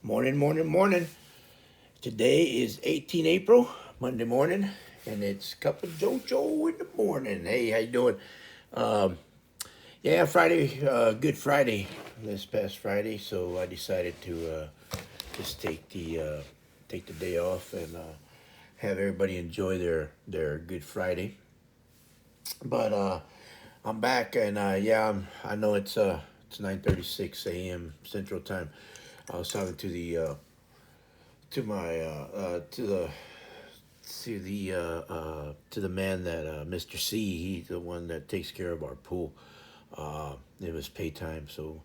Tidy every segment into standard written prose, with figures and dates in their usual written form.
Morning, morning, morning. Today is 18 April, Monday morning, and it's Cup of JoJo in the morning. Hey, how you doing? Um, yeah, Friday, Good Friday, this past Friday. So I decided to just take the day off and have everybody enjoy their Good Friday. But I'm back, and I know it's 9:36 a.m. Central Time. I was talking to the to my to the man that Mr. C. He's the one that takes care of our pool. It was pay time, so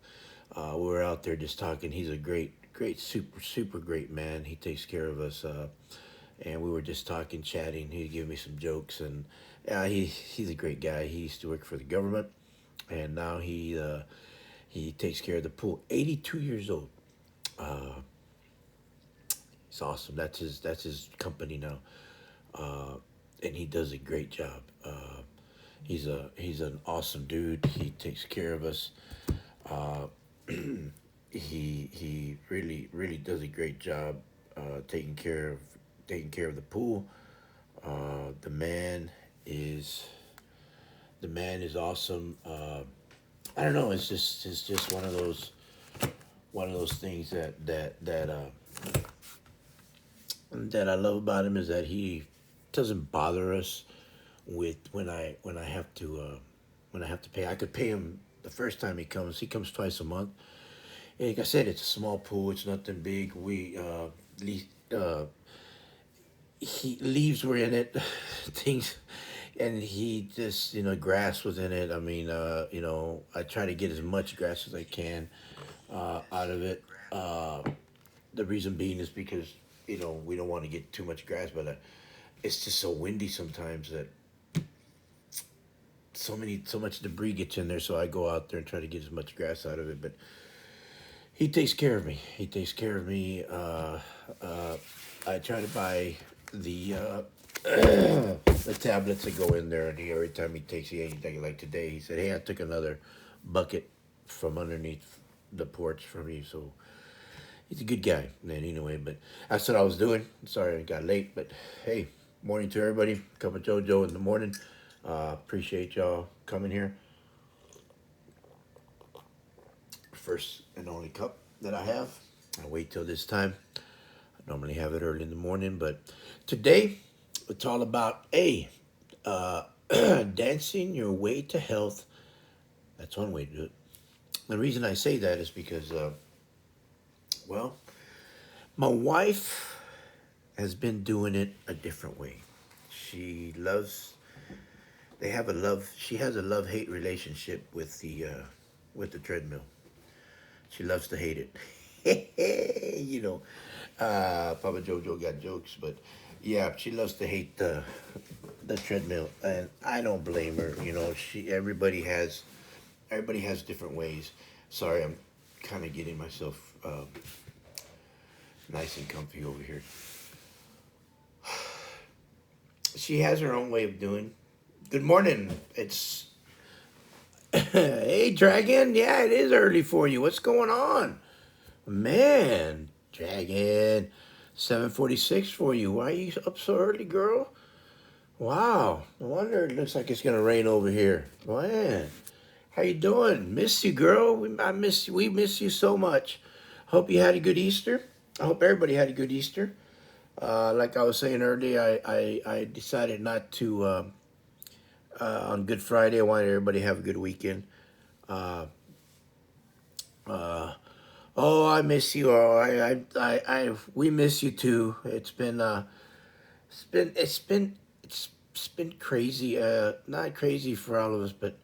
we were out there just talking. He's a great, super great man. He takes care of us, and we were just talking, chatting. He gave me some jokes, and he's a great guy. He used to work for the government, and now he takes care of the pool. 82 years old. Uh, It's awesome. That's his company now, uh, and he does a great job. He's an awesome dude. He takes care of us. Uh, he really does a great job taking care of the pool. The man is the man is awesome. I don't know. It's just one of those things that I love about him is that he doesn't bother us with when I have to pay. I could pay him the first time he comes. He comes twice a month. And like I said, it's a small pool. It's nothing big. Uh, he leaves were in it, things, and he just grass was in it. I mean, I try to get as much grass as I can out of it. The reason being is because we don't want to get too much grass, but it's just so windy sometimes that so much debris gets in there. So I go out there and try to get as much grass out of it. But he takes care of me. He takes care of me. I try to buy the tablets that go in there, and every time he takes like today, he said, "Hey, I took another bucket from underneath the porch from you." So he's a good guy. And anyway, but that's what I was doing. Sorry I got late, but hey, morning to everybody. Cup of JoJo in the morning. Appreciate y'all coming here. First and only cup that I have. I wait till this time. I normally have it early in the morning, but today it's all about dancing your way to health. That's one way to do it. The reason I say that is because, well, my wife has been doing it a different way. She loves. They have a love. She has a love hate relationship with the treadmill. She loves to hate it. Papa Jojo got jokes, but yeah, she loves to hate the treadmill, and I don't blame her. Everybody has different ways. Sorry, I'm kind of getting myself nice and comfy over here. She has her own way of doing. Good morning. It's hey Dragon. Yeah, it is early for you. What's going on, man? Dragon. 7:46 for you. Why are you up so early, girl? Wow. No wonder it looks like it's gonna rain over here. Man, how you doing? Miss you, girl. I miss you. We miss you so much. Hope you had a good Easter. I hope everybody had a good Easter. Like I was saying earlier, I decided not to on Good Friday. I wanted everybody to have a good weekend. Uh, uh, oh, I miss you. Oh, we miss you too. It's been crazy. Not crazy for all of us, but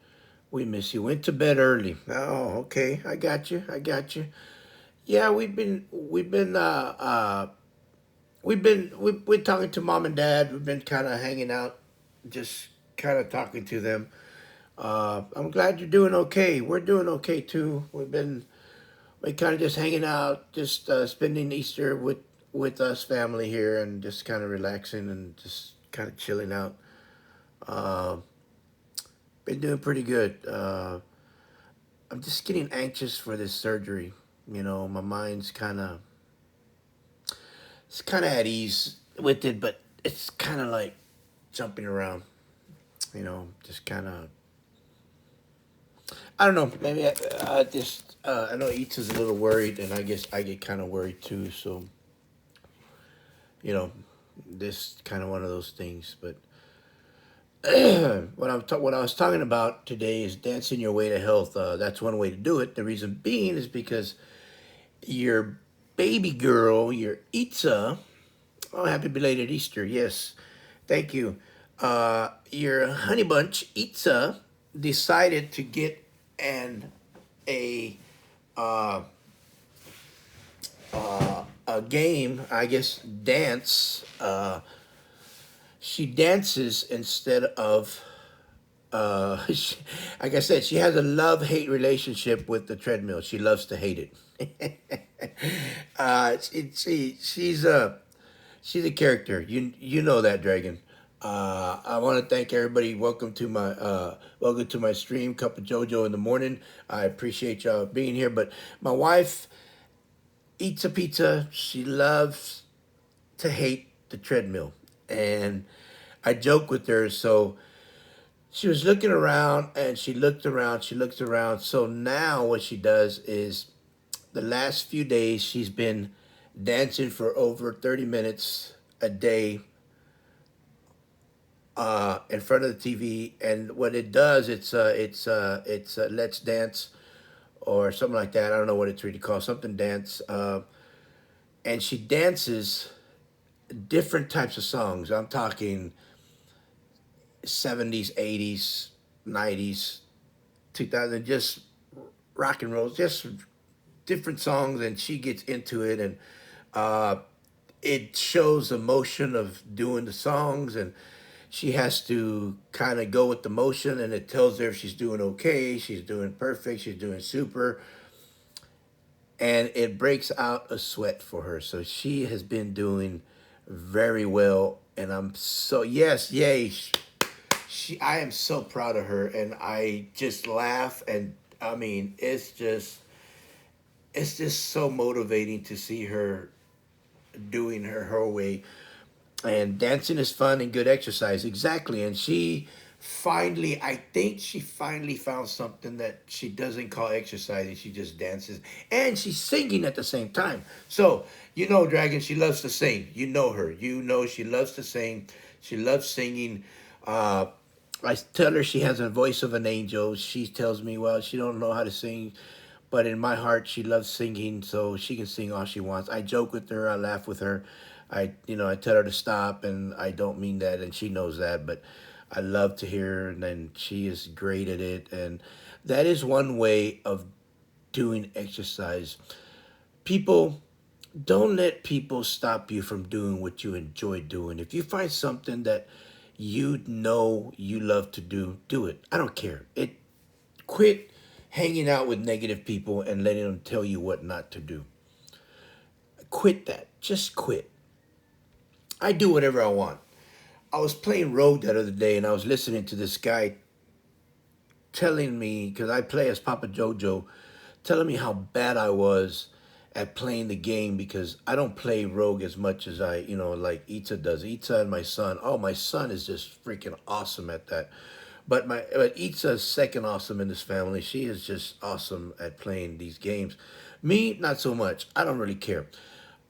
we miss you. Went to bed early. Oh, okay. I got you. I got you. Yeah, we're talking to mom and dad. We've been kind of hanging out, just kind of talking to them. I'm glad you're doing okay. We're doing okay too. We kind of just hanging out, just spending Easter with us family here, and just kind of relaxing and just kind of chilling out. Uh, been doing pretty good. I'm just getting anxious for this surgery. My mind's kind of it's kind of at ease with it, but it's kind of like jumping around, just kind of. I don't know. Maybe I just I know Eats is a little worried, and I guess I get kind of worried too. So you know, this kind of one of those things. But what I was talking about today is dancing your way to health. That's one way to do it. The reason being is because your baby girl, your Itza. Oh, happy belated Easter! Yes, thank you. Your honey bunch Itza decided to get an a uh, a game, I guess, dance. She dances instead of she, like I said, she has a love-hate relationship with the treadmill. She loves to hate it. She's a character. You know that, Dragon. I want to thank everybody. Welcome to my stream, Cup of JoJo in the morning. I appreciate y'all being here. But my wife eats a pizza. She loves to hate the treadmill, and I joke with her. So she was looking around, and she looked around. She looked around. So now what she does is the last few days she's been dancing for over 30 minutes a day in front of the TV. And what it does, it's Let's Dance or something like that. I don't know what it's really called, something dance. And she dances different types of songs. I'm talking 70s, 80s, 90s, 2000, just rock and roll, just different songs, and she gets into it, and uh, it shows the motion of doing the songs, and she has to kind of go with the motion, and it tells her if she's doing okay, she's doing perfect, she's doing super, and it breaks out a sweat for her. So she has been doing very well, and I'm so yes, yay. I am so proud of her, and I just laugh, and I mean, it's just so motivating to see her doing her way. And dancing is fun and good exercise, exactly. And I think she finally found something that she doesn't call exercising. She just dances, and she's singing at the same time. So Dragon, she loves to sing. You know her. You know she loves to sing. She loves singing. Uh, I tell her she has a voice of an angel. She tells me, well, she don't know how to sing, but in my heart, she loves singing, so she can sing all she wants. I joke with her, I laugh with her. I tell her to stop, and I don't mean that, and she knows that, but I love to hear her, and then she is great at it, and that is one way of doing exercise. People, don't let people stop you from doing what you enjoy doing. If you find something that you love to do, do it. I don't care. Quit hanging out with negative people and letting them tell you what not to do. Quit that. Just quit. I do whatever I want. I was playing Rogue that other day, and I was listening to this guy telling me, because I play as Papa Jojo, telling me how bad I was at playing the game because I don't play Rogue as much as like Itza does. Itza and my son. Oh, my son is just freaking awesome at that. But Itza's second awesome in this family. She is just awesome at playing these games. Me, not so much. I don't really care.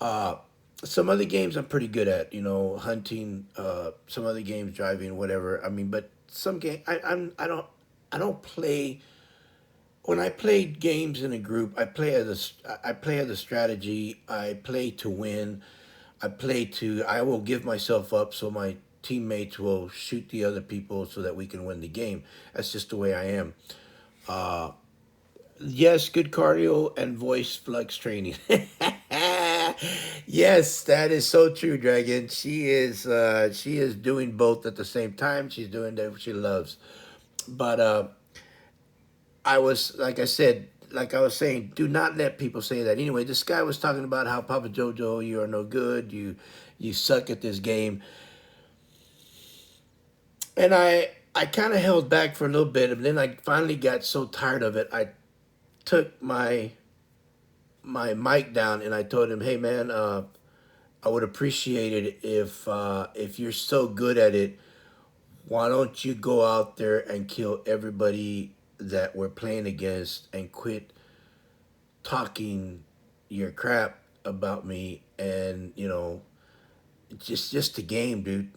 Uh, some other games I'm pretty good at. Hunting. Some other games, driving, whatever. I mean, but some game I don't play. When I play games in a group, I play as a strategy. I play to win. I will give myself up so my teammates will shoot the other people so that we can win the game. That's just the way I am. Uh, yes, good cardio and voice flex training. Yes, that is so true, Dragon. She is doing both at the same time. She's doing what she loves. But like I said, like I was saying, do not let people say that. Anyway, this guy was talking about how Papa Jojo, you are no good. You suck at this game. And I kind of held back for a little bit, and then I finally got so tired of it. I took my mic down and I told him, "Hey man, I would appreciate it if you're so good at it, why don't you go out there and kill everybody that we're playing against and quit talking your crap about me and just a game, dude.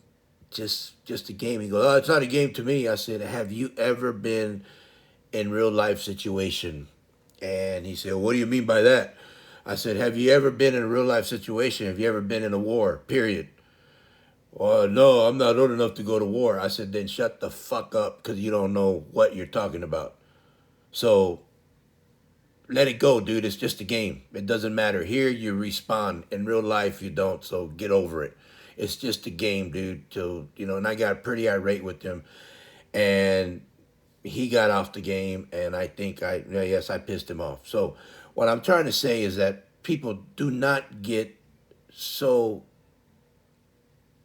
Just a game. He goes, oh, it's not a game to me. I said, have you ever been in real life situation? And he said, what do you mean by that? I said, have you ever been in a real life situation? Have you ever been in a war? Period. Well, no, I'm not old enough to go to war. I said, then shut the fuck up because you don't know what you're talking about. So let it go, dude. It's just a game. It doesn't matter. Here you respawn. In real life, you don't. So get over it. It's just a game, dude. So, and I got pretty irate with him. And he got off the game. And I think yes, I pissed him off. So what I'm trying to say is that people do not get so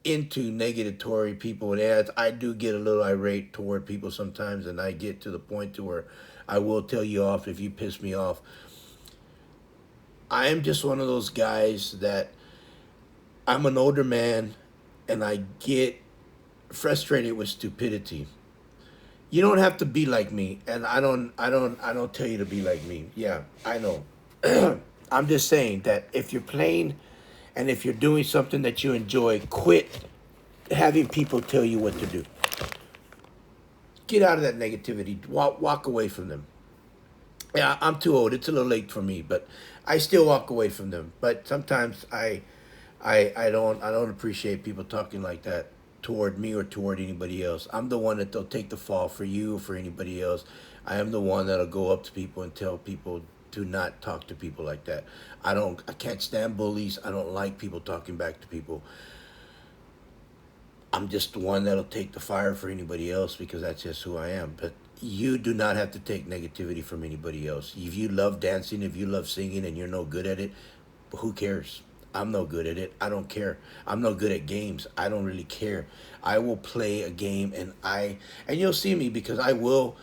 into negatory people and ads. I do get a little irate toward people sometimes, and I get to the point to where I will tell you off if you piss me off. I am just one of those guys that I'm an older man, and I get frustrated with stupidity. You don't have to be like me, and I don't tell you to be like me. Yeah, I know. I'm just saying that if you're playing and if you're doing something that you enjoy, quit having people tell you what to do. Get out of that negativity. Walk away from them. Yeah, I'm too old. It's a little late for me, but I still walk away from them. But sometimes I don't appreciate people talking like that toward me or toward anybody else. I'm the one that they'll take the fall for you or for anybody else. I am the one that'll go up to people and tell people do not talk to people like that. I can't stand bullies. I don't like people talking back to people. I'm just the one that'll take the fire for anybody else because that's just who I am. But you do not have to take negativity from anybody else. If you love dancing, if you love singing and you're no good at it, who cares? I'm no good at it. I don't care. I'm no good at games. I don't really care. I will play a game and you'll see me because I will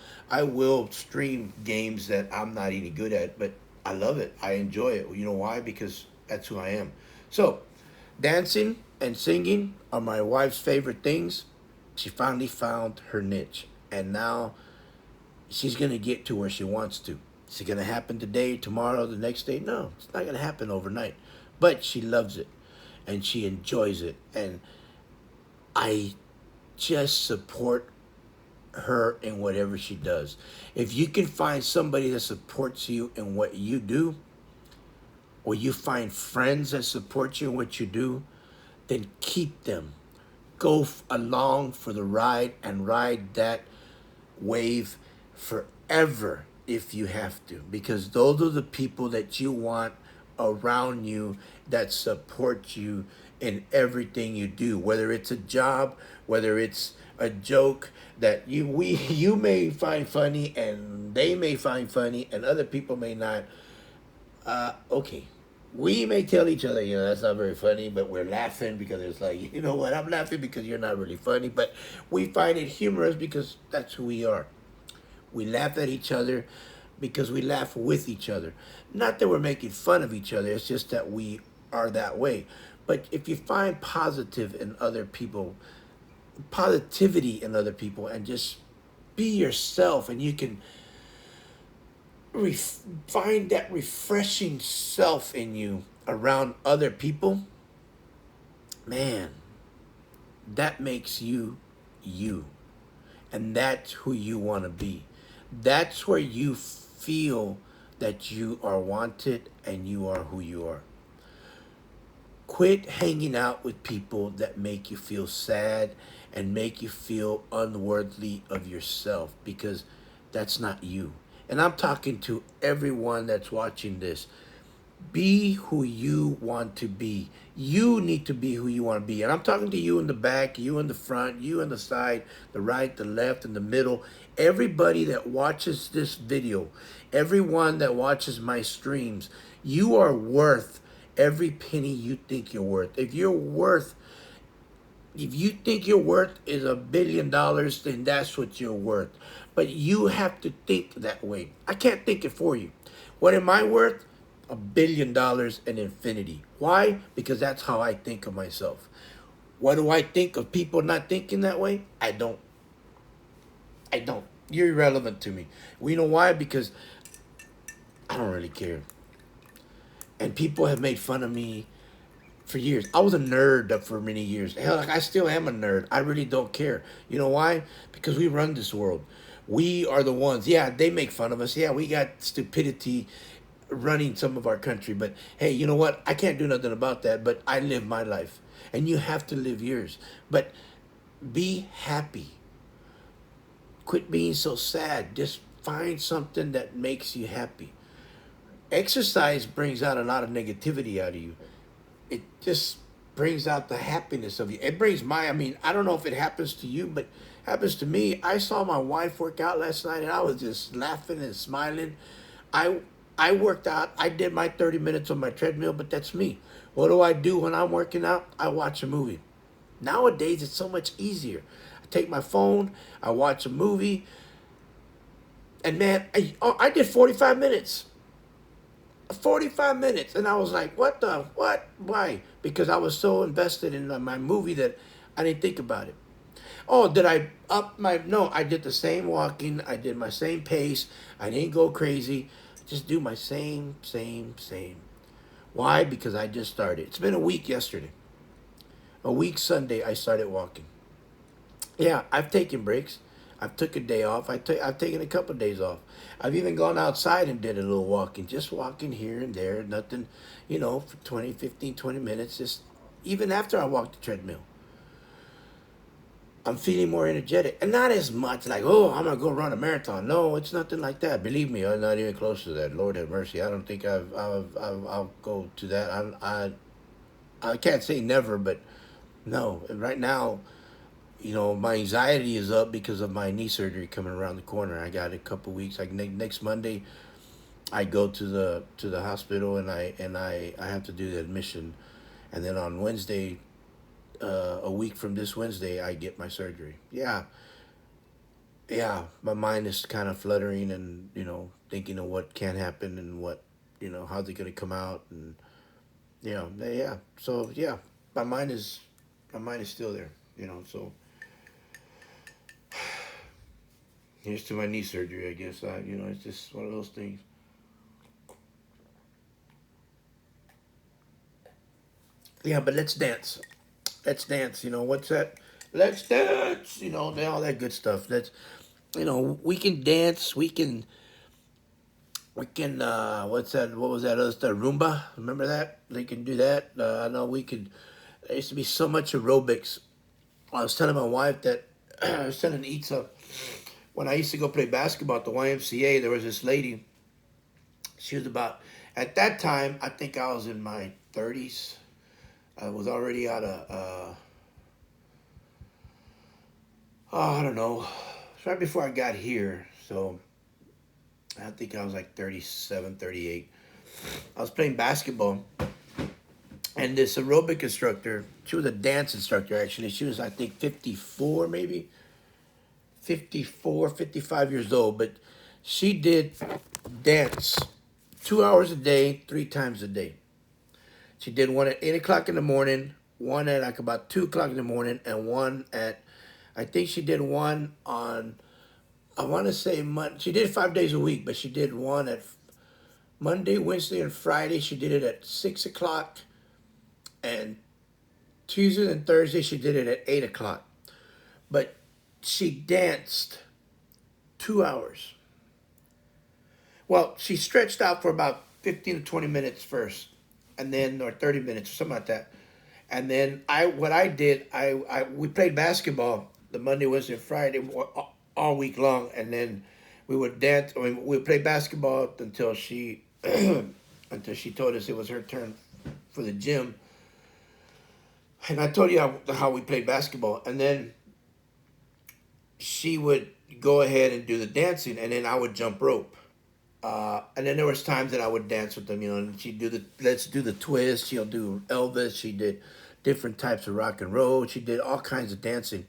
stream games that I'm not any good at, but I love it. I enjoy it. You know why? Because that's who I am. So, dancing and singing are my wife's favorite things. She finally found her niche, and now she's going to get to where she wants to. Is it going to happen today, tomorrow, the next day? No, it's not going to happen overnight. But she loves it, and she enjoys it, and I just support her in whatever she does. If you can find somebody that supports you in what you do, or you find friends that support you in what you do, then keep them. Go along for the ride and ride that wave forever if you have to, because those are the people that you want around you that support you in everything you do, whether it's a job, whether it's a joke that you may find funny and they may find funny and other people may not. Okay, we may tell each other, that's not very funny, but we're laughing because it's like, you know what, I'm laughing because you're not really funny, but we find it humorous because that's who we are. We laugh at each other because we laugh with each other. Not that we're making fun of each other, it's just that we are that way. But if you find positivity in other people, and just be yourself, and you can find that refreshing self in you around other people, man, that makes you you. And that's who you want to be. That's where you feel that you are wanted and you are who you are. Quit hanging out with people that make you feel sad and make you feel unworthy of yourself, because that's not you. And I'm talking to everyone that's watching this. Be who you want to be. You need to be who you want to be. And I'm talking to you in the back, you in the front, you in the side, the right, the left, and the middle. Everybody that watches this video, everyone that watches my streams, you are worth every penny you think you're worth. If you think your worth is $1 billion, then that's what you're worth. But you have to think that way. I can't think it for you. What am I worth? $1 billion and infinity. Why? Because that's how I think of myself. What do I think of people not thinking that way? I don't. I don't. You're irrelevant to me. We know why? Because I don't really care. And people have made fun of me for years. I was a nerd for many years. Hell, like I still am a nerd. I really don't care. You know why? Because we run this world. We are the ones. Yeah, they make fun of us. Yeah, we got stupidity running some of our country. But hey, you know what? I can't do nothing about that. But I live my life. And you have to live yours. But be happy. Quit being so sad. Just find something that makes you happy. Exercise brings out a lot of negativity out of you. It just brings out the happiness of you. It brings I mean, I don't know if it happens to you, but it happens to me. I saw my wife work out last night and I was just laughing and smiling. I I worked out. I did my 30 minutes on my treadmill, but that's me. What do I do when I'm working out? I watch a movie. Nowadays, it's so much easier. I take my phone, I watch a movie, and man, I did 45 minutes. 45 minutes. And I was like, what the, what? Why? Because I was so invested in my movie that I didn't think about it. Oh, did I up my, no, I did the same walking. I did my same pace. I didn't go crazy. Just do my same. Why? Because I just started. It's been a week yesterday. A week Sunday, I started walking. Yeah, I've taken breaks. I've took a day off. I've taken a couple of days off. I've even gone outside and did a little walking, just walking here and there, nothing, for 20, 15, 20 minutes. Just even after I walk the treadmill, I'm feeling more energetic, and not as much like, oh, I'm gonna go run a marathon. No, it's nothing like that. Believe me, I'm not even close to that. Lord have mercy. I don't think I'll go to that. I can't say never, but no. Right now, my anxiety is up because of my knee surgery coming around the corner. I got a couple weeks. Like next Monday, I go to the hospital and I have to do the admission, and then on Wednesday, a week from this Wednesday, I get my surgery. Yeah, yeah. My mind is kind of fluttering and thinking of what can happen and what how's it gonna come out and yeah. So yeah, my mind is my mind is still there. So here's to my knee surgery, I guess. It's just one of those things. Yeah, but let's dance. Let's dance. What's that? Let's dance. All that good stuff. We can dance. We can. What's that? What was that other stuff? Roomba. Remember that? They can do that. I know we could. There used to be so much aerobics. I was telling my wife that I was telling Itza when I used to go play basketball at the YMCA. There was this lady. She was about at that time. I think I was in my 30s. I was already out of. Oh, I don't know. It's right before I got here, so I think I was like 37, 38. I was playing basketball, and this aerobic instructor, she was a dance instructor actually. She was, I think, 54 maybe, 54, 55 years old, but she did dance 2 hours a day, 3 times a day. She did one at 8 o'clock in the morning, one at like about 2 o'clock in the morning, and one at, I think she did one on, I want to say, she did it 5 days a week, but she did one at Monday, Wednesday, and Friday. She did it at 6 o'clock, and Tuesday and Thursday she did it at 8 o'clock. But she danced 2 hours. Well, she stretched out for about 15 to 20 minutes first, and then, or 30 minutes, or something like that. And then what I did, we played basketball the Monday, Wednesday, and Friday all week long, and then we would dance. I mean, we would play basketball until she until she told us it was her turn for the gym. And I told you how we played basketball, and then she would go ahead and do the dancing, and then I would jump rope. And then there was times that I would dance with them, and she'd do let's do the twist. She'll do Elvis. She did different types of rock and roll. She did all kinds of dancing.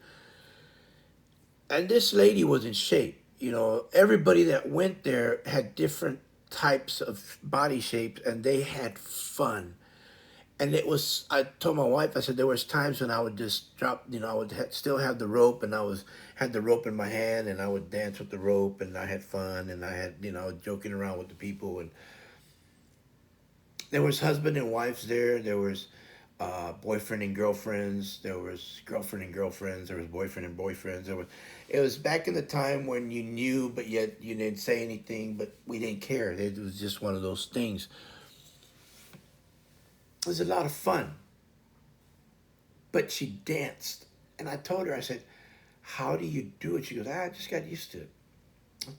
And this lady was in shape. Everybody that went there had different types of body shapes, and they had fun. And it was, I told my wife, I said there was times when I would just drop, I would still have the rope, and had the rope in my hand, and I would dance with the rope, and I had fun, and I had, I was joking around with the people. And there was husband and wives there. There was boyfriend and girlfriends. There was girlfriend and girlfriends. There was boyfriend and boyfriends. It was back in the time when you knew, but yet you didn't say anything, but we didn't care. It was just one of those things. It was a lot of fun. But she danced. And I told her, I said, how do you do it? She goes, I just got used to it.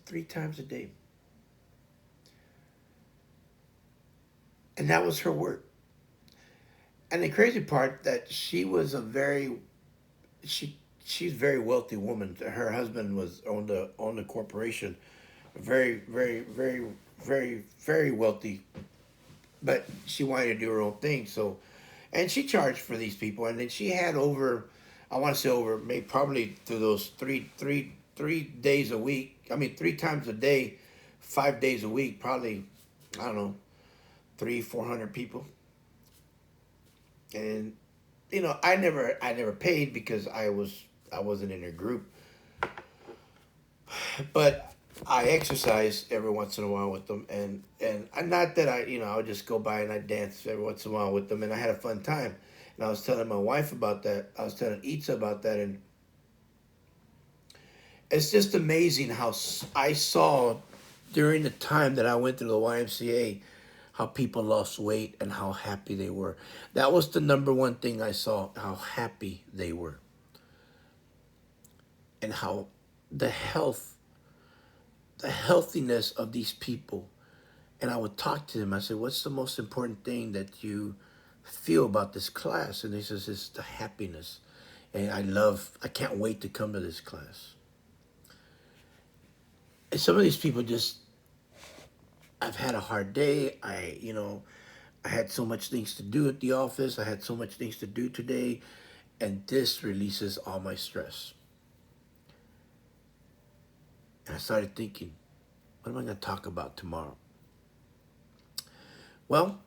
3 times a day. And that was her work. And the crazy part that she was she's a very wealthy woman. Her husband was owned a corporation, very, very, very, very, very wealthy. But she wanted to do her own thing. So, and she charged for these people. And then she had over, I want to say over, maybe probably through those three days a week. I mean, 3 times a day, 5 days a week. Probably, I don't know, 400 people. And I never paid because I wasn't in her group, but I exercise every once in a while with them, and not that I would just go by and I dance every once in a while with them, and I had a fun time. And I was telling my wife about that. I was telling Itza about that, and it's just amazing how I saw during the time that I went to the YMCA how people lost weight and how happy they were. That was the number one thing I saw, how happy they were. And how the healthiness of these people. And I would talk to them. I said, what's the most important thing that you feel about this class? And they says, it's the happiness. And I can't wait to come to this class. And some of these people just, I've had a hard day. I had so much things to do at the office. I had so much things to do today. And this releases all my stress. And I started thinking, what am I going to talk about tomorrow? Well,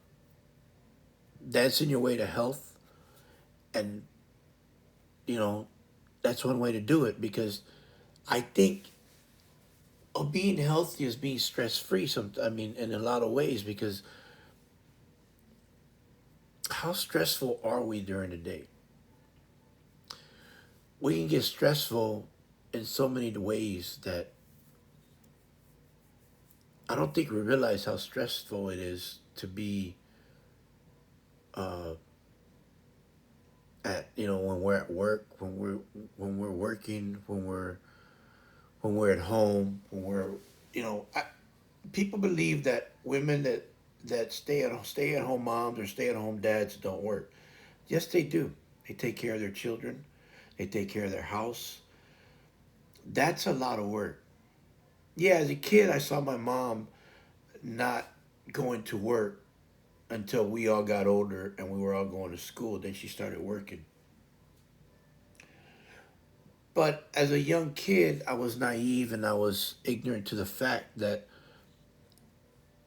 dancing your way to health. And, that's one way to do it, because I think of being healthy is being stress-free. In a lot of ways, because how stressful are we during the day? We can get stressful in so many ways that I don't think we realize how stressful it is to be when we're at work, when we're working, when we're at home, people believe that women that stay at home moms or stay at home dads don't work. Yes, they do. They take care of their children. They take care of their house. That's a lot of work. Yeah, as a kid, I saw my mom not going to work until we all got older and we were all going to school. Then she started working. But as a young kid, I was naive and I was ignorant to the fact that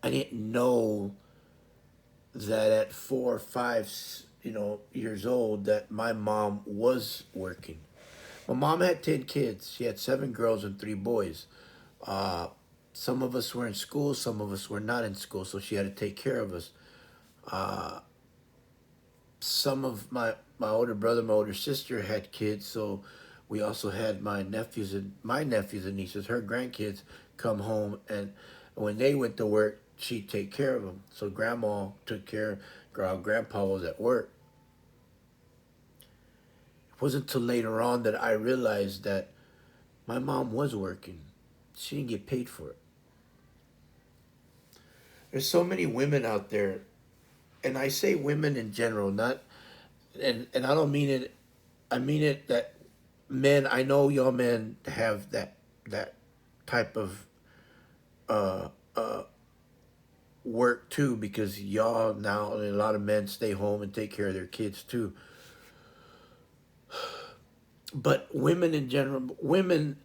I didn't know that at 4 or 5, years old, that my mom was working. My mom had 10 kids. She had 7 girls and 3 boys. Uh, some of us were in school, some of us were not in school, so she had to take care of us. Uh, some of my older brother, my older sister had kids, so we also had my nephews and nieces, her grandkids, come home, and when they went to work, she'd take care of them. So grandma took care. Grandpa was at work. It wasn't until later on that I realized that my mom was working. She didn't get paid for it. There's so many women out there, and I say women in general, not, and I don't mean it. I mean it that men. I know y'all men have that type of uh, uh, work too, because y'all now, a lot of men stay home and take care of their kids too. But women in general, women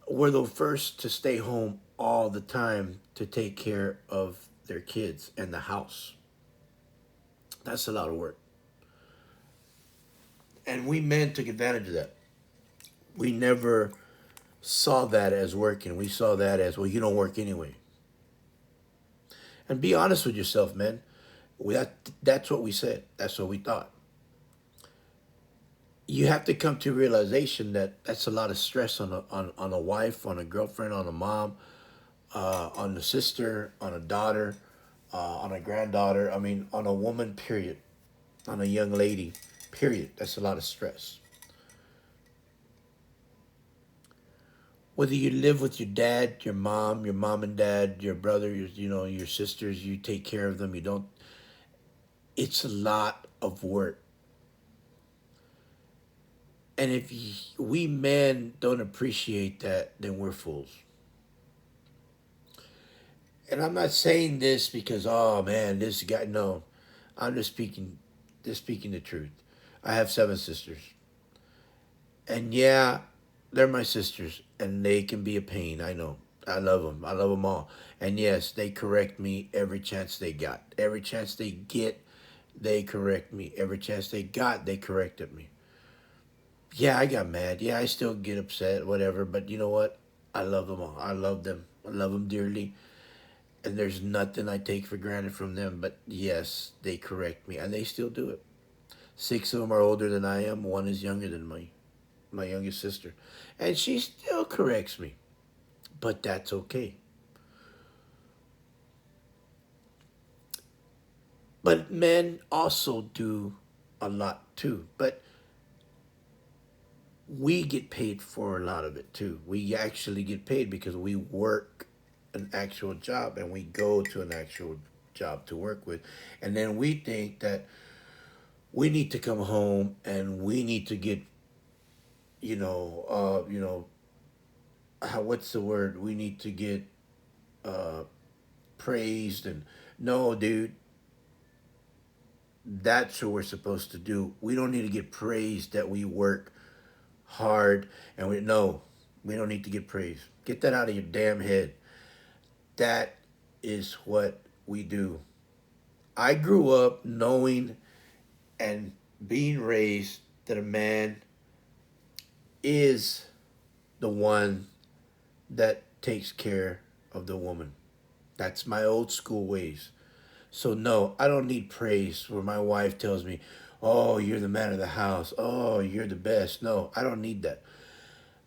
were the first to stay home all the time to take care of their kids and the house. That's a lot of work. And we men took advantage of that. We never saw that as working. We saw that as, well, you don't work anyway. And be honest with yourself, man. That's what we said. That's what we thought. You have to come to realization that that's a lot of stress on a wife, on a girlfriend, on a mom, on a sister, on a daughter, on a granddaughter. I mean, on a woman, period. On a young lady, period. That's a lot of stress. Whether you live with your dad, your mom and dad, your brother, your sisters, you take care of them. You don't. It's a lot of work. And if we men don't appreciate that, then we're fools. And I'm not saying this because, oh man, this guy. No, I'm just speaking the truth. I have 7 sisters, and yeah, they're my sisters, and they can be a pain. I know. I love them. I love them all. And yes, they correct me every chance they got. Every chance they get, they correct me. Every chance they got, they corrected me. Yeah, I got mad. Yeah, I still get upset, whatever. But you know what? I love them all. I love them. I love them dearly. And there's nothing I take for granted from them. But yes, they correct me, and they still do it. 6 of them are older than I am. One is younger than my youngest sister, and she still corrects me. But that's okay. But men also do a lot too. But we get paid for a lot of it too. We actually get paid because we work an actual job and we go to an actual job to work with. And then we think that we need to come home and we need to get, what's the word? We need to get praised. And no, dude, that's what we're supposed to do. We don't need to get praised that we work hard, and we no, we don't need to get praised. Get that out of your damn head. That is what we do. I grew up knowing and being raised that a man is the one that takes care of the woman. That's my old school ways. So no, I don't need praise where my wife tells me, "Oh, you're the man of the house. Oh, you're the best." No, I don't need that.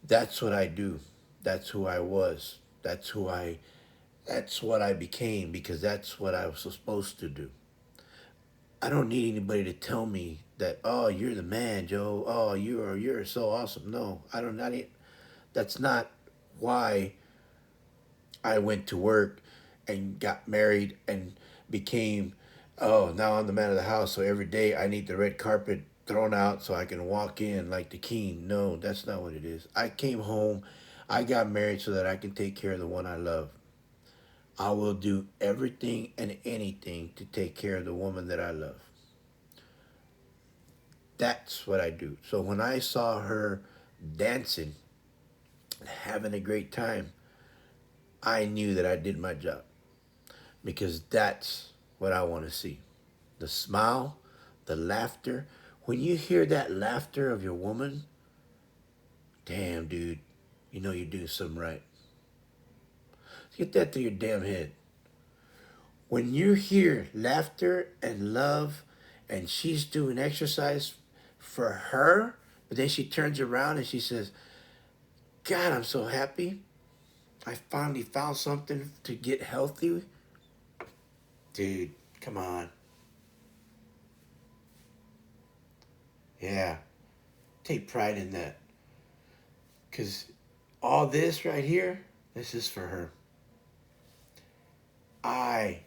That's what I do. That's who I was. That's what I became because that's what I was supposed to do. I don't need anybody to tell me that, "Oh, you're the man, Joe. Oh, you're so awesome." No, I don't not that's not why I went to work and got married and became, oh, now I'm the man of the house. So every day I need the red carpet thrown out so I can walk in like the king. No, that's not what it is. I came home. I got married so that I can take care of the one I love. I will do everything and anything to take care of the woman that I love. That's what I do. So when I saw her dancing and having a great time, I knew that I did my job because that's what I want to see. The smile, the laughter. When you hear that laughter of your woman, damn, dude, you know you're doing something right. Get that through your damn head. When you hear laughter and love and she's doing exercise for her, but then she turns around and she says, God, I'm so happy. I finally found something to get healthy. Dude, come on. Yeah, take pride in that. Because all this right here, this is for her. I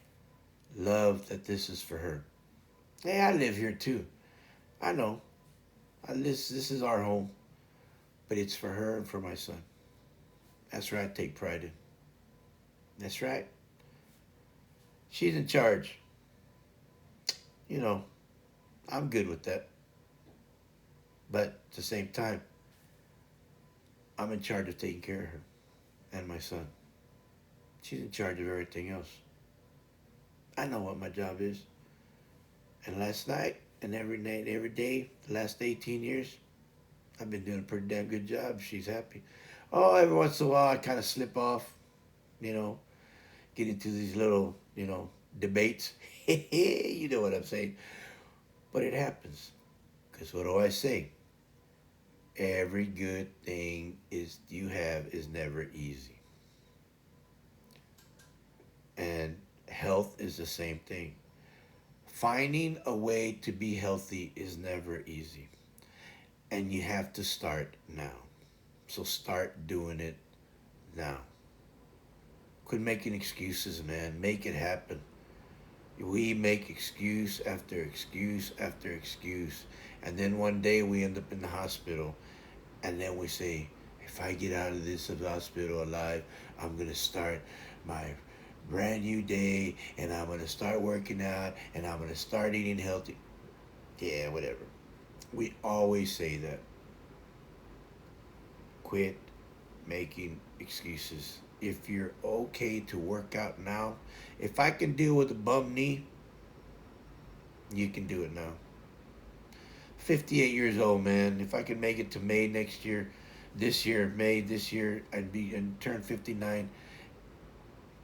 love that this is for her. Hey, I live here too. I know. This is our home, but it's for her and for my son. That's right. I take pride in. That's right. She's in charge. You know, I'm good with that. But at the same time, I'm in charge of taking care of her and my son. She's in charge of everything else. I know what my job is. And last night and every night, every day, the last 18 years, I've been doing a pretty damn good job. She's happy. Oh, every once in a while I kind of slip off, you know, get into these little, debates. You know what I'm saying? But it happens. Because what do I say? Every good thing is you have is never easy. And health is the same thing. Finding a way to be healthy is never easy. And you have to start now. So start doing it now. Quit making excuses, man. Make it happen. We make excuse after excuse after excuse. And then one day we end up in the hospital. And then we say, if I get out of this hospital alive, I'm going to start my brand new day. And I'm going to start working out. And I'm going to start eating healthy. Yeah, whatever. We always say that. Quit making excuses. If you're okay to work out now, if I can deal with a bum knee, you can do it now. 58 years old, man. If I can make it to May next year, May this year, I'd be and turn 59.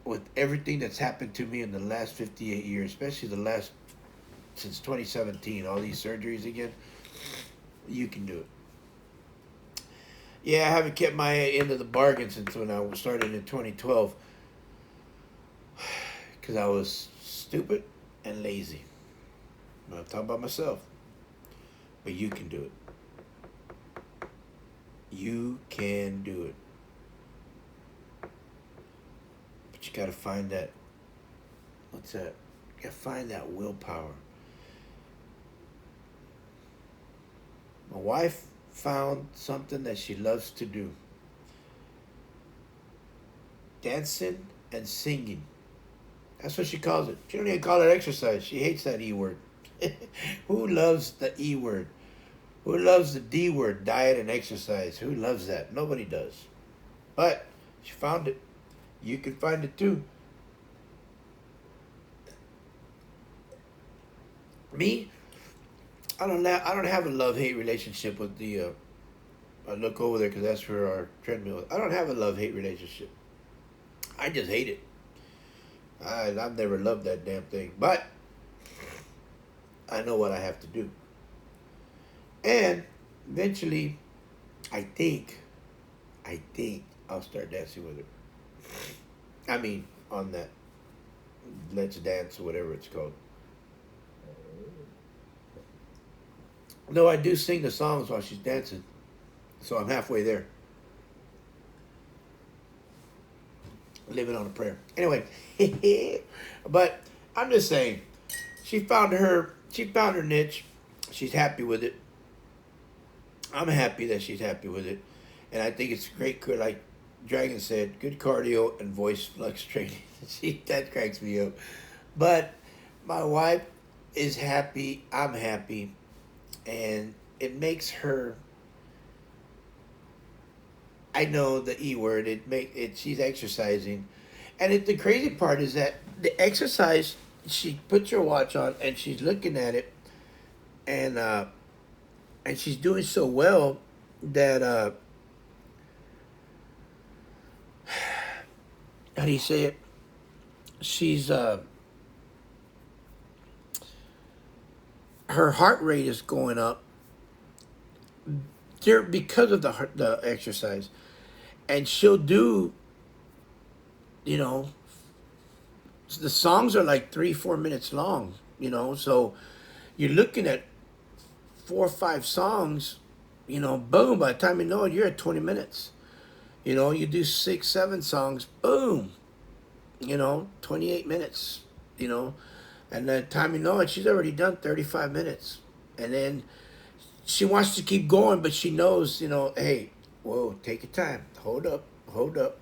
With everything that's happened to me in the last 58 years, especially since 2017, all these surgeries again, you can do it. Yeah, I haven't kept my end of the bargain since when I started in 2012. Because I was stupid and lazy. I'm not talking about myself. But you can do it. You can do it. But you got to find that. What's that? You got to find that willpower. My wife found something that she loves to do. Dancing and singing. That's what she calls it. She don't even call it exercise. She hates that E word. Who loves the E word? Who loves the D word, diet and exercise? Who loves that? Nobody does. But she found it. You can find it too. Me, I don't have a love-hate relationship with the. I look over there because that's where our treadmill is. I don't have a love-hate relationship. I just hate it. I've never loved that damn thing, but I know what I have to do. And eventually, I think I'll start dancing with her. I mean, on that Let's Dance or whatever it's called. No, I do sing the songs while she's dancing. So I'm halfway there. Living on a prayer. Anyway, but I'm just saying, she found her niche. She's happy with it. I'm happy that she's happy with it. And I think it's great, like Dragon said, good cardio and voice flex training. That cracks me up. But my wife is happy. I'm happy. And it makes her, I know the E word, she's exercising. And the crazy part is that the exercise, she puts her watch on and she's looking at it, and she's doing so well that how do you say it? She's her heart rate is going up because of the exercise, and she'll do, the songs are like 3-4 minutes long, so you're looking at 4 or 5 songs, boom, by the time you know it, you're at 20 minutes. You do 6-7 songs, boom, 28 minutes, and the time you know it, she's already done 35 minutes. And then she wants to keep going, but she knows, hey, whoa, take your time. Hold up.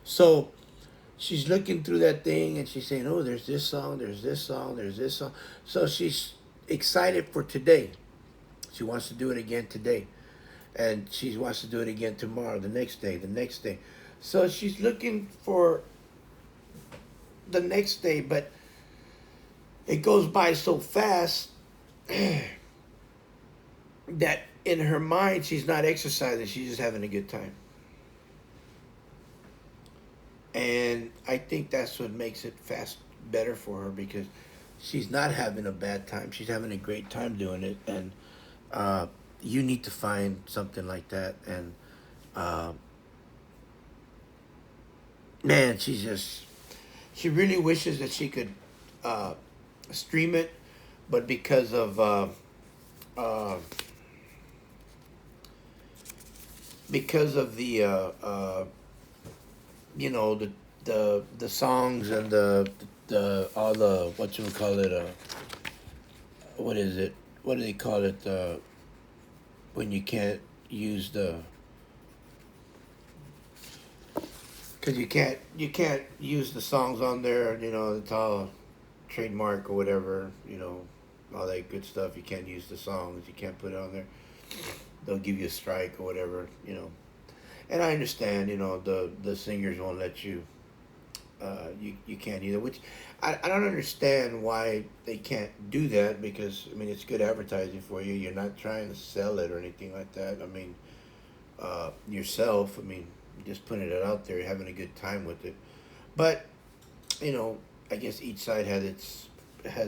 So she's looking through that thing and she's saying, oh, there's this song, there's this song, there's this song. So she's excited for today. She wants to do it again today. And she wants to do it again tomorrow, the next day. So she's looking for the next day, but it goes by so fast that in her mind she's not exercising, she's just having a good time. And I think that's what makes it fast better for her, because she's not having a bad time, she's having a great time doing it. And uh, you need to find something like that. And uh, man, she really wishes that she could uh, stream it, but uh, because of the you know, the songs and the all the, what you would call it, what is it, what do they call it, when you can't use the, because you can't use the songs on there, you know, it's all trademark or whatever, you know, all that good stuff. You can't use the songs, you can't put it on there, they'll give you a strike or whatever, you know. And I understand, you know, the singers won't let you, you can't either, which I don't understand why they can't do that, because I mean it's good advertising for you. You're not trying to sell it or anything like that. I mean, yourself, I mean, just putting it out there, having a good time with it. But you know, I guess each side has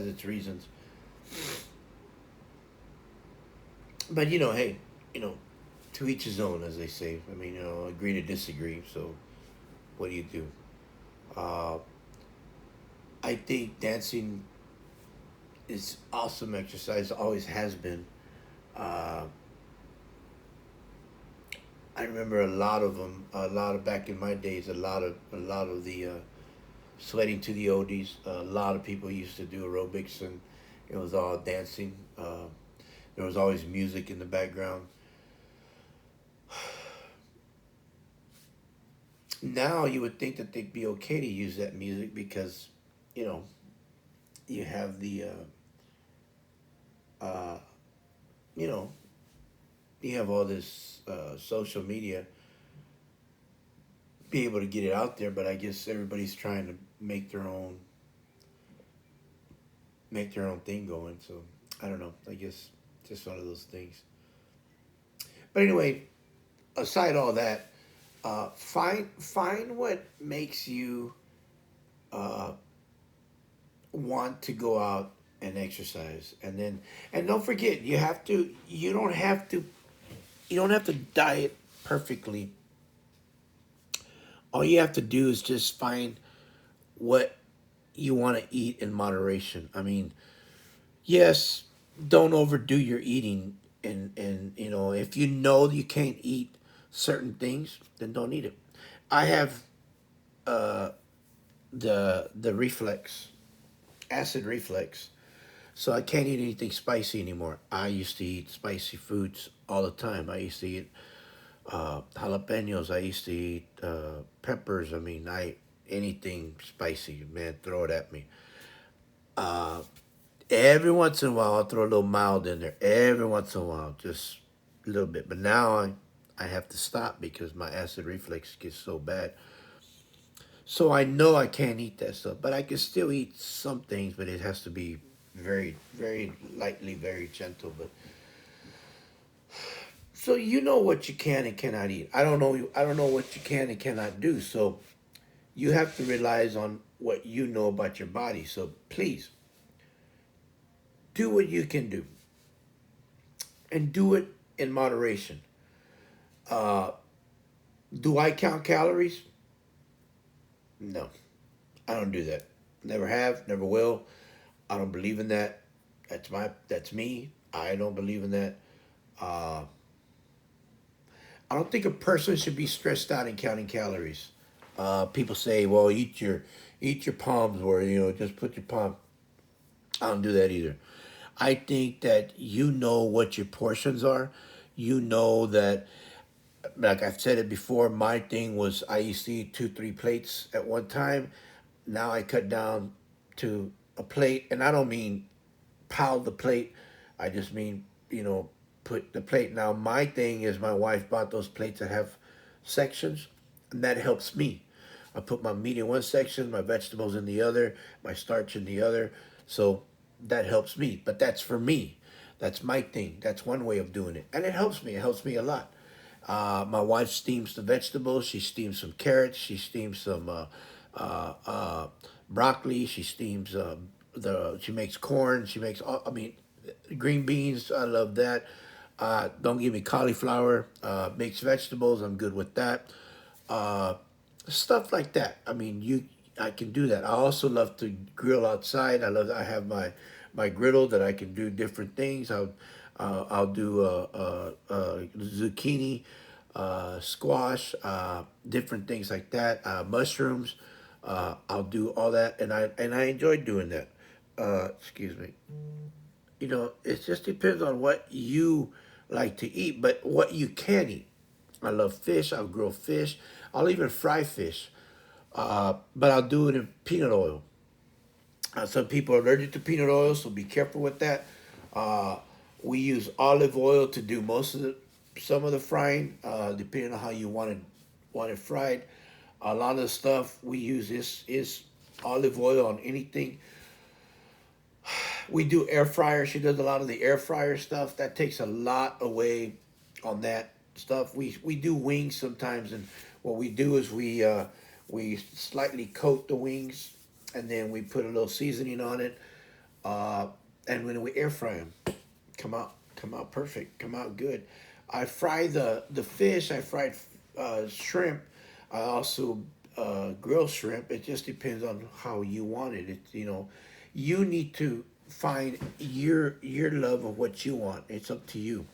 its reasons. But you know, hey, you know, to each his own, as they say. I mean, you know, agree to disagree. So what do you do? Uh, I think dancing is awesome exercise. Always has been. Uh, I remember a lot of them. A lot of back in my days. A lot of the sweating to the oldies. A lot of people used to do aerobics, and it was all dancing. There was always music in the background. Now you would think that they'd be okay to use that music, because, you know, you have uh, you know, you have all this social media, be able to get it out there. But I guess everybody's trying to make their own thing going. So I don't know. I guess just one of those things. But anyway, aside all that, find what makes you uh, want to go out and exercise. And don't forget, you don't have to diet perfectly. All you have to do is just find what you want to eat in moderation. I mean, yes, don't overdo your eating. And you know, if you know you can't eat certain things, then don't eat it. I have uh the reflex, acid reflex. So I can't eat anything spicy anymore. I used to eat spicy foods all the time. I used to eat jalapenos. I used to eat peppers. I mean, I anything spicy, man, throw it at me. Uh, every once in a while, I'll throw a little mild in there. Every once in a while, just a little bit. But now I have to stop because my acid reflux gets so bad. So I know I can't eat that stuff, but I can still eat some things. But it has to be very, very lightly, very gentle. But so you know what you can and cannot eat. I don't know. I don't know what you can and cannot do. So you have to rely on what you know about your body. So please do what you can do, and do it in moderation. Uh, do I count calories? No, I don't do that. Never have, never will. I don't believe in that. That's me. I don't believe in that. Uh, I don't think a person should be stressed out in counting calories. People say, "Well, eat your palms," or you know, just put your palm. I don't do that either. I think that you know what your portions are. You know that, like I've said it before, my thing was I used to eat two, three plates at one time. Now I cut down to a plate, and I don't mean pile the plate. I just mean, put the plate. Now my thing is my wife bought those plates that have sections, and that helps me. I put my meat in one section, my vegetables in the other, my starch in the other. So that helps me. But that's for me. That's my thing. That's one way of doing it. And it helps me. It helps me a lot. My wife steams the vegetables. She steams some carrots. She steams some uh, uh, broccoli. She steams she makes corn. She makes, I mean, green beans. I love that. Don't give me cauliflower. Mixed vegetables. I'm good with that. Uh, Stuff like that. I mean, I can do that. I also love to grill outside. I have my griddle that I can do different things. I'll do zucchini, squash, different things like that. Mushrooms. I'll do all that, and I enjoy doing that. Excuse me. It just depends on what you like to eat, but what you can eat. I love fish. I'll grill fish. I'll even fry fish, but I'll do it in peanut oil. Some people are allergic to peanut oil, so be careful with that. Uh, we use olive oil to do some of the frying, depending on how you want it fried. A lot of the stuff we use is olive oil on anything. We do air fryer. She does a lot of the air fryer stuff. That takes a lot away on that stuff. We do wings sometimes, and what we do is we slightly coat the wings, and then we put a little seasoning on it, uh, and when we air fry them, come out perfect, come out good. I fry the fish. I fried shrimp. I also grill shrimp. It just depends on how you want it. You need to find your love of what you want. It's up to you,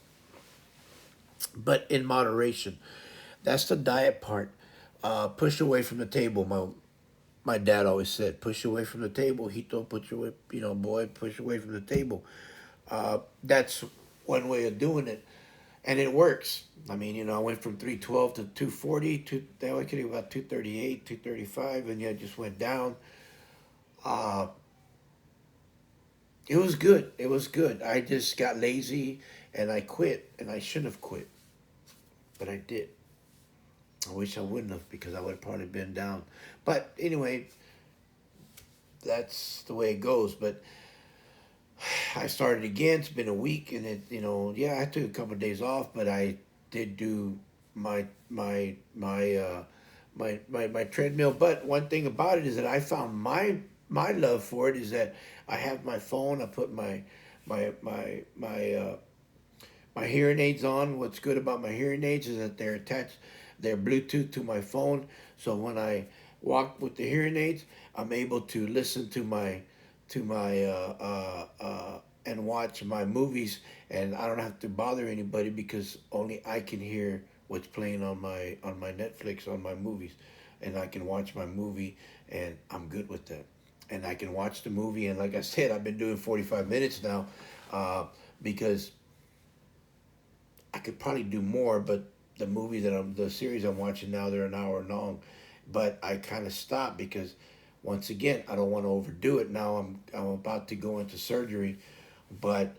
but in moderation. That's the diet part. Push away from the table. My dad always said, push away from the table. He don't put your way, boy, push away from the table. That's one way of doing it, and it works. I mean, I went from 312 to 240 to now I could do about 238, 235, and yeah, it just went down. Uh, it was good. It was good. I just got lazy and I quit, and I shouldn't have quit, but I did. I wish I wouldn't have because I would have probably been down. But anyway, that's the way it goes. But I started again. It's been a week, and yeah, I took a couple of days off, but I did do my my my uh, my treadmill. But one thing about it is that I found my love for it is that I have my phone. I put my my my uh, my hearing aids on. What's good about my hearing aids is that they're Bluetooth to my phone. So when I walk with the hearing aids, I'm able to listen to my and watch my movies, and I don't have to bother anybody because only I can hear what's playing on my Netflix on my movies, and I can watch my movie, and I'm good with that. And I can watch the movie, and like I said, I've been doing 45 minutes now, because I could probably do more, but the series I'm watching now, they're an hour long. But I kind of stopped because, once again, I don't want to overdo it. Now I'm about to go into surgery, but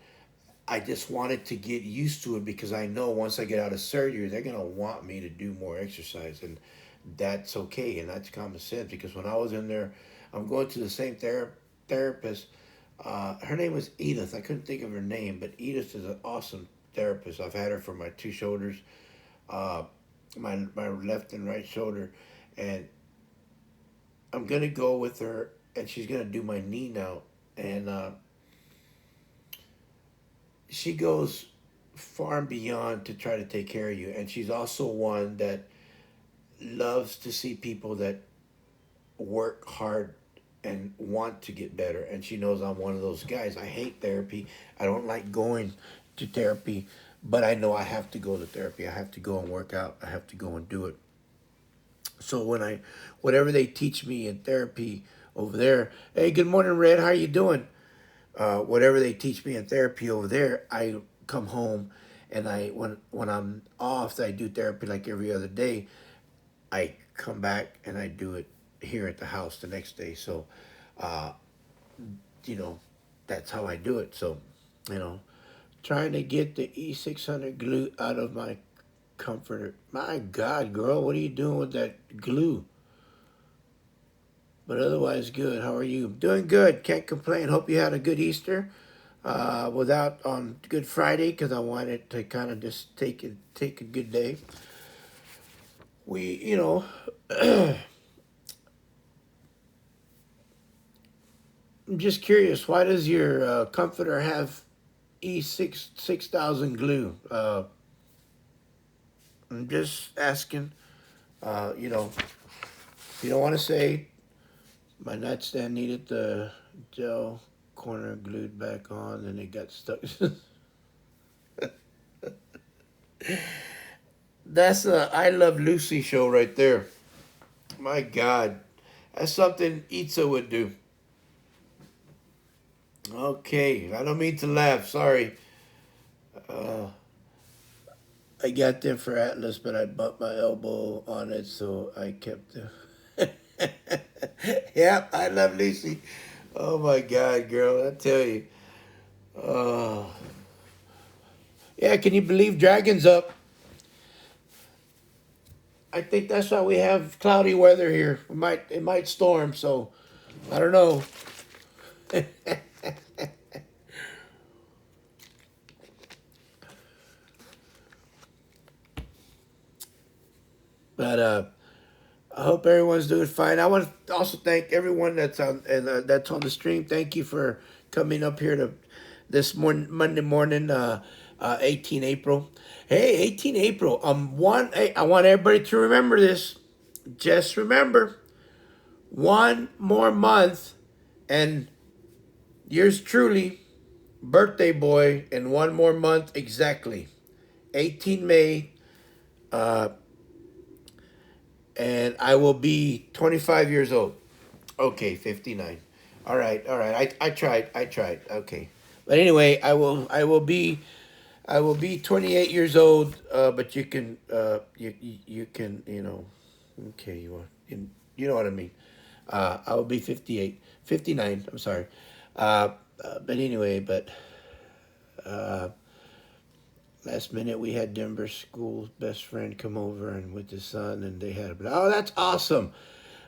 I just wanted to get used to it because I know once I get out of surgery, they're gonna want me to do more exercise, and that's okay, and that's common sense. Because when I was in there, I'm going to the same therapist. Her name was Edith. I couldn't think of her name, but Edith is an awesome therapist. I've had her for my two shoulders, uh, my left and right shoulder, and I'm gonna go with her, and she's gonna do my knee now, and she goes far and beyond to try to take care of you, and she's also one that loves to see people that work hard and want to get better, and she knows I'm one of those guys. I hate therapy. I don't like going to therapy, but I know I have to go to therapy. I have to go and work out. I have to go and do it. So whatever they teach me in therapy over there, hey, good morning, Red. How you doing? Whatever they teach me in therapy over there, I come home, and when I'm off, I do therapy like every other day. I come back and I do it here at the house the next day. So, uh, you know, that's how I do it. So, you know, trying to get the E600 glue out of my comforter. My God, girl, what are you doing with that glue? But otherwise, good. How are you? Doing good. Can't complain. Hope you had a good Easter. Without on Good Friday because I wanted to kind of just take a good day. We, I'm just curious. Why does your comforter have E6 6000 glue? I'm just asking. If you don't want to say, my nightstand needed the gel corner glued back on, and it got stuck. That's a I Love Lucy show right there. My God, that's something Itza would do. Okay, I don't mean to laugh. Sorry. Uh, I got them for Atlas, but I bumped my elbow on it, so I kept them. Yep, I love Lucy. Oh my God, girl, I tell you. Uh, yeah, can you believe Dragon's up? I think that's why we have cloudy weather here. It might storm, so I don't know. But I hope everyone's doing fine. I want to also thank everyone that's on the stream. Thank you for coming up here to this Monday morning, 18 April. Hey, 18 April. Hey, I want everybody to remember this. Just remember, one more month, and yours truly, birthday boy, in one more month exactly. 18 May, uh, and I will be 25 years old. Okay, 59. All right, all right. I tried. Okay. But anyway, I will be 28 years old, but you can you can, okay, you know what I mean. I will be 58, 59, I'm sorry. But anyway, uh last minute we had Denver school's best friend come over and with his son, and they had oh, that's awesome.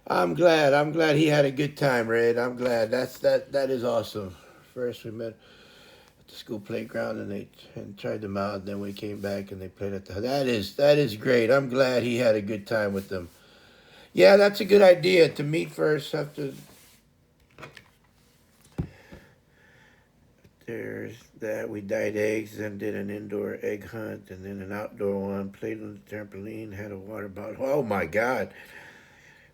I'm glad he had a good time, Red. I'm glad. That is awesome. First we met at the school playground, and they and tried them out. And then we came back and they played at the. That is great. I'm glad he had a good time with them. Yeah, that's a good idea to meet first. Have to. There's that. We dyed eggs, then did an indoor egg hunt, and then an outdoor one. Played on the trampoline, had a water bottle. Oh my God!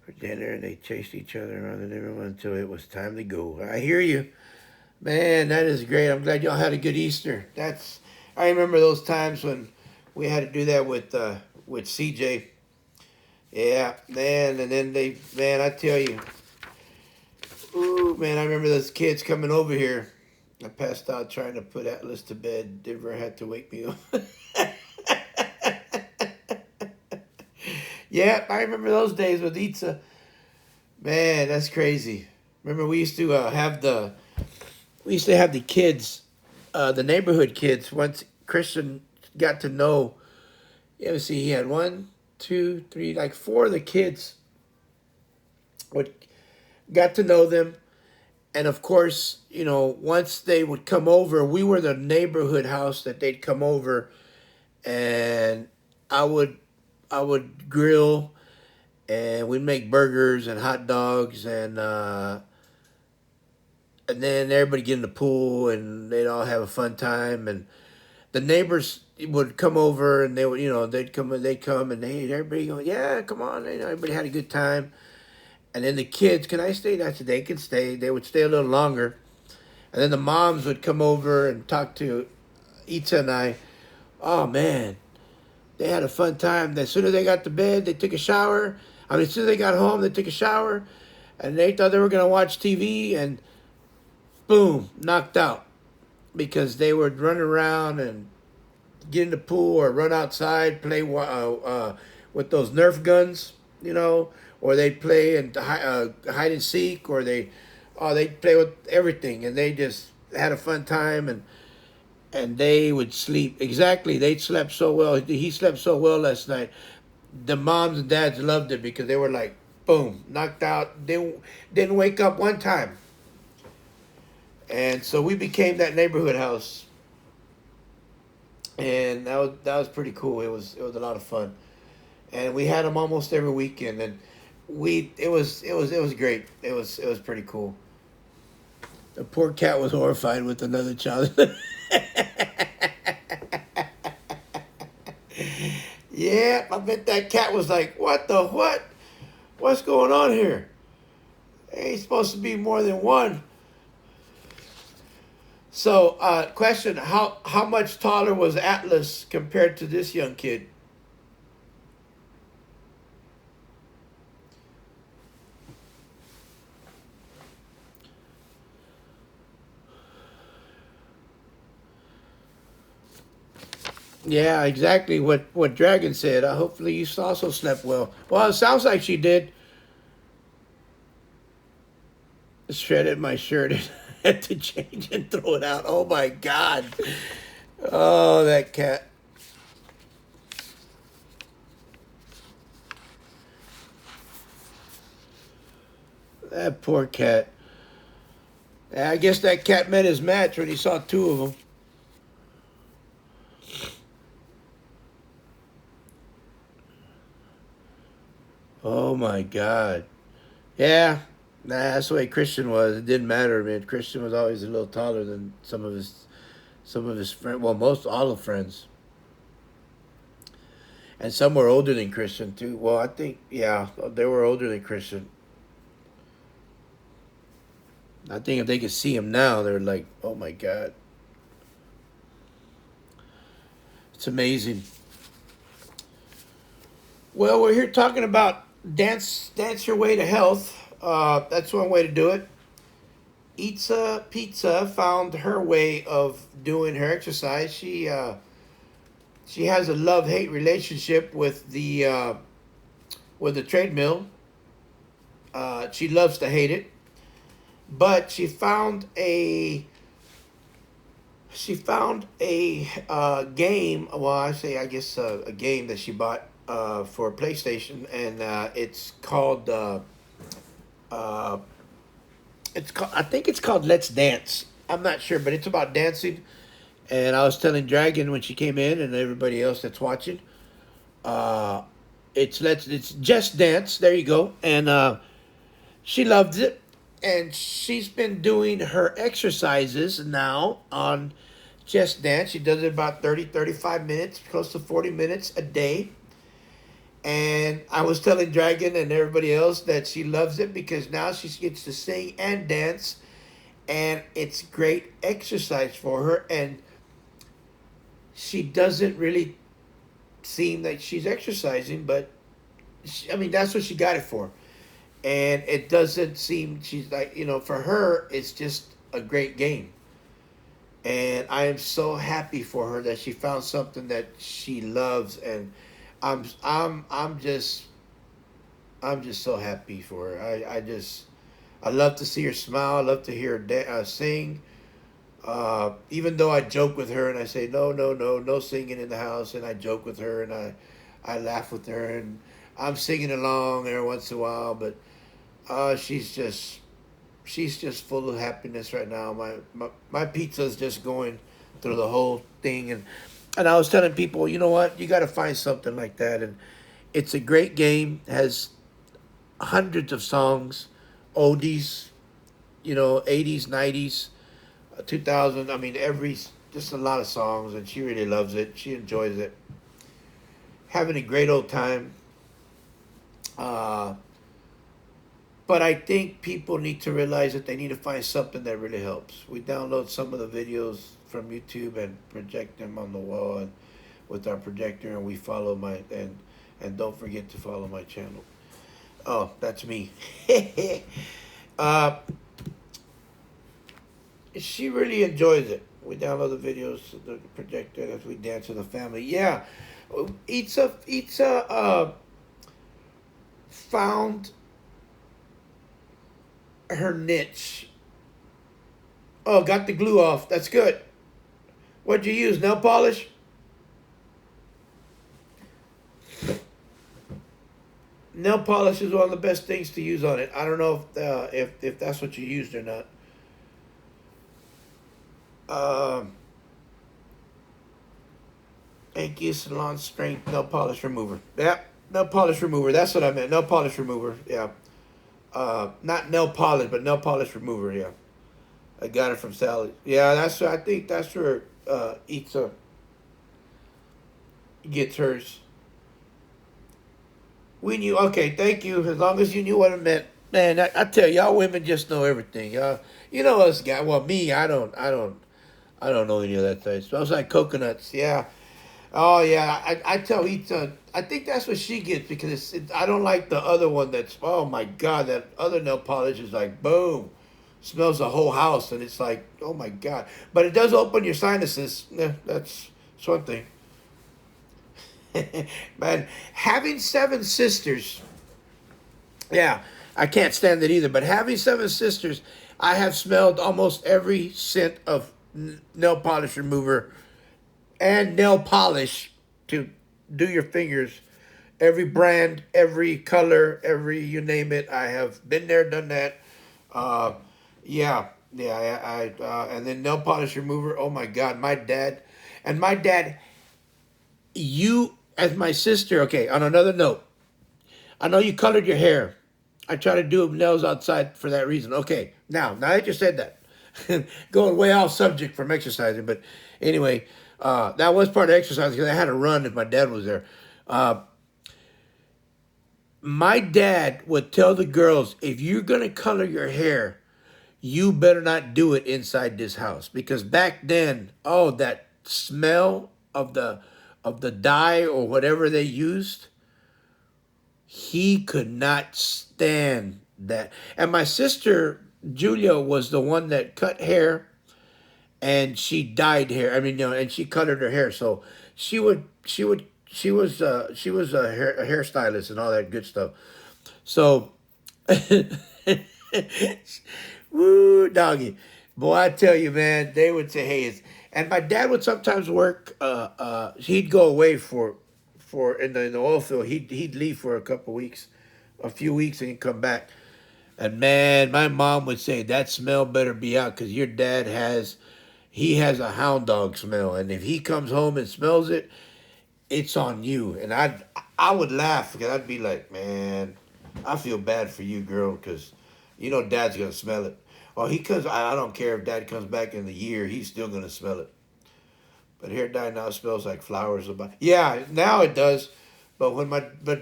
For dinner, and they chased each other around the neighborhood until it was time to go. I hear you. Man, that is great. I'm glad y'all had a good Easter. I remember those times when we had to do that with CJ. Yeah, man, and then man, I tell you, ooh, man, I remember those kids coming over here. I passed out trying to put Atlas to bed. Denver had to wake me up. Yeah, I remember those days with Itza. Man, that's crazy. Remember we used to have the kids, the neighborhood kids. Once Christian got to know, see, he had one, two, three, like four of the kids. Would got to know them, and of course, once they would come over, we were the neighborhood house that they'd come over, and I would, I would grill, and we'd make burgers and hot dogs, and then everybody get in the pool, and they'd all have a fun time, and the neighbors would come over, and they'd come, and hey, everybody go, yeah, come on, everybody had a good time, and then the kids, can I stay? I said they can stay. They would stay a little longer, and then the moms would come over and talk to Itza and I. Oh man, they had a fun time. As soon as they got to bed, they took a shower. I mean, as soon as they got home, they took a shower, and they thought they were gonna watch TV, and boom, knocked out because they would run around and get in the pool or run outside, play with those Nerf guns, or they'd play and hide and seek, or they'd play with everything, and they just had a fun time, and they would sleep. Exactly, they slept so well. He slept so well last night. The moms and dads loved it because they were like, boom, knocked out. Didn't wake up one time. And so we became that neighborhood house, and that was pretty cool. It was a lot of fun, and we had them almost every weekend, and it was great. It was pretty cool. The poor cat was horrified with another child. Yeah, I bet that cat was like, "What the what? What's going on here? Ain't supposed to be more than one." So, question: how much taller was Atlas compared to this young kid? Yeah, exactly what Dragon said. Hopefully, you also slept well. Well, it sounds like she did. Shredded my shirt and had to change and throw it out. Oh my God! Oh, that cat. That poor cat. I guess that cat met his match when he saw two of them. Oh my God. Yeah. Nah, that's the way Christian was. It didn't matter, man. Christian was always a little taller than some of his friends. Well, most all the friends, and some were older than Christian too. Well, I think yeah, they were older than Christian. I think if they could see him now, they're like, oh my God, it's amazing. Well, we're here talking about dance your way to health. That's one way to do it. Eatsa Pizza found her way of doing her exercise. She has a love hate relationship with the treadmill. She loves to hate it, but she found a game. Well, I guess a game that she bought for PlayStation, and uh, I think it's called Let's Dance. I'm not sure, but it's about dancing. And I was telling Dragon when she came in, and everybody else that's watching, uh, it's Just Dance. There you go, and she loved it, and she's been doing her exercises now on Just Dance. She does it about 30, 35 minutes, close to 40 minutes a day. And I was telling Dragon and everybody else that she loves it because now she gets to sing and dance, and it's great exercise for her. And she doesn't really seem like she's exercising, but I mean, that's what she got it for. And it doesn't seem she's like, for her it's just a great game, and I am so happy for her that she found something that she loves. And I'm just so happy for her. I love to see her smile. I love to hear her sing. Even though I joke with her and I say no, no, no, no singing in the house, and I joke with her and I laugh with her, and I'm singing along every once in a while, but she's just full of happiness right now. My pizza's just going through the whole thing, and I was telling people, you know what, you got to find something like that, and it's a great game. Has hundreds of songs, oldies, 80s, 90s, 2000. I mean, just a lot of songs, and she really loves it. She enjoys it, having a great old time. Uh, But I think people need to realize that they need to find something that really helps. We download some of the videos from YouTube and project them on the wall and with our projector, and we follow and don't forget to follow my channel. Oh, that's me. uh, she really enjoys it. We download the videos, the projector as we dance with the family. Yeah, Itza found her niche. Oh, got the glue off. That's good. What'd you use? Nail polish? nail polish is one of the best things to use on it. I don't know if that's what you used or not. Um, Anki Salon Strength Nail Polish Remover. Yep, nail polish remover. That's what I meant. Nail polish remover. Yeah. Not nail polish, but nail polish remover. Yeah. I got it from Sally. Yeah, I think that's where Itza gets hers. We knew. Okay, thank you. As long as you knew what it meant, man. I tell y'all, women just know everything. Y'all, you know us guys. Well, me, I don't know any of that thing. Smells like coconuts. Yeah. Oh yeah. I tell Itza. I think that's what she gets because I don't like the other one. That's oh my god. That other nail polish is like boom, smells the whole house, and it's like oh my god. But it does open your sinuses. Yeah, that's one thing. Man, having seven sisters, yeah, I can't stand it either. But having seven sisters, I have smelled almost every scent of nail polish remover and nail polish to do your fingers. Every brand, every color, every you name it, I have been there, done that. Uh, yeah, yeah, and then nail polish remover. Oh my God, my dad, you as my sister. Okay, on another note, I know you colored your hair. I try to do nails outside for that reason. Okay, now that you said that, going way off subject from exercising, but anyway, that was part of exercise because I had to run if my dad was there. Uh, my dad would tell the girls, if you're gonna color your hair, you better not do it inside this house because back then, oh, that smell of the dye or whatever they used, he could not stand that. And my sister Julia was the one that cut hair and she dyed hair. I mean, you know, and she colored her hair. So she was a hairstylist and all that good stuff. So, woo, doggy, boy, I tell you, man, they would say, "Hey," and my dad would sometimes work. He'd go away for in the oil field. He'd leave for a couple weeks, a few weeks, and he'd come back. And man, my mom would say that smell better be out because your dad he has a hound dog smell, and if he comes home and smells it, it's on you. And I would laugh because I'd be like, man, I feel bad for you, girl, because you know dad's gonna smell it. Or he comes. I don't care if dad comes back in the year, he's still gonna smell it. But hair dye now smells like flowers. About yeah, now it does. But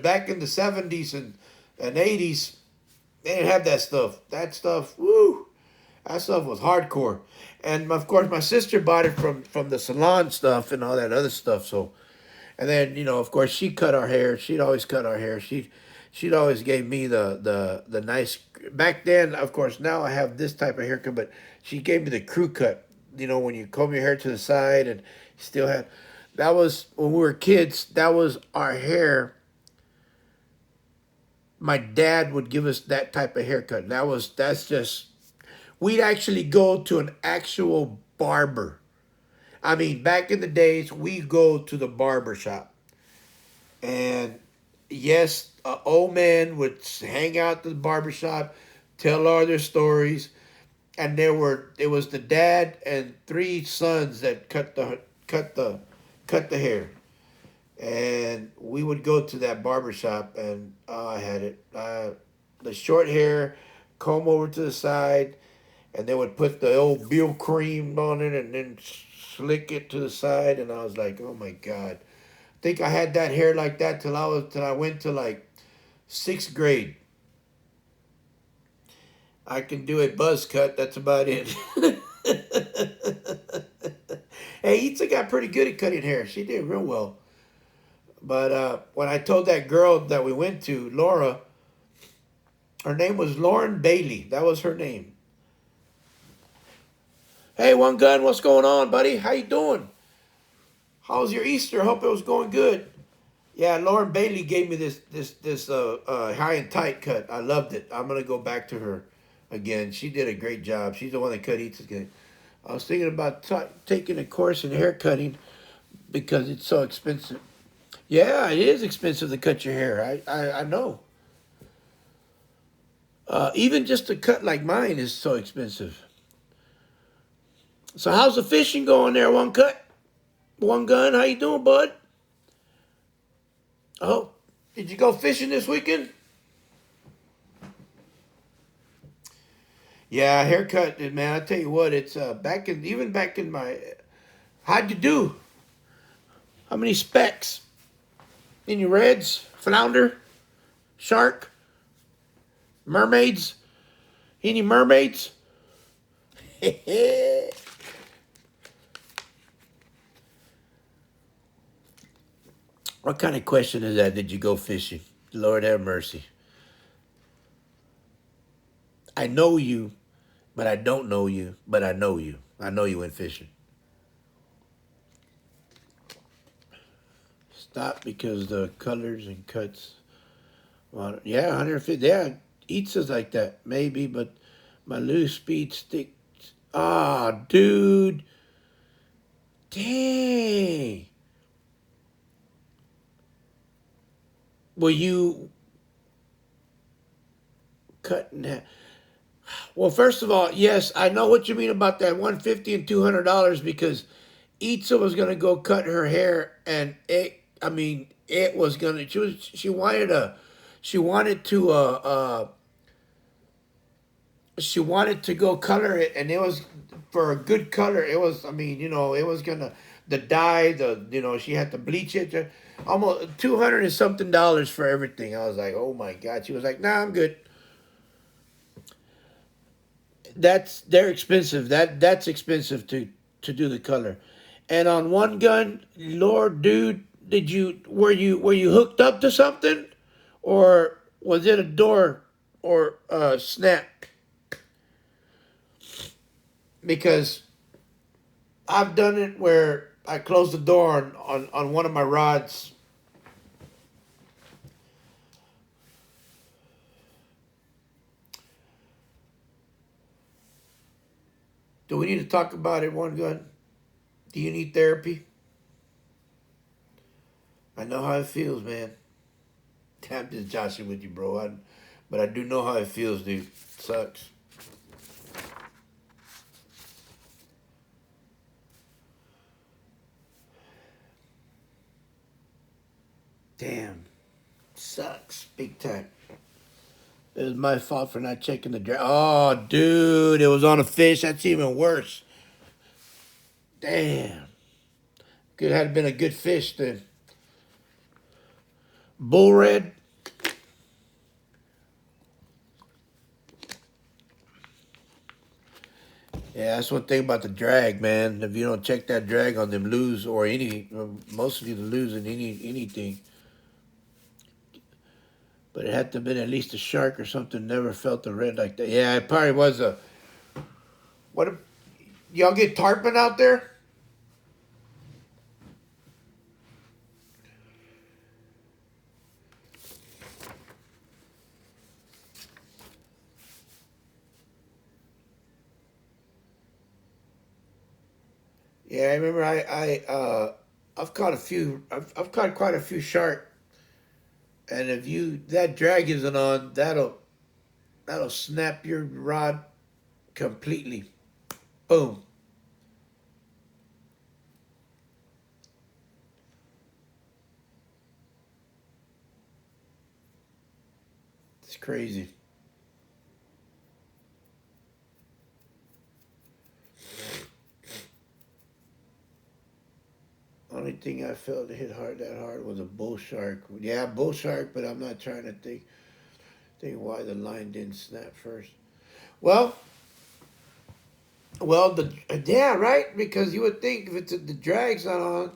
back in the '70s and '80s, they didn't have that stuff. That stuff, woo, that stuff was hardcore. And of course, my sister bought it from the salon stuff and all that other stuff. So and then, you know, of course, she cut our hair. She'd always cut our hair. She'd always gave me the nice. Back then, of course, now I have this type of haircut, but she gave me the crew cut. You know, when you comb your hair to the side and still had. That was when we were kids. That was our hair. My dad would give us that type of haircut. That's just. We'd actually go to an actual barber. I mean, back in the days, we go to the barber shop. And yes, an old man would hang out at the barbershop, tell all their stories, and it was the dad and three sons that cut the cut the hair. And we would go to that barbershop and I had it. The short hair, comb over to the side, and they would put the old Bill cream on it and then slick it to the side. And I was like, oh my God. Think I had that hair like that till I went to like sixth grade. I can do a buzz cut. That's about it. Hey, Itza got pretty good at cutting hair. She did real well. But when I told that girl that we went to, Laura, her name was Lauren Bailey. That was her name. Hey, One Gun, what's going on, buddy? How you doing? How was your Easter? Hope it was going good. Yeah, Lauren Bailey gave me this high and tight cut. I loved it. I'm gonna go back to her again. She did a great job. She's the one that cut Eats again. I was thinking about taking a course in hair cutting because it's so expensive. Yeah, it is expensive to cut your hair. I know. Even just a cut like mine is so expensive. So how's the fishing going there? One cut, one gun. How you doing, bud? Oh, did you go fishing this weekend? Yeah, haircut, man. I tell you what, it's back in my. How'd you do? How many specks? Any reds? Flounder? Shark? Mermaids? Any mermaids? What kind of question is that? Did you go fishing? Lord have mercy. I know you, but I don't know you, but I know you. I know you went fishing. Stop because the colors and cuts. Well, yeah, 150. Yeah, eats us like that, maybe, but my loose speed stick. Ah, dude. Dang. Were you cutting that? Well, first of all, yes, I know what you mean about that 150 and $200 because Itza was gonna go cut her hair, and it was gonna. She wanted to, she wanted to go color it, and it was for a good color. It was, it was gonna the dye, she had to bleach it, almost 200 and something dollars for everything. I was like, oh my god. She was like, nah, I'm good. They're expensive. That's expensive to do the color. And on one gun, Lord, dude, were you hooked up to something, or was it a door or a snap? Because I've done it where I closed the door on one of my rods. Do we need to talk about it? One gun. Do you need therapy? I know how it feels, man. I'm just joshing with you, bro. But I do know how it feels, dude. Sucks. Damn. Sucks. Big time. It was my fault for not checking the drag. Oh, dude. It was on a fish. That's even worse. Damn. Could have been a good fish then. Bull red. Yeah, that's one thing about the drag, man. If you don't check that drag on them lose or most of you losing anything. But it had to have been at least a shark or something. Never felt the red like that. Yeah, it probably was a. What? Y'all get tarpon out there? Yeah, I remember. I've caught a few. I've caught quite a few shark. And if that drag isn't on, that'll snap your rod completely. Boom. It's crazy. Only thing I felt to hit that hard was a bull shark. Yeah, bull shark, but I'm not trying to think why the line didn't snap first. Well, the yeah, right, because you would think if the drag's not on.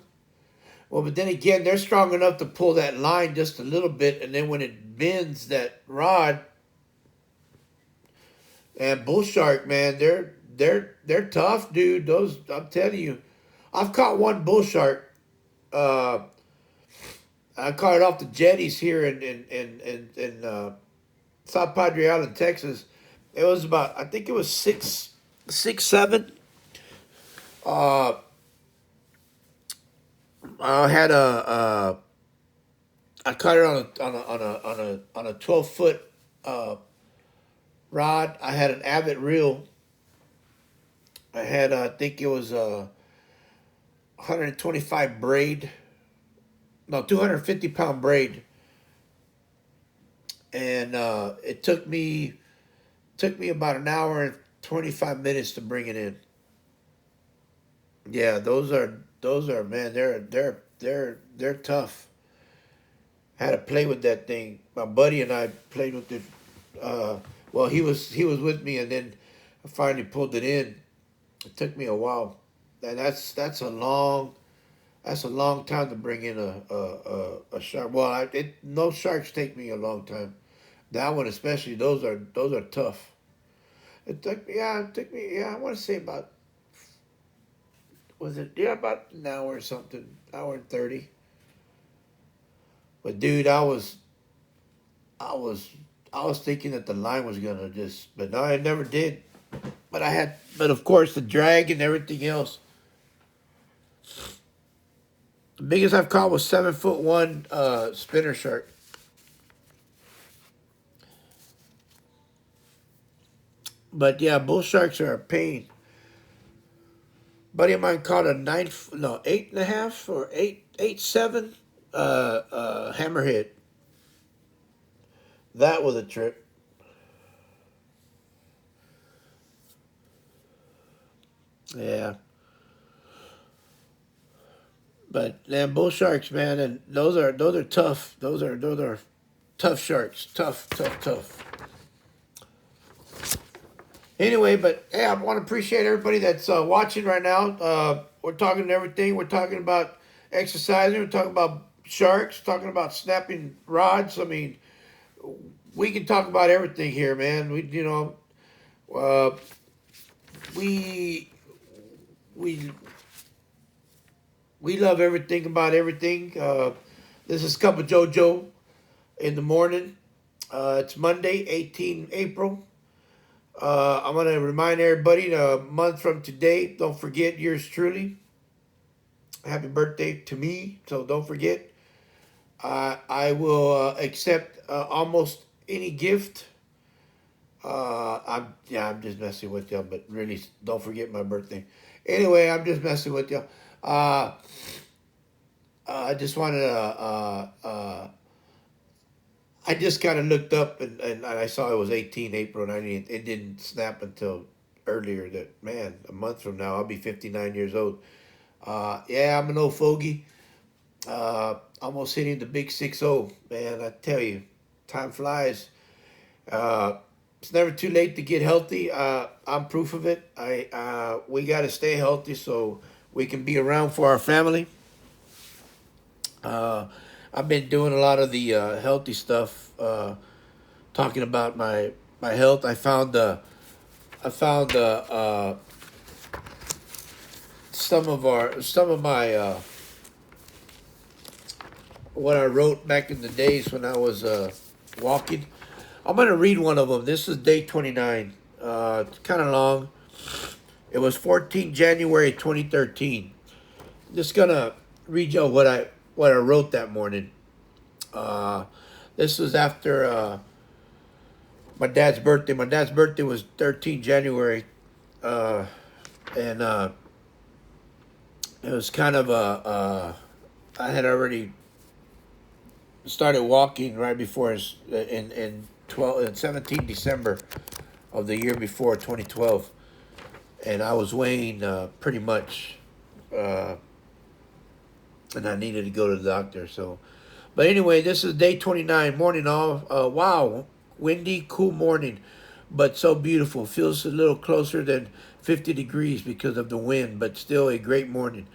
Well, but then again, they're strong enough to pull that line just a little bit, and then when it bends that rod, and bull shark, man, they're tough, dude. Those, I'm telling you, I've caught one bull shark. Uh, I caught it off the jetties here in South Padre Island, Texas. It was about, I think it was six, seven. Uh, I had I caught it on a 12 foot rod. I had an Avid reel. I had, I think it was a 125 braid, no, 250 pound braid, and it took me about an hour and 25 minutes to bring it in. Yeah, those are man, they're tough. Had to play with that thing. My buddy and I played with it. Uh, well, he was with me, and then I finally pulled it in. It took me a while, and that's a long time to bring in a shark. Well, no sharks take me a long time. That one especially, those are tough. It took me, I want to say about, was it, yeah, about an hour or something, hour and 30. But dude, I was I was thinking that the line was gonna just, but no, it never did. But of course the drag and everything else. The biggest I've caught was 7 foot one spinner shark. But yeah, bull sharks are a pain. Buddy of mine caught a no, 8.5 or 8.7 hammerhead. That was a trip. Yeah, but man, bull sharks, man, and those are tough. Those are tough sharks. Tough, tough, tough. Anyway, but hey, I want to appreciate everybody that's watching right now. We're talking everything. We're talking about exercising. We're talking about sharks. Talking about snapping rods. I mean, we can talk about everything here, man. Uh, we we we love everything about everything. This is Cup of JoJo in the morning. It's Monday, 18 April. I'm going to remind everybody a month from today, don't forget yours truly. Happy birthday to me, so don't forget. I will accept almost any gift. I'm just messing with y'all, but really don't forget my birthday. Anyway, I'm just messing with y'all. Uh, I just wanted to I just kind of looked up and I saw it was 18 April, and it didn't snap until earlier. That man, a month from now, I'll be 59 years old. Yeah, I'm an old fogey. Almost hitting the big 6-0. Man, I tell you, time flies. Uh, it's never too late to get healthy. I'm proof of it. We got to stay healthy so we can be around for our family. Uh, I've been doing a lot of the healthy stuff. Talking about my health. I found some of my what I wrote back in the days when I was walking. I'm gonna read one of them. This is day 29. It's kind of long. It was 14 January 2013. Just gonna read you what I wrote that morning. Uh, this was after my dad's birthday. My dad's birthday was 13 January, uh, and it was kind of I had already started walking right before in 17 December of the year before 2012, and I was weighing pretty much, uh, and I needed to go to the doctor. So, but anyway, this is day 29, morning all. Wow, windy, cool morning, but so beautiful. Feels a little closer than 50 degrees because of the wind, but still a great morning.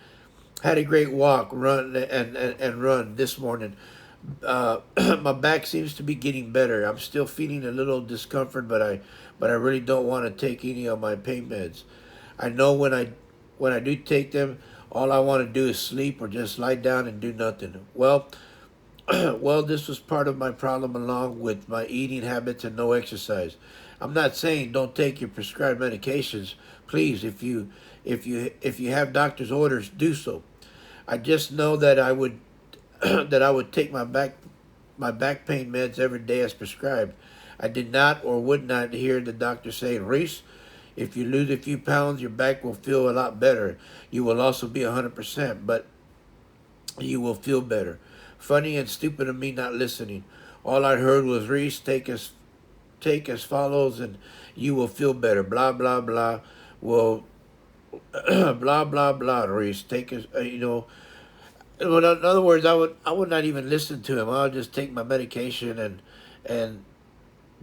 Had a great walk, run, and run this morning. My back seems to be getting better. I'm still feeling a little discomfort, but I really don't want to take any of my pain meds. I know when I do take them, all I want to do is sleep or just lie down and do nothing. Well, this was part of my problem along with my eating habits and no exercise. I'm not saying don't take your prescribed medications. Please, if you have doctor's orders, do so. I just know that I would that I would take my back pain meds every day as prescribed. I did not or would not hear the doctor say, Reese, if you lose a few pounds, your back will feel a lot better. You will also be 100%, but you will feel better. Funny and stupid of me not listening. All I heard was, Reese, take as follows and you will feel better. Blah, blah, blah. Well, blah, blah, blah, Reese. Take as, well, in other words, I would not even listen to him. I would just take my medication and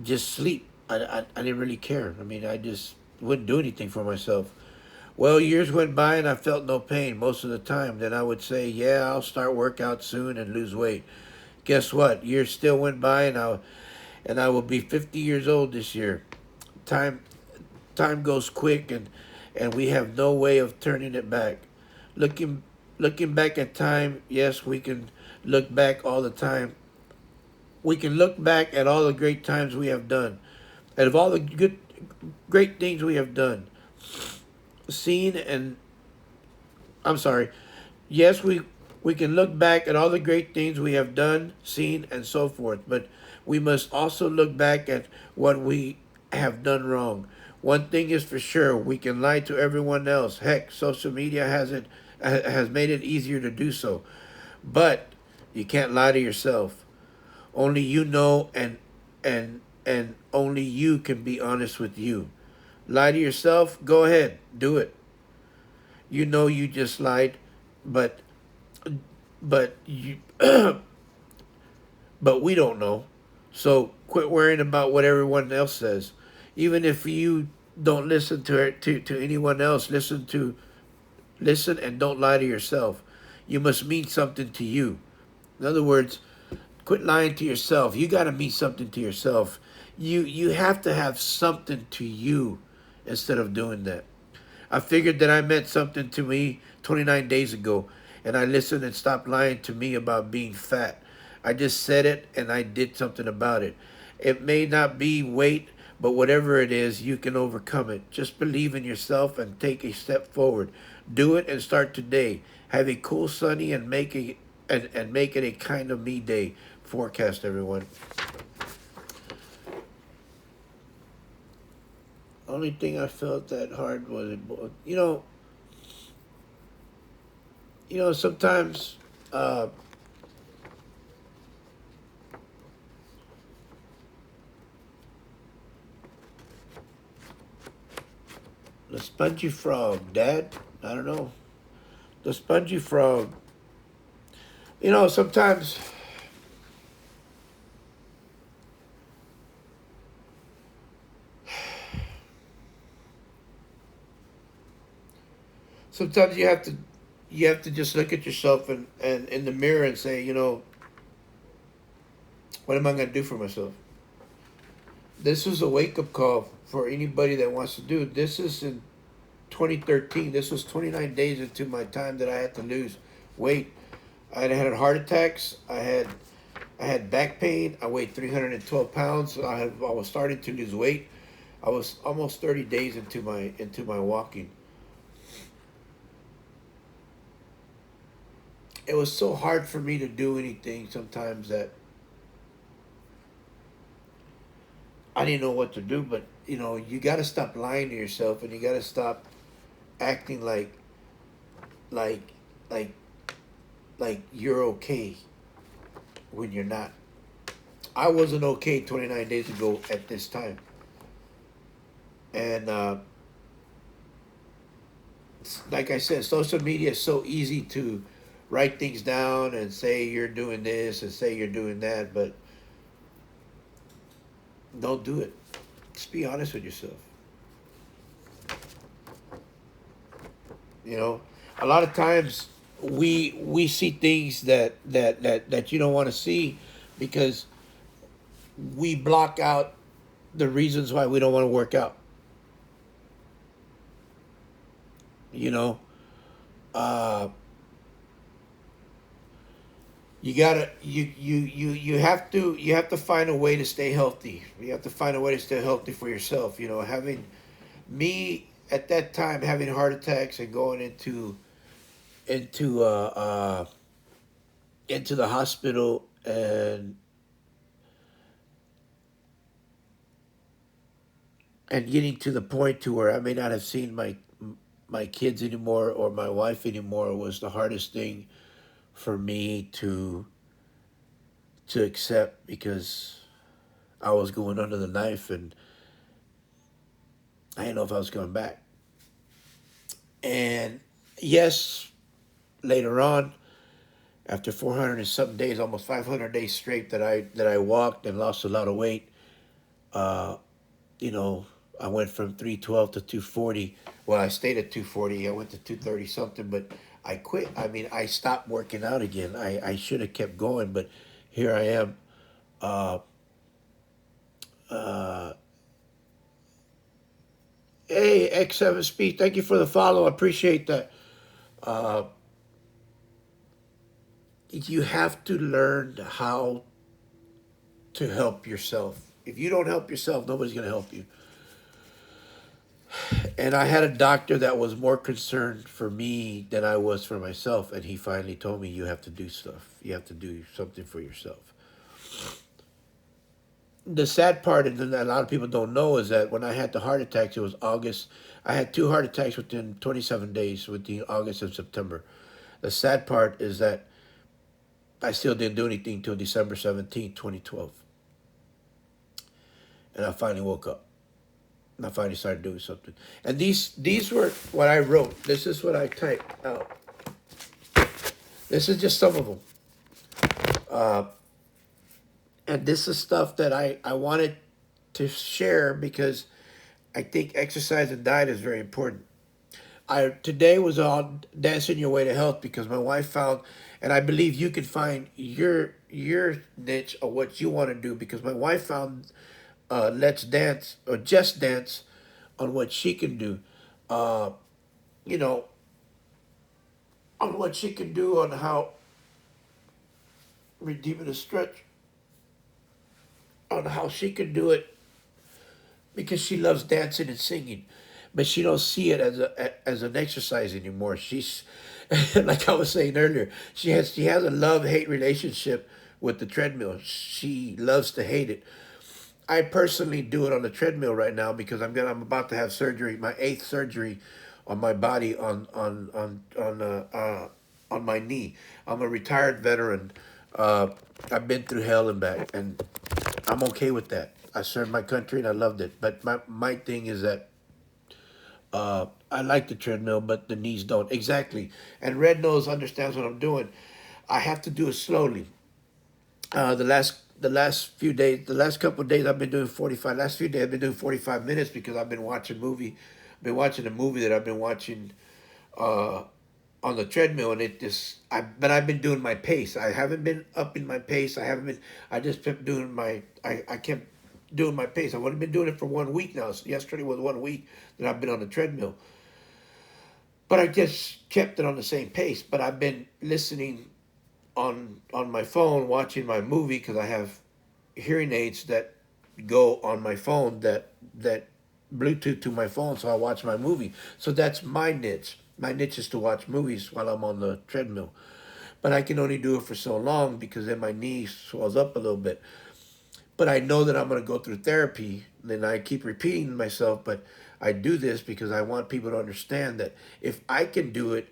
just sleep. I didn't really care. I mean, I just wouldn't do anything for myself. Well, years went by and I felt no pain most of the time. Then I would say, yeah, I'll start workout soon and lose weight. Guess what? Years still went by and I will be 50 years old this year. Time time goes quick and we have no way of turning it back. Looking looking back at time, yes, we can look back all the time. We can look back at all the great times we have done. And of all the good great things we have done, seen and I'm sorry. Yes, we can look back at all the great things we have done, seen, and so forth, but we must also look back at what we have done wrong. One thing is for sure, we can lie to everyone else. Heck, social media has made it easier to do so. But you can't lie to yourself. Only you know and only you can be honest with you. Lie to yourself? Go ahead, do it. You know you just lied, but but you but we don't know. So quit worrying about what everyone else says. Even if you don't listen to anyone else, listen and don't lie to yourself. You must mean something to you. In other words, quit lying to yourself. You got to mean something to yourself. You have to have something to you instead of doing that. I figured that I meant something to me 29 days ago, and I listened and stopped lying to me about being fat. I just said it and I did something about it. It may not be weight, but whatever it is, you can overcome it. Just believe in yourself and take a step forward. Do it and start today. Have a cool, sunny, and make it a kind of me day. Forecast, everyone. Only thing I felt that hard was, sometimes uh, the spongy frog, Dad. I don't know. The spongy frog. Sometimes, sometimes you have to just look at yourself and in the mirror and say, what am I going to do for myself? This is a wake up call for anybody that wants to do it. This is in 2013. This was 29 days into my time that I had to lose weight. I had heart attacks. I had back pain. I weighed 312 pounds. I was starting to lose weight. I was almost 30 days into my walking. It was so hard for me to do anything sometimes that I didn't know what to do. But you got to stop lying to yourself, and you got to stop acting like like like you're okay when you're not. I wasn't okay 29 days ago at this time, and like I said, social media is so easy to write things down and say you're doing this and say you're doing that, but don't do it. Just be honest with yourself. You know, a lot of times we see things that you don't want to see because we block out the reasons why we don't want to work out. You know, uh, you have to find a way to stay healthy. You have to find a way to stay healthy for yourself. Having me at that time having heart attacks and going into into the hospital, and and getting to the point to where I may not have seen my kids anymore or my wife anymore was the hardest thing for me to accept, because I was going under the knife and I didn't know if I was coming back. And yes, later on, after 400 and something days, almost 500 days straight that I walked and lost a lot of weight, uh, you know, I went from 312 to 240. Well, I stayed at 240. I went to 230 something, but I quit. I mean, I stopped working out again. I should have kept going, but here I am. Uh, uh, hey, X7 Speed, thank you for the follow. I appreciate that. Uh, you have to learn how to help yourself. If you don't help yourself, nobody's going to help you. And I had a doctor that was more concerned for me than I was for myself. And he finally told me, you have to do stuff. You have to do something for yourself. The sad part, and that a lot of people don't know, is that when I had the heart attacks, it was August. I had two heart attacks within 27 days, within August and September. The sad part is that I still didn't do anything until December 17th, 2012. And I finally woke up. And I finally started doing something. And these were what I wrote. This is what I typed out. This is just some of them. Uh, and this is stuff that I wanted to share because I think exercise and diet is very important. I today was on dancing your way to health because my wife found, and I believe you can find your niche of what you want to do, because my wife found Let's Dance or Just Dance on what she can do. Uh, you know, on what she can do, on how redeeming a stretch, on how she can do it because she loves dancing and singing, but she don't see it as an exercise anymore. She's like I was saying earlier, she has a love hate relationship with the treadmill. She loves to hate it. I personally do it on the treadmill right now because I'm about to have surgery, my eighth surgery on my body on my knee. I'm a retired veteran. I've been through hell and back, and I'm okay with that. I served my country and I loved it. But my thing is that I like the treadmill, but the knees don't. Exactly. And Red Nose understands what I'm doing. I have to do it slowly. The last few days, the last couple of days, I've been doing 45. Last few days, I've been doing 45 minutes because I've been watching movie. I've been watching a movie that I've been watching uh, on the treadmill, and it just. But I've been doing my pace. I haven't been up in my pace. I haven't been. I just kept doing my. I kept doing my pace. I've only been doing it for 1 week now. So yesterday was 1 week that I've been on the treadmill, but I just kept it on the same pace. But I've been listening on my phone, watching my movie because I have hearing aids that go on my phone that Bluetooth to my phone, so I watch my movie. So that's my niche. My niche is to watch movies while I'm on the treadmill. But I can only do it for so long because then my knee swells up a little bit. But I know that I'm going to go through therapy. And I keep repeating myself, but I do this because I want people to understand that if I can do it,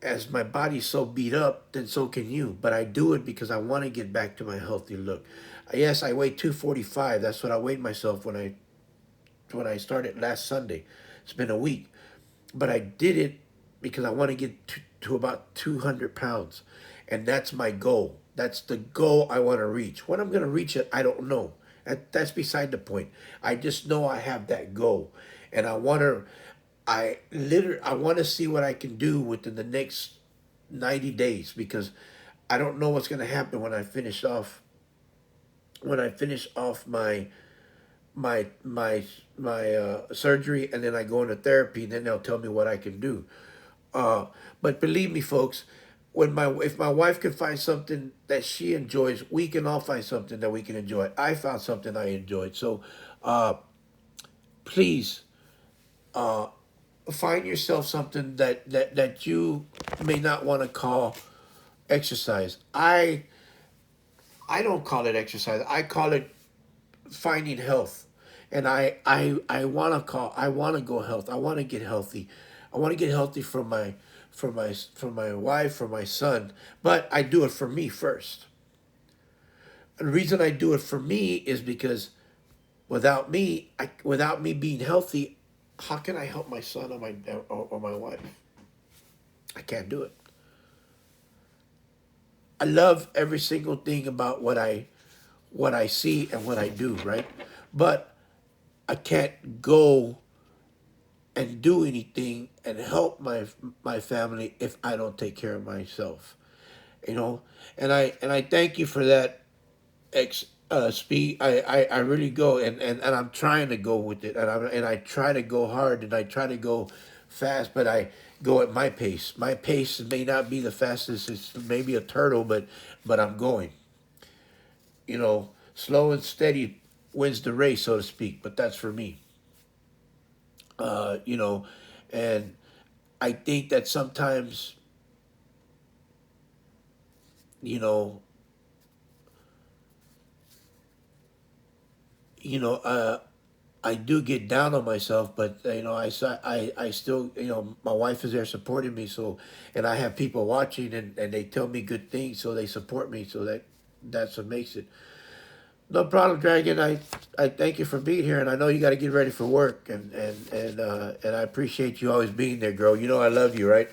as my body's so beat up, then so can you. But I do it because I want to get back to my healthy look. Yes, I weigh 245. That's what I weighed myself when I started last Sunday. It's been a week, but I did it because I want to get to about 200 pounds, and that's my goal. That's the goal I want to reach. When I'm going to reach it, I don't know. That's beside the point. I just know I have that goal, and I want to see what I can do within the next 90 days, because I don't know what's going to happen when I finish off my surgery, and then I go into therapy. Then they'll tell me what I can do. Uh, but believe me, folks, if my wife can find something that she enjoys, we can all find something that we can enjoy. I found something I enjoyed. So uh, please uh, find yourself something that you may not want to call exercise. I don't call it exercise. I call it finding health. and I want to call. I want to go health. I want to get healthy. I want to get healthy from my wife, for my son. But I do it for me first. And the reason I do it for me is because without me being healthy, how can I help my son or my wife? I can't do it. I love every single thing about what I see and what I do, right? But I can't go and do anything and help my family if I don't take care of myself. You know, and I thank you for that speed. I really go and I'm trying to go with it, and I try to go hard, and I try to go fast, but I go at my pace. My pace may not be the fastest. It's maybe a turtle, but I'm going. You know, slow and steady wins the race, so to speak. But that's for me. You know, and I think that sometimes, you know, you know, I do get down on myself, but I still, my wife is there supporting me. So, and I have people watching, and they tell me good things, so they support me. So that's what makes it. No problem, Dragon. I thank you for being here, and I know you got to get ready for work, and I appreciate you always being there, girl. You know I love you, right?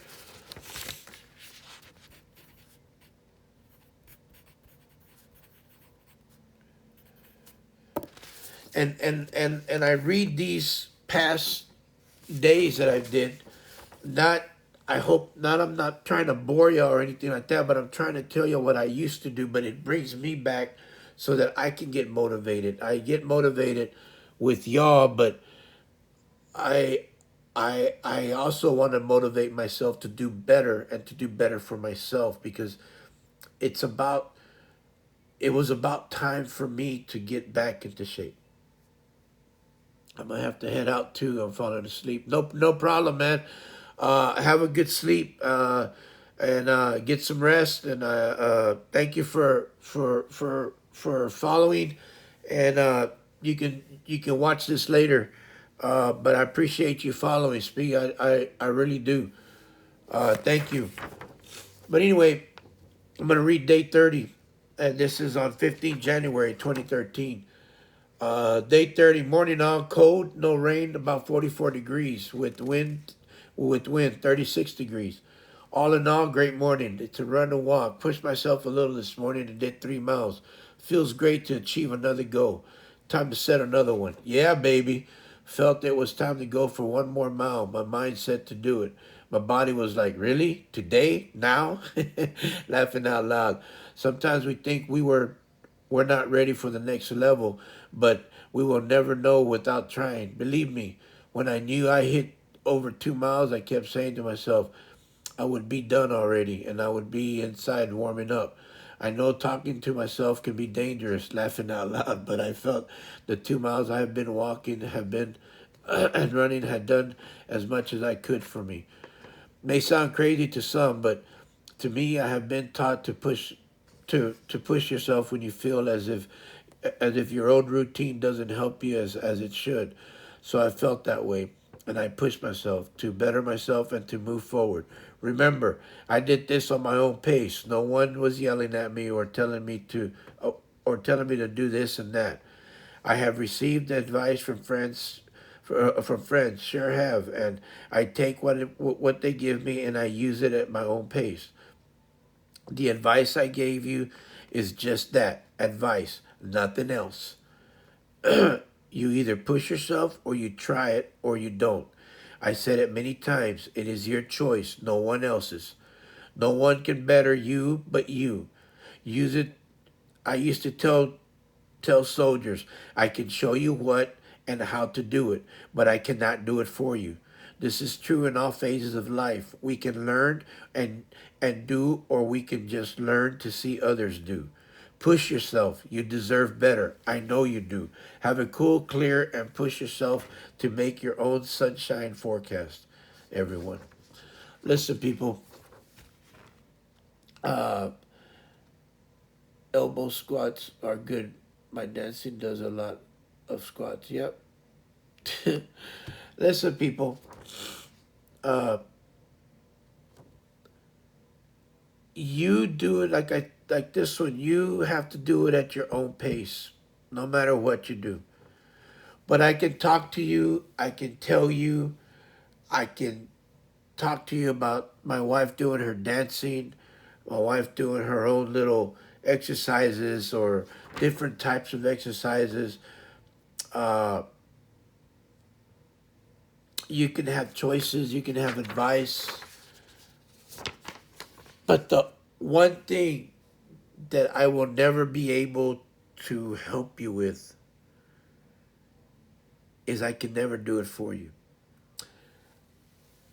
And I read these past days that I did. Not, I hope not. I'm not trying to bore you or anything like that, but I'm trying to tell you what I used to do. But it brings me back so that I can get motivated. I get motivated with y'all, but I I also want to motivate myself to do better and to do better for myself because it's about it was about time for me to get back into shape. I'm gonna have to head out too. I'm falling asleep. No problem, man. Have a good sleep and get some rest. And thank you for following. And you can watch this later. But I appreciate you following, Speak. I really do. Thank you. But anyway, I'm gonna read day 30, and this is on 15 January 2013. Day 30, morning on, cold, no rain, about 44 degrees, with wind 36 degrees. All in all, great morning. It's a run and walk. Pushed myself a little this morning and did 3 miles. Feels great to achieve another goal. Time to set another one. Yeah, baby. Felt it was time to go for 1 more mile. My mind set to do it. My body was like, really? Today? Now? Laughing out loud. Sometimes we think we're not ready for the next level, but we will never know without trying. Believe me, when I knew I hit over 2 miles, I kept saying to myself, I would be done already and I would be inside warming up. I know talking to myself can be dangerous, laughing out loud, but I felt the 2 miles I have been walking have been and running had done as much as I could for me. May sound crazy to some, but to me, I have been taught to push yourself when you feel as if your old routine doesn't help you as it should. So I felt that way, and I pushed myself to better myself and to move forward. Remember, I did this on my own pace. No one was yelling at me or telling me to do this and that. I have received advice from friends, sure have, and I take what they give me and I use it at my own pace. The advice I gave you is just that, advice, nothing else. You either push yourself or you try it or you don't. I said it many times. It is your choice, no one else's. No one can better you but you. Use it. I used to tell soldiers, I can show you what and how to do it, but I cannot do it for you. This is true in all phases of life. We can learn and do, or we can just learn to see others do. Push yourself. You deserve better. I know you do. Have a cool, clear, and push yourself to make your own sunshine forecast. Everyone. Listen, people, elbow squats are good. My dancing does a lot of squats. Yep. Listen, people. Uh, you do it like this one. You have to do it at your own pace, no matter what you do. But I can talk to you. I can tell you. I can talk to you about my wife doing her dancing, my wife doing her own little exercises or different types of exercises. Uh, you can have choices. You can have advice. But the one thing that I will never be able to help you with is I can never do it for you.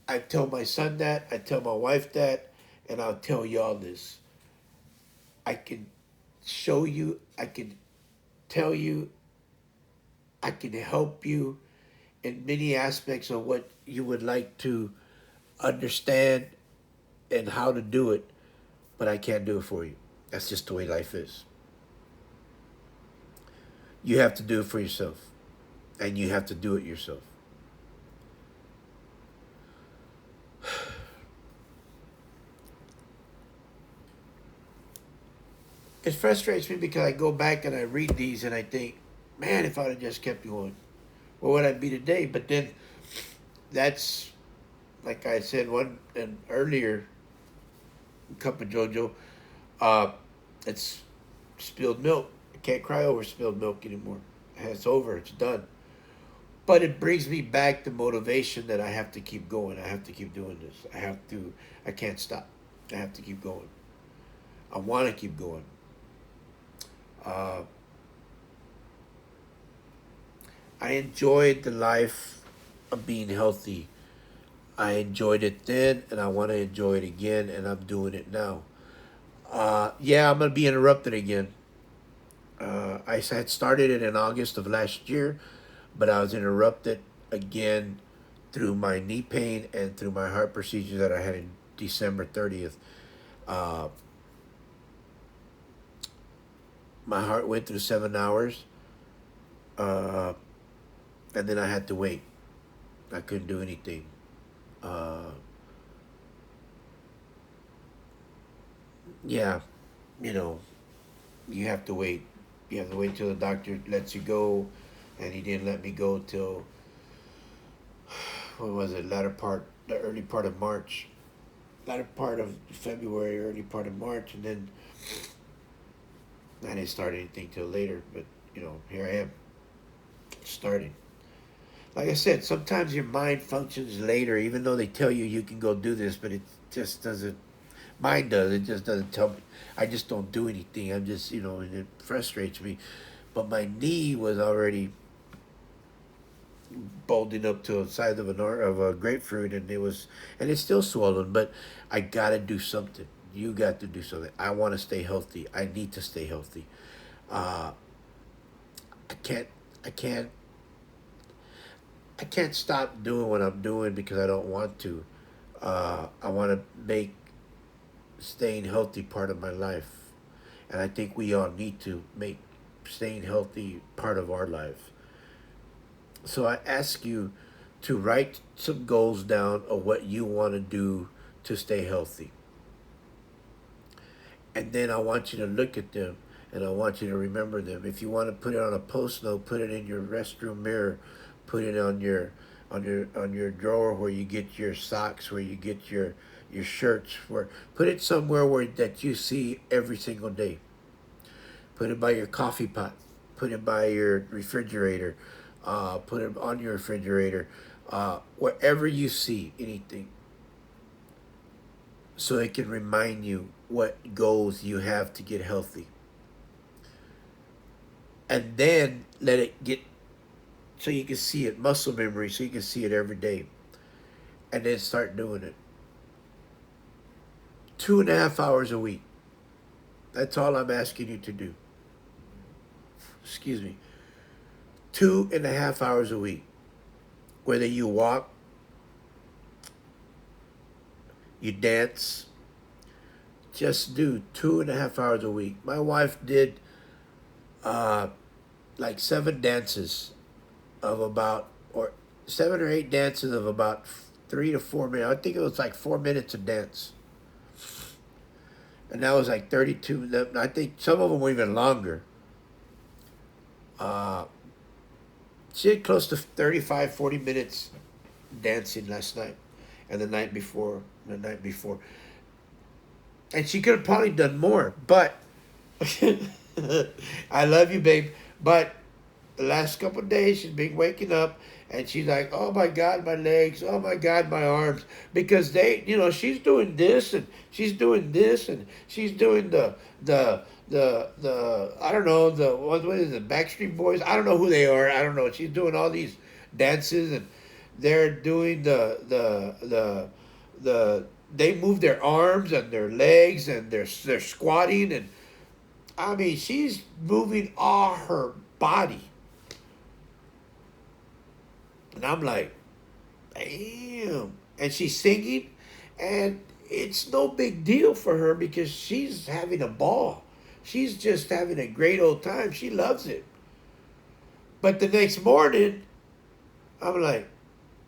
I tell my son that, I tell my wife that, and I'll tell y'all this. I can show you, I can tell you, I can help you in many aspects of what you would like to understand and how to do it, but I can't do it for you. That's just the way life is. You have to do it for yourself, and you have to do it yourself. It frustrates me because I go back and I read these and I think, man, if I'd have just kept going, where would I be today? But then that's, like I said one an earlier cup of JoJo, uh, it's spilled milk. I can't cry over spilled milk anymore. It's over. It's done. But it brings me back the motivation that I have to keep going. I have to keep doing this. I have to. I can't stop. I have to keep going. I want to keep going. Uh, I enjoyed the life of being healthy. I enjoyed it then, and I want to enjoy it again, and I'm doing it now. Yeah, I'm gonna be interrupted again. I had started it in August of last year, but I was interrupted again through my knee pain and through my heart procedure that I had in December 30th. Uh, my heart went through 7 hours, uh, and then I had to wait. I couldn't do anything. Uh, yeah, you know, you have to wait. You have to wait till the doctor lets you go, and he didn't let me go till what was it? The early part of March, latter part of February, early part of March, and then I didn't start anything till later. But here I am, starting. Like I said, sometimes your mind functions later, even though they tell you you can go do this, but it just doesn't. Mine does. It just doesn't tell me. I just don't do anything. I'm just, and it frustrates me. But my knee was already bulging up to the size of a grapefruit, and it's still swollen. But I gotta do something. You got to do something. I want to stay healthy. I need to stay healthy. Uh, I can't. I can't. I can't stop doing what I'm doing because I don't want to. I want to make staying healthy part of my life, and I think we all need to make staying healthy part of our life. So I ask you to write some goals down of what you want to do to stay healthy. And then I want you to look at them and I want you to remember them. If you want to put it on a post note, put it in your restroom mirror, put it on your drawer where you get your socks, where you get your shirts, where put it somewhere where that you see every single day. Put it by your coffee pot. Put it by your refrigerator. Put it on your refrigerator. Wherever you see anything, so it can remind you what goals you have to get healthy. And then let it get so you can see it, muscle memory, so you can see it every day. And then start doing it. 2.5 hours a week. That's all I'm asking you to do. Excuse me. 2.5 hours a week. Whether you walk, you dance, just do 2.5 hours a week. My wife did uh, like 7 dances of about or 7 or 8 dances of about 3 to 4 minutes. I think it was like 4 minutes of dance, and that was like 32. I think some of them were even longer. Uh, she had close to 35, 40 minutes dancing last night, and the night before, and she could have probably done more. But I love you, babe. But the last couple of days, she's been waking up, and she's like, "Oh my God, my legs! Oh my God, my arms!" Because she's doing this and she's doing this and she's doing the I don't know, what is it, Backstreet Boys? I don't know who they are. I don't know. She's doing all these dances, and they're doing the they move their arms and their legs, and they're squatting, and I mean, she's moving all her body. And I'm like, damn. And she's singing, and it's no big deal for her because she's having a ball. She's just having a great old time. She loves it. But the next morning, I'm like,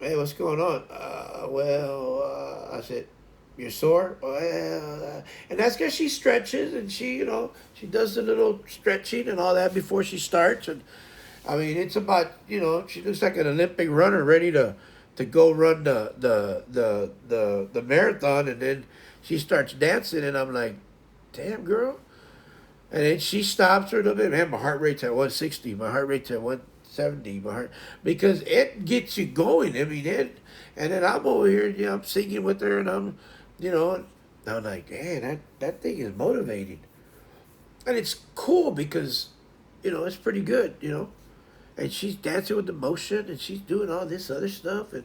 hey, what's going on? I said, you're sore? Well, and that's because she stretches, and she does a little stretching and all that before she starts. And I mean, it's about, she looks like an Olympic runner ready to go run the marathon, and then she starts dancing, and I'm like, damn, girl. And then she stops for a little bit. Man, my heart rate's at 160. My heart rate's at 170. Because it gets you going. I mean, and then I'm over here, I'm singing with her, and you know, and I'm like, man, that thing is motivating. And it's cool because, it's pretty good. And she's dancing with the motion, and she's doing all this other stuff, and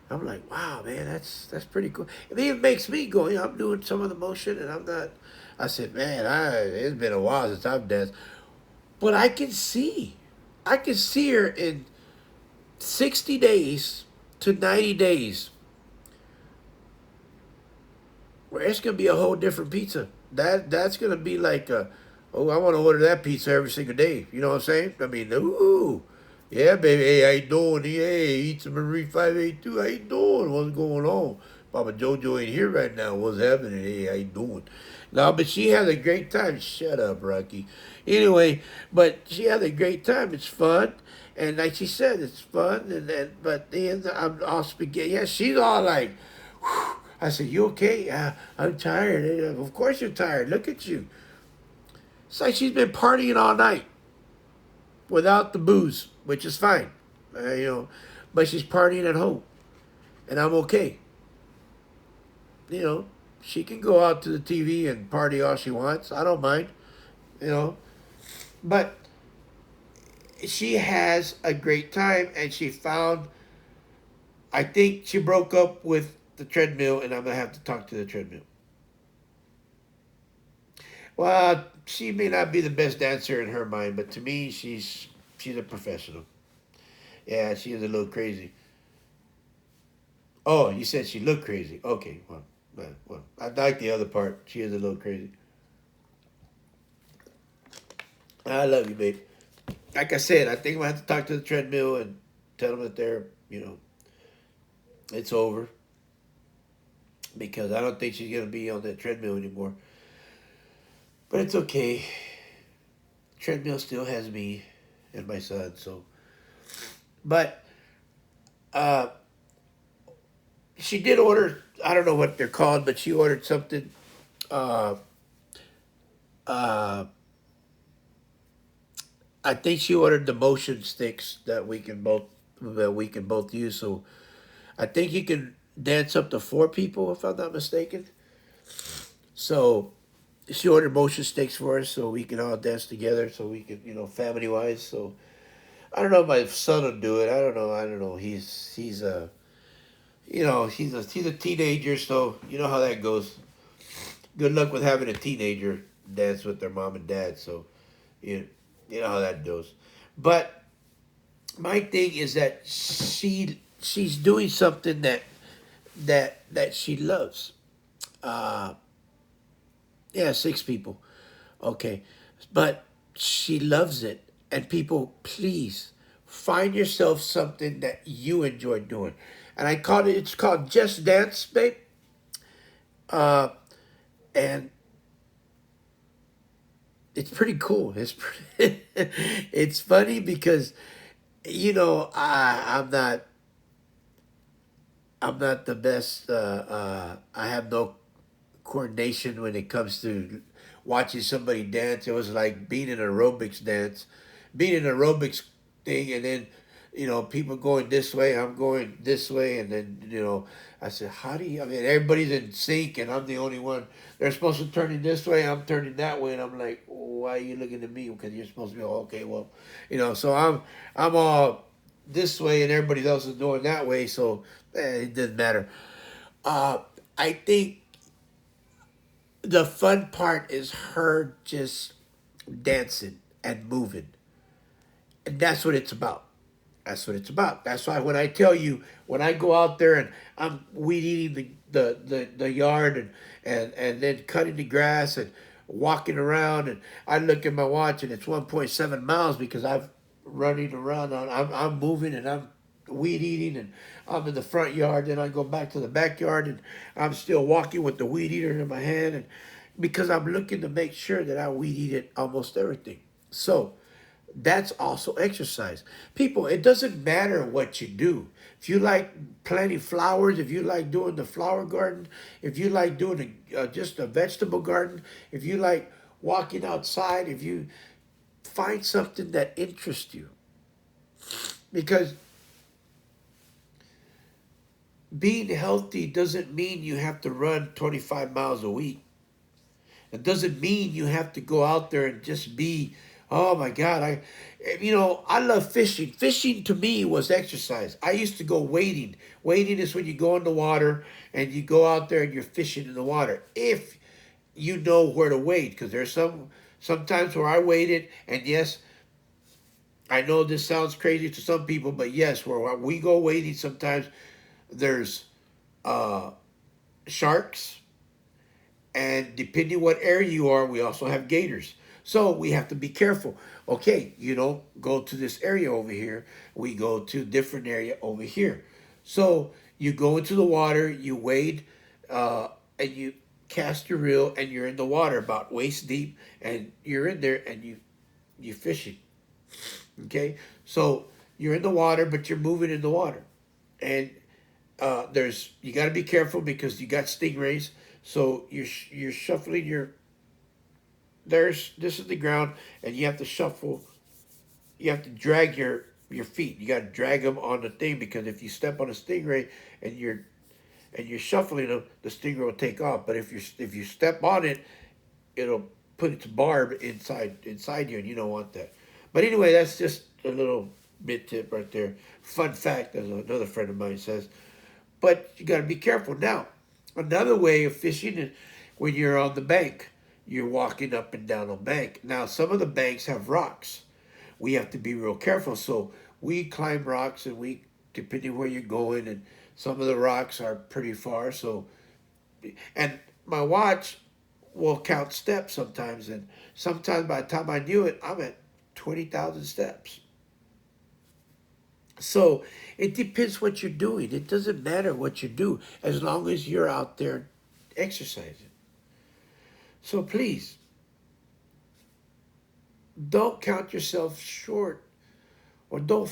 I'm like, wow, man, that's pretty cool. I mean, it makes me go, I'm doing some of the motion, and I'm not. I said, man, it's been a while since I've danced, but I can see her in 60 days to 90 days, where it's gonna be a whole different pizza. That's gonna be like, oh, I want to order that pizza every single day. You know what I'm saying? I mean, ooh, yeah, baby. Hey, how you doing? Hey, eat some Marie 582. How you doing? What's going on? Papa Jojo ain't here right now. What's happening? Hey, how you doing? No, but she has a great time. Shut up, Rocky. Anyway, but she has a great time. It's fun. And like she said, it's fun. But then I'm all spaghetti. Yeah, she's all like, whew. I said, you okay? I'm tired. Of course you're tired. Look at you. It's like she's been partying all night without the booze, which is fine. Uh, you know, but she's partying at home, and I'm okay. You know, she can go out to the TV and party all she wants. I don't mind. You know, but she has a great time, and she found. I think she broke up with the treadmill, and I'm gonna have to talk to the treadmill. Well, she may not be the best dancer in her mind, but to me, she's a professional. Yeah, she is a little crazy. Oh, you said she looked crazy. Okay, well, I like the other part. She is a little crazy. I love you, babe. Like I said, I think I'm gonna have to talk to the treadmill and tell them that it's over, because I don't think she's gonna be on that treadmill anymore. But it's okay. Treadmill still has me and my son. So, but uh, she did order. I don't know what they're called, but she ordered something. Uh, uh, I think she ordered the motion sticks that we can both use. So I think you can dance up to 4 people, if I'm not mistaken. So she ordered motion sticks for us, so we can all dance together. So we can, family wise. So I don't know if my son will do it. I don't know. I don't know. He's a teenager, so you know how that goes. Good luck with having a teenager dance with their mom and dad. So you you know how that goes. But my thing is that she's doing something that she loves. Uh, yeah, 6 people. Okay, but she loves it, and people, please find yourself something that you enjoy doing. And I called it, it's called Just Dance, babe. Uh, and it's pretty cool. It's pretty, it's funny because, I'm not the best. I have no coordination when it comes to watching somebody dance. It was like being in aerobics dance, being in aerobics thing, and then people going this way, I'm going this way, and then I said, how do you? I mean, everybody's in sync, and I'm the only one. They're supposed to turn in this way, I'm turning that way, and I'm like, why are you looking at me? Because you're supposed to be okay. Well, so I'm all this way, and everybody else is doing that way, so it doesn't matter. Uh, I think the fun part is her just dancing and moving. And that's what it's about. That's what it's about. That's why when I tell you, when I go out there and I'm weed eating the yard and then cutting the grass and walking around, and I look at my watch and it's 1.7 miles because I've running around. I'm moving and I'm weed eating and I'm in the front yard. Then I go back to the backyard and I'm still walking with the weed eater in my hand, and because I'm looking to make sure that I weed eat it almost everything. So that's also exercise. People, it doesn't matter what you do. If you like planting flowers, if you like doing the flower garden, if you like doing just a vegetable garden, if you like walking outside, if you find something that interests you. Because being healthy doesn't mean you have to run 25 miles a week. It doesn't mean you have to go out there and just be, oh my God, I love fishing. Fishing to me was exercise. I used to go wading. Wading is when you go in the water and you go out there and you're fishing in the water. If you know where to wade, because there's sometimes where I waded, and yes, I know this sounds crazy to some people, but yes, where we go wading sometimes there's uh, sharks, and depending what area you are, we also have gators. So we have to be careful. Okay, you don't go to this area over here. We go to different area over here. So you go into the water, you wade, and you cast your reel, and you're in the water about waist deep, and you're in there, and you fishing. Okay, so you're in the water, but you're moving in the water, and you got to be careful because you got stingrays. So you're shuffling your this is the ground, and you have to shuffle. You have to drag your feet. You got to drag them on the thing, because if you step on a stingray and you're shuffling them, the stingray will take off. But if you step on it, it'll put its barb inside you, and you don't want that. But anyway, that's just a little bit tip right there. Fun fact, as another friend of mine says. But you got to be careful. Now, another way of fishing is when you're on the bank. You're walking up and down a bank. Now, some of the banks have rocks. We have to be real careful. So we climb rocks, and depending where you're going, and some of the rocks are pretty far. So, and my watch will count steps sometimes, and sometimes by the time I knew it, I'm at 20,000 steps. So it depends what you're doing. It doesn't matter what you do as long as you're out there exercising. So please, don't count yourself short, or don't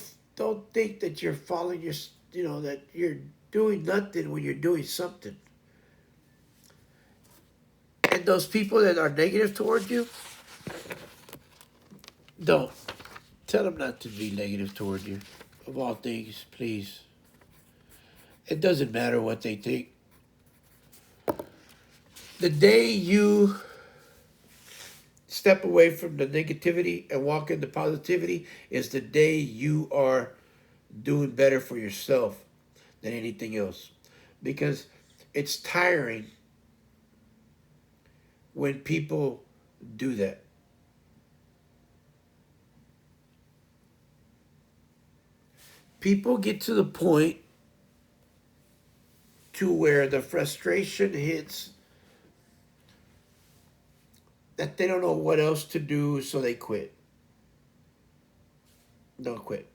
think that you're following that you're doing nothing when you're doing something. And those people that are negative towards you, don't tell them not to be negative toward you. Of all things, please. It doesn't matter what they think. The day you step away from the negativity and walk into positivity is the day you are doing better for yourself than anything else. Because it's tiring when people do that. People get to the point to where the frustration hits that they don't know what else to do, so they quit. Don't quit.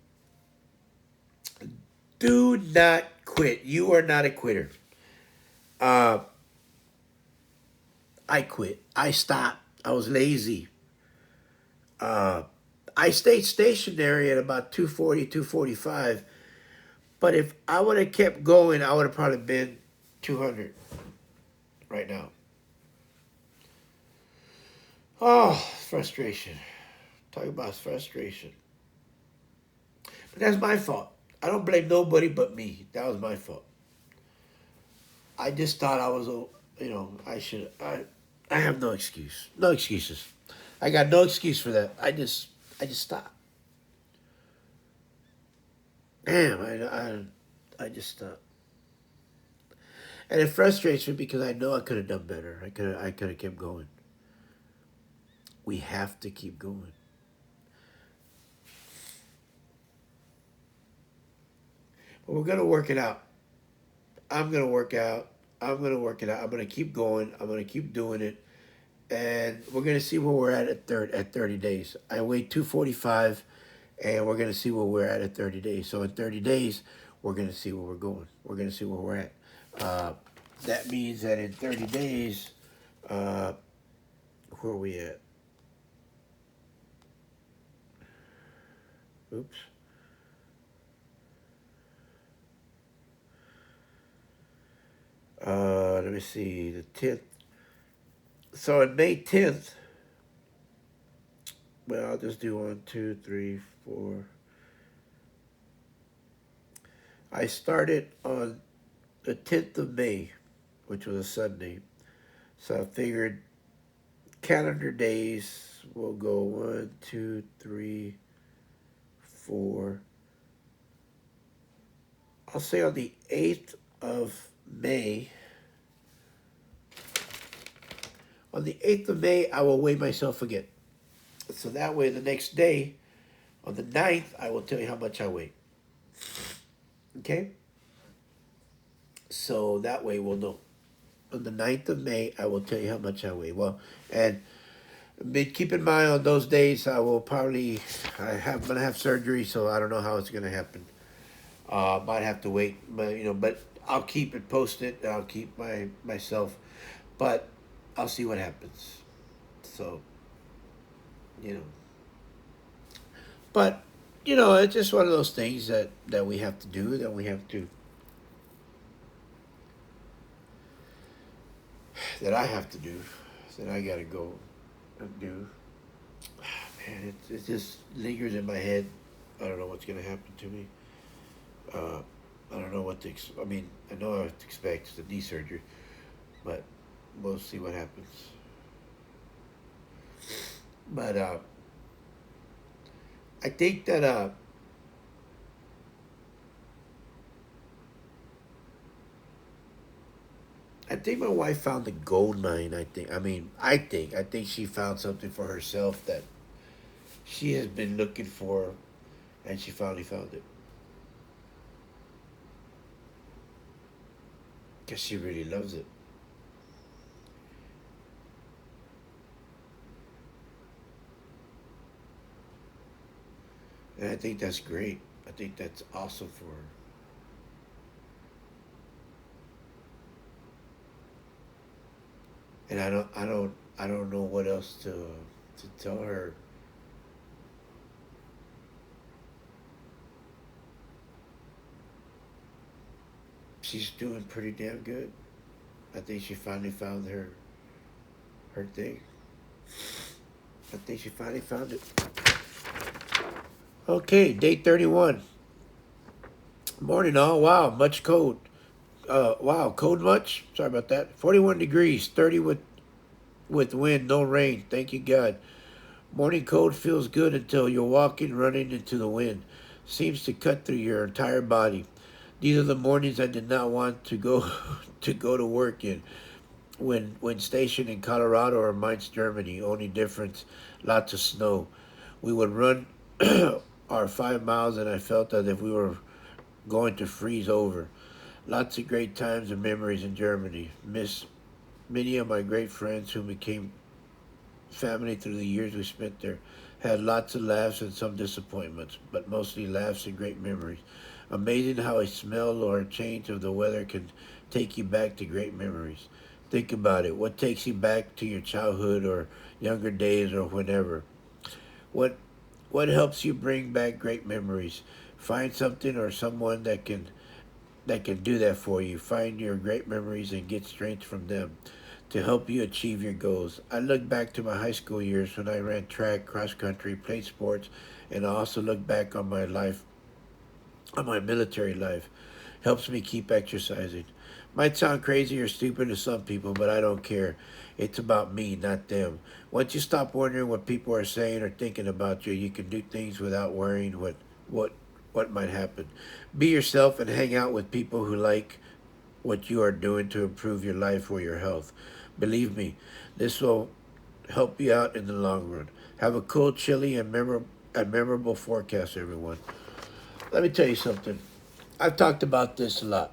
Do not quit. You are not a quitter. Uh, I quit. I stopped. I was lazy. Uh, I stayed stationary at about 240, 245. But if I would have kept going, I would have probably been 200 right now. Oh, frustration. Talk about frustration. But that's my fault. I don't blame nobody but me. That was my fault. I just thought I was, I should. I have no excuse. No excuses. I got no excuse for that. I just stopped. Damn, I just stopped. And it frustrates me because I know I could have done better. I could have kept going. We have to keep going. But we're gonna work it out. I'm gonna work out. I'm gonna work it out. I'm gonna keep going. I'm gonna keep doing it, and we're gonna see where we're at 30 days. I weigh 245, and we're gonna see where we're at 30 days. So in 30 days, we're gonna see where we're going. We're gonna see where we're at. Uh, that means that in 30 days, uh, where are we at? Oops. Let me see. The 10th. So on May 10th, well, I'll just do 1, 2, 3, 4. I started on the 10th of May, which was a Sunday. So I figured calendar days will go 1, 2, 3, 4. I'll say on the 8th of May. On the 8th of May, I will weigh myself again. So that way, the next day, on the 9th, I will tell you how much I weigh. Okay? So that way we'll know. On the 9th of May, I will tell you how much I weigh. Well, and keep in mind on those days, I'm gonna have surgery, so I don't know how it's gonna happen. Might have to wait, but I'll keep it posted. I'll keep myself, but I'll see what happens. So, you know, but it's just one of those things that we have to do. That I have to do. That I gotta go and do. Man, it just lingers in my head. I don't know what's gonna happen to me. Uh, I don't know what to. I mean, I know what to expect. It's a knee surgery, but we'll see what happens. But I think that I think my wife found the gold mine. I think. I mean, I think she found something for herself that she has been looking for, and she finally found it. Because she really loves it. And I think that's great. I think that's awesome for her. And I don't know what else to tell her. She's doing pretty damn good. I think she finally found her thing. I think she finally found it. Okay, day 31. Morning all. Wow, much cold. Wow, cold much? Sorry about that. 41 degrees, 30 with wind, no rain. Thank you, God. Morning cold feels good until you're walking, running into the wind. Seems to cut through your entire body. These are the mornings I did not want to go to work in. When stationed in Colorado or Mainz, Germany, only difference, lots of snow. We would run our 5 miles, and I felt as if we were going to freeze over. Lots of great times and memories in Germany. Miss many of my great friends who became family through the years we spent there. Had lots of laughs and some disappointments, but mostly laughs and great memories. Amazing how a smell or a change of the weather can take you back to great memories. Think about it. What takes you back to your childhood or younger days or whenever? What what helps you bring back great memories? Find something or someone that can do that for you. Find your great memories and get strength from them to help you achieve your goals. I look back to my high school years when I ran track, cross country, played sports, and I also look back on my life, on my military life. Helps me keep exercising. Might sound crazy or stupid to some people, but I don't care. It's about me, not them. Once you stop wondering what people are saying or thinking about you, you can do things without worrying what what might happen. Be yourself and hang out with people who like what you are doing to improve your life or your health. Believe me, this will help you out in the long run. Have a cool, chilly, and memorable forecast, everyone. Let me tell you something. I've talked about this a lot.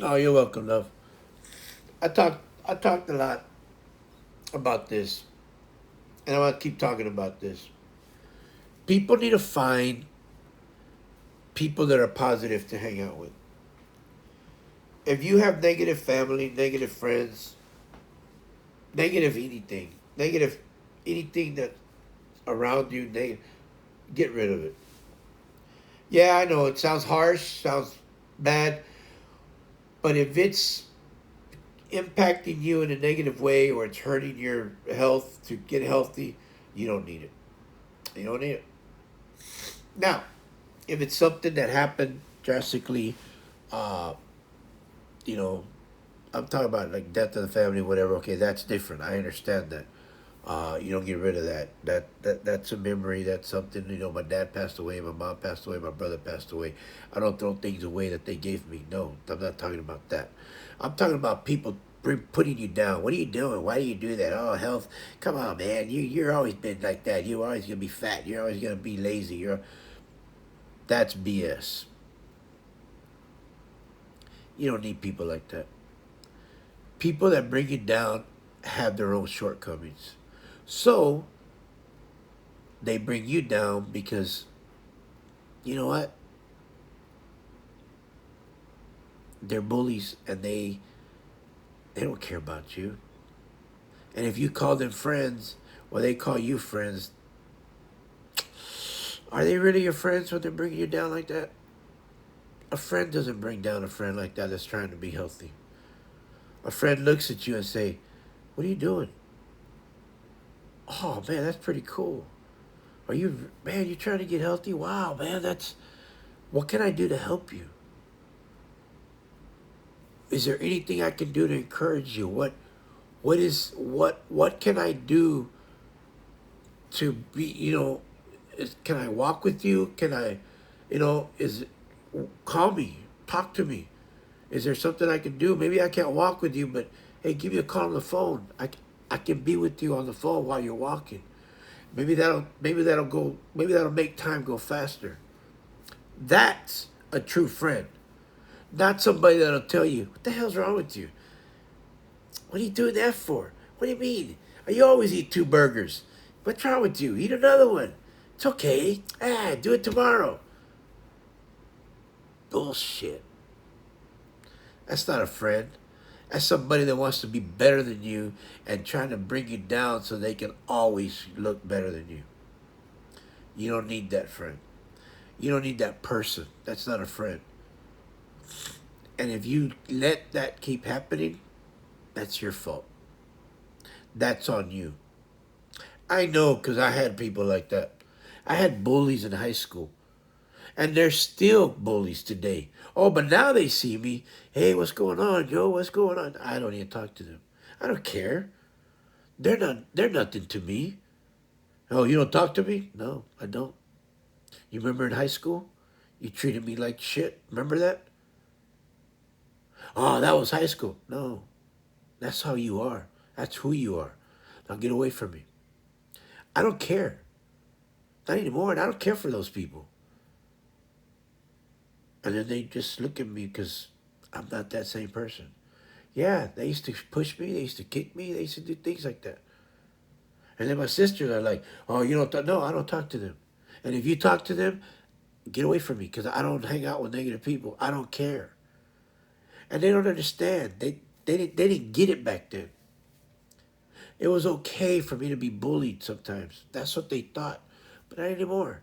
Oh, you're welcome, love. I talked a lot about this, and I want to keep talking about this. People need to find people that are positive to hang out with. If you have negative family, negative friends, negative anything that around you, get rid of it. Yeah, I know it sounds harsh, sounds bad, but if it's impacting you in a negative way or it's hurting your health to get healthy, you don't need it. You don't need it. Now, if it's something that happened drastically, uh, you know, I'm talking about like death of the family, whatever. Okay, that's different. I understand that. You don't get rid of that. That's a memory. That's something. You know, my dad passed away. My mom passed away. My brother passed away. I don't throw things away that they gave me. No, I'm not talking about that. I'm talking about people putting you down. What are you doing? Why do you do that? Oh, health. Come on, man. You're always been like that. You're always gonna be fat. You're always gonna be lazy. That's BS. You don't need people like that. People that bring you down have their own shortcomings. So they bring you down because you know what? They're bullies and they don't care about you. And if you call them friends or they call you friends, are they really your friends when they're bringing you down like that? A friend doesn't bring down a friend like that that's trying to be healthy. A friend looks at you and say, "What are you doing?" "Oh man, that's pretty cool." "Are you man? You trying to get healthy? Wow, man, that's what can I do to help you? Is there anything I can do to encourage you? What can I do to be, can I walk with you? Can I, is call me, talk to me. Is there something I can do? Maybe I can't walk with you, but hey, give me a call on the phone. I can be with you on the phone while you're walking. Maybe that'll make time go faster. That's a true friend. Not somebody that'll tell you, what the hell's wrong with you? What are you doing that for? What do you mean? You always eat two burgers. What's wrong with you? Eat another one. It's okay. Do it tomorrow. Bullshit. That's not a friend. That's somebody that wants to be better than you and trying to bring you down so they can always look better than you. You don't need that friend. You don't need that person. That's not a friend. And if you let that keep happening, that's your fault. That's on you. I know because I had people like that. I had bullies in high school, and they're still bullies today. Oh, but now they see me. Hey, what's going on, Joe? What's going on? I don't even talk to them. I don't care. They're not. They're nothing to me. Oh, you don't talk to me? No, I don't. You remember in high school, you treated me like shit. Remember that? Oh, that was high school. No, that's how you are. That's who you are. Now get away from me. I don't care. Not anymore. And I don't care for those people. And then they just look at me because I'm not that same person. Yeah, they used to push me. They used to kick me. They used to do things like that. And then my sisters are like, "Oh, you don't talk?" No, I don't talk to them. And if you talk to them, Get away from me because I don't hang out with negative people. I don't care. And they don't understand. They didn't get it back then. It was okay for me to be bullied sometimes. That's what they thought. But not anymore.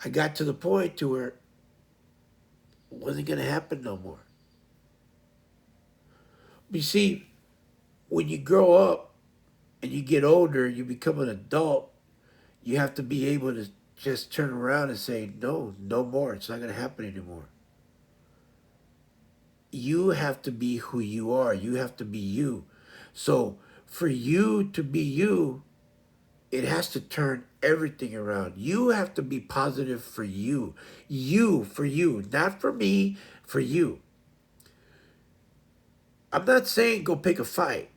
I got to the point to where it wasn't going to happen no more. You see, when you grow up and you get older, you become an adult, you have to be able to just turn around and say, no, no more. It's not going to happen anymore. You have to be who you are. You have to be you. So for you to be you, it has to turn everything around. You have to be positive for you. You, for you. Not for me, for you. I'm not saying go pick a fight.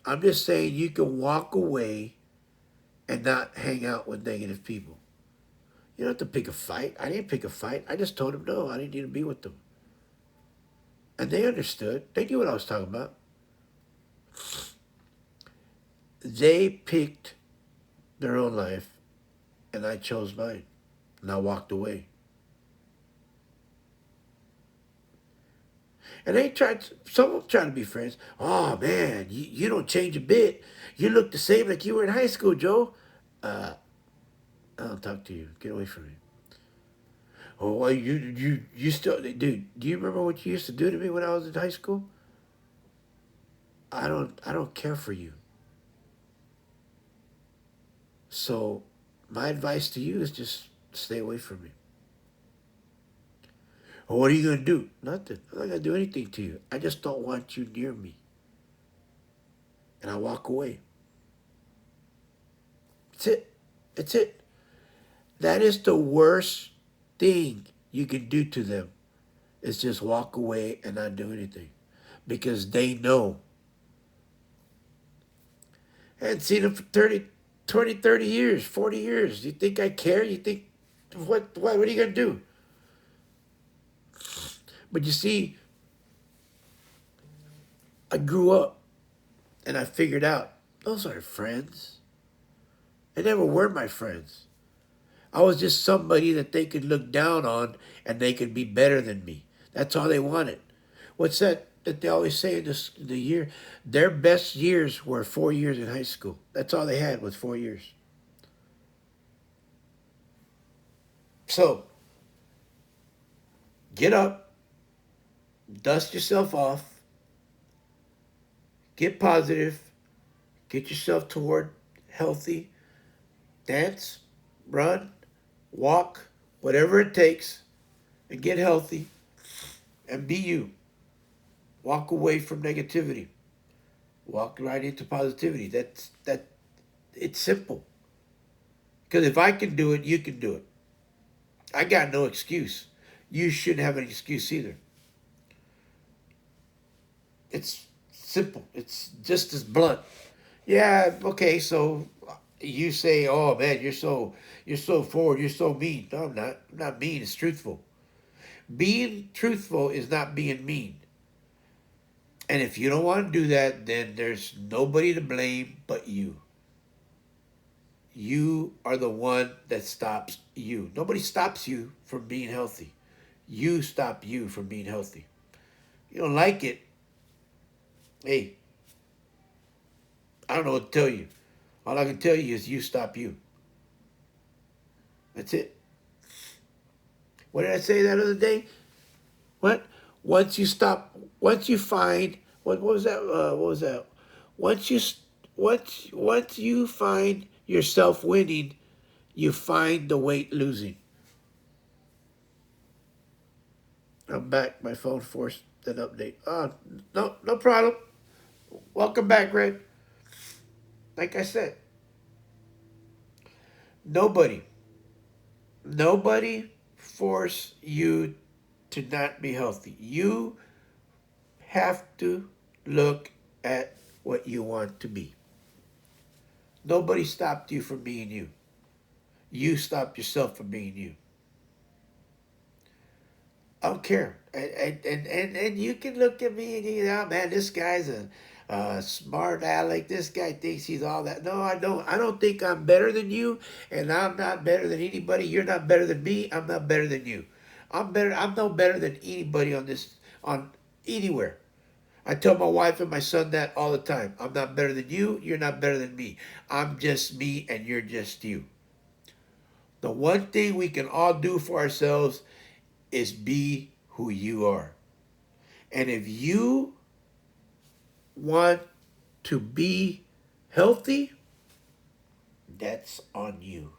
I'm just saying you can walk away and not hang out with negative people. You don't have to pick a fight. I didn't pick a fight. I just told them no, I didn't need to be with them. And they understood. They knew what I was talking about. They picked their own life, and I chose mine. And I walked away. And they tried, some of them tried to be friends. Oh, man, you don't change a bit. You look the same like you were in high school, Joe. Uh, I don't talk to you. Get away from me. Oh, well, you still, dude, do you remember what you used to do to me when I was in high school? I don't care for you. So my advice to you is just stay away from me. Well, what are you going to do? Nothing. I'm not going to do anything to you. I just don't want you near me. And I walk away. That's it. That's it. That is the worst thing you can do to them is just walk away and not do anything. Because they know. I hadn't seen them for 30, 20, 30 years, 40 years. You think I care? You think, what are you going to do? But you see, I grew up and I figured out those aren't friends. They never were my friends. I was just somebody that they could look down on and they could be better than me. That's all they wanted. What's that they always say in the year? Their best years were 4 years in high school. That's all they had was 4 years. So, get up, dust yourself off, get positive, get yourself toward healthy, dance, run, walk, whatever it takes, and get healthy and be you. Walk away from negativity. Walk right into positivity. That it's simple. Because if I can do it, you can do it. I got no excuse. You shouldn't have an excuse either. It's simple. It's just as blunt. Yeah, okay, so you say, oh man, you're so forward, you're so mean. No, I'm not. I'm not mean, it's truthful. Being truthful is not being mean. And if you don't want to do that, then there's nobody to blame but you. You are the one that stops you. Nobody stops you from being healthy. You stop you from being healthy. You don't like it, hey, I don't know what to tell you. All I can tell you is you stop you. That's it. What did I say that other day? What? Once you stop, once you find, what was that? What was that? Once you, once you find yourself winning, you find the weight losing. I'm back. My phone forced an update. Oh, no, no problem. Welcome back, Ray. Like I said, nobody, nobody force you to not be healthy. You have to look at what you want to be. Nobody stopped you from being you. You stopped yourself from being you. I don't care. And you can look at me and you know, man, this guy's smart aleck. This guy thinks he's all that. No, I don't. I don't think I'm better than you, and I'm not better than anybody. You're not better than me. I'm not better than you. I'm better. I'm no better than anybody on this on anywhere. I tell my wife and my son that all the time. I'm not better than you. You're not better than me. I'm just me, and you're just you. The one thing we can all do for ourselves is be who you are. And if you want to be healthy, that's on you.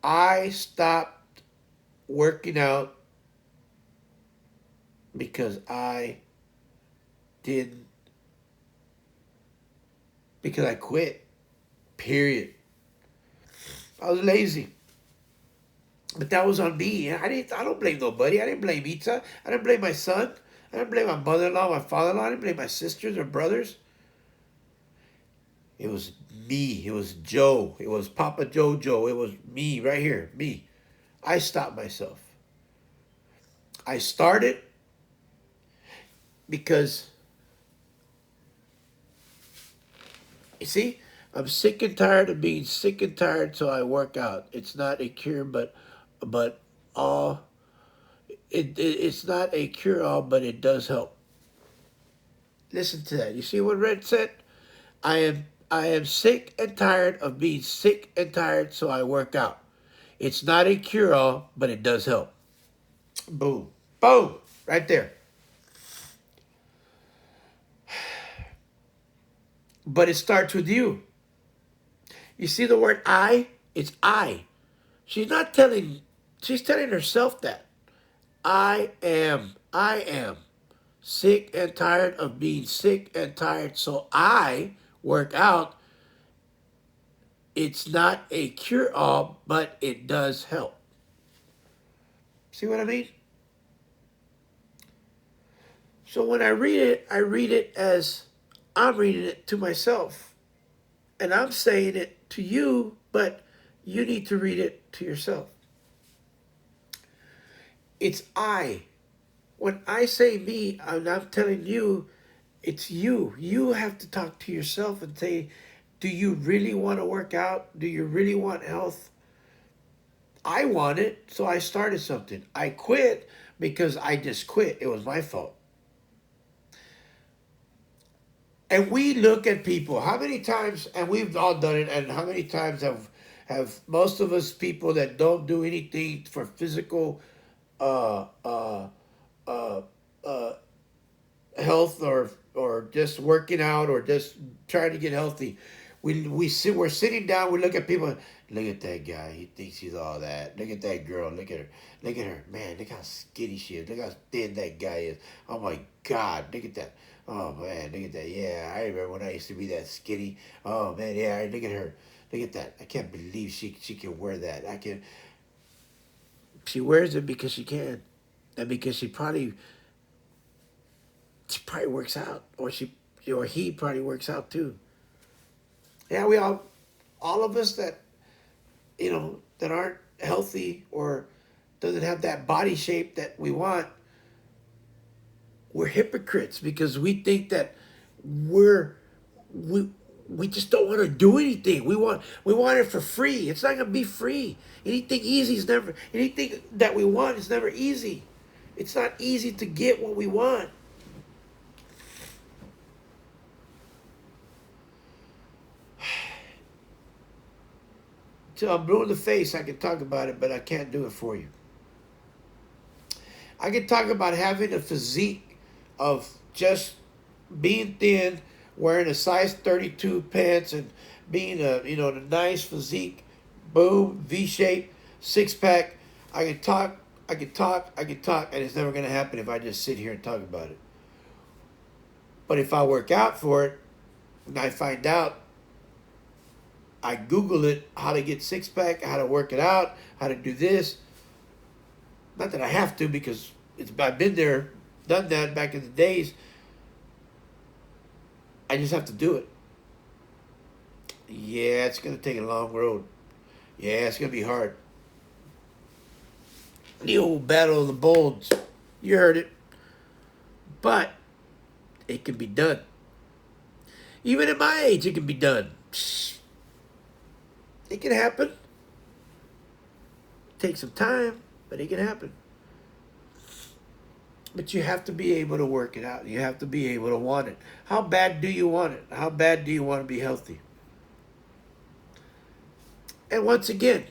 I stopped working out because didn't, because I quit. Period. I was lazy. But that was on me. I don't blame nobody. I didn't blame Ita. I didn't blame my son. I didn't blame my mother-in-law, my father-in-law. I didn't blame my sisters or brothers. It was me. It was Joe. It was Papa Jojo. It was me right here. Me. I stopped myself. I started because, you see, I'm sick and tired of being sick and tired, so I work out. It's not a cure, but all it's not a cure all, but it does help. Listen to that. You see what Rant said? I am sick and tired of being sick and tired, so I work out. It's not a cure all, but it does help. Boom. Boom. Right there. But it starts with you. You see the word I? It's I. She's not telling, she's telling herself that. I am sick and tired of being sick and tired, so I work out. It's not a cure all, but it does help. See what I mean? So when I read it as I'm reading it to myself. And I'm saying it to you, but you need to read it to yourself. It's I. When I say me, I'm telling you, it's you. You have to talk to yourself and say, do you really want to work out? Do you really want health? I want it, so I started something. I quit because I just quit. It was my fault. And we look at people. How many times, and we've all done it, and how many times have most of us people that don't do anything for physical uh, uh, uh, uh, health or just working out or just trying to get healthy. We're sitting down. We look at people. Look at that guy. He thinks he's all that. Look at that girl. Look at her. Look at her. Man, look how skinny she is. Look how thin that guy is. Oh my God. Look at that. Oh man, look at that. Yeah, I remember when I used to be that skinny. Oh man, yeah. Look at her. Look at that. I can't believe she can wear that. I can. She wears it because she can, and because she probably works out, or he probably works out too. Yeah, we all of us that that aren't healthy or doesn't have that body shape that we want, we're hypocrites because we think that we're we we just don't want to do anything. We want it for free. It's not gonna be free. Anything easy is never anything that we want is never easy. It's not easy to get what we want. Till I'm blue in the face, I can talk about it, but I can't do it for you. I can talk about having a physique of just being thin, wearing a size 32 pants, and being a nice physique, boom, V shape, six pack. I can talk, I can talk, I can talk, and it's never gonna happen if I just sit here and talk about it. But if I work out for it, and I find out, I Google it, how to get six pack, how to work it out, how to do this. Not that I have to because I've been there, done that back in the days. I just have to do it. Yeah, it's gonna take a long road. Yeah, it's gonna be hard. The old battle of the bulge. You heard it. But It can be done. Even at my age, it can be done. It can happen. Take some time, but it can happen. But you have to be able to work it out. You have to be able to want it. How bad do you want it? How bad do you want to be healthy? And once again,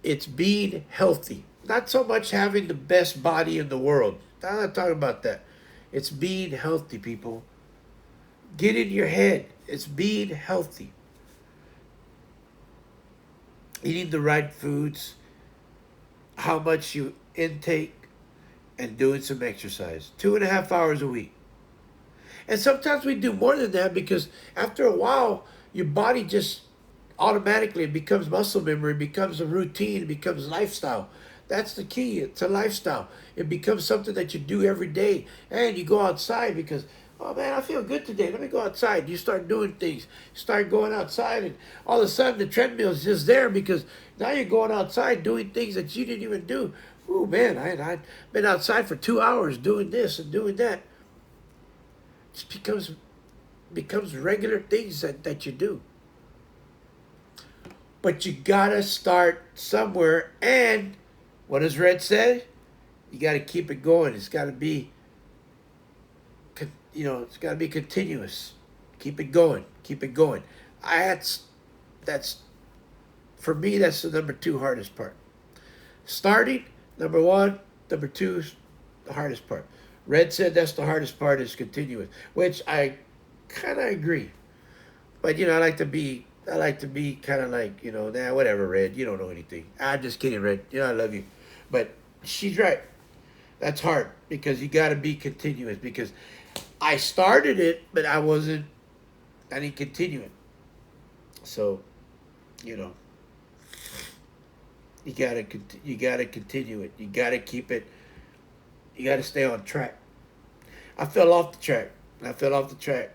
it's being healthy. Not so much having the best body in the world. I'm not talking about that. It's being healthy, people. Get in your head. It's being healthy. Eating the right foods, how much you intake, and doing some exercise. 2.5 hours a week. And sometimes we do more than that because after a while, your body just automatically becomes muscle memory, becomes a routine, it becomes lifestyle. That's the key. It's a lifestyle. It becomes something that you do every day. And you go outside because, oh man, I feel good today. Let me go outside. You start doing things. You start going outside, and all of a sudden the treadmill is just there because now you're going outside doing things that you didn't even do. Oh man, I've been outside for 2 hours doing this and doing that. It just becomes regular things that you do. But you gotta start somewhere, and what does Red say? You gotta keep it going. It's gotta be, it's gotta be continuous. Keep it going. Keep it going. That's for me. That's the number two hardest part. Starting, number one. Number two, the hardest part. Red said that's the hardest part is continuous, which I kind of agree. But I like to be kind of like, nah, whatever, Red. You don't know anything. I'm just kidding, Red. I love you. But she's right. That's hard because you got to be continuous because I started it, but I didn't continue it. So, you know, you gotta continue it. You gotta keep it. You gotta stay on track. I fell off the track. I fell off the track.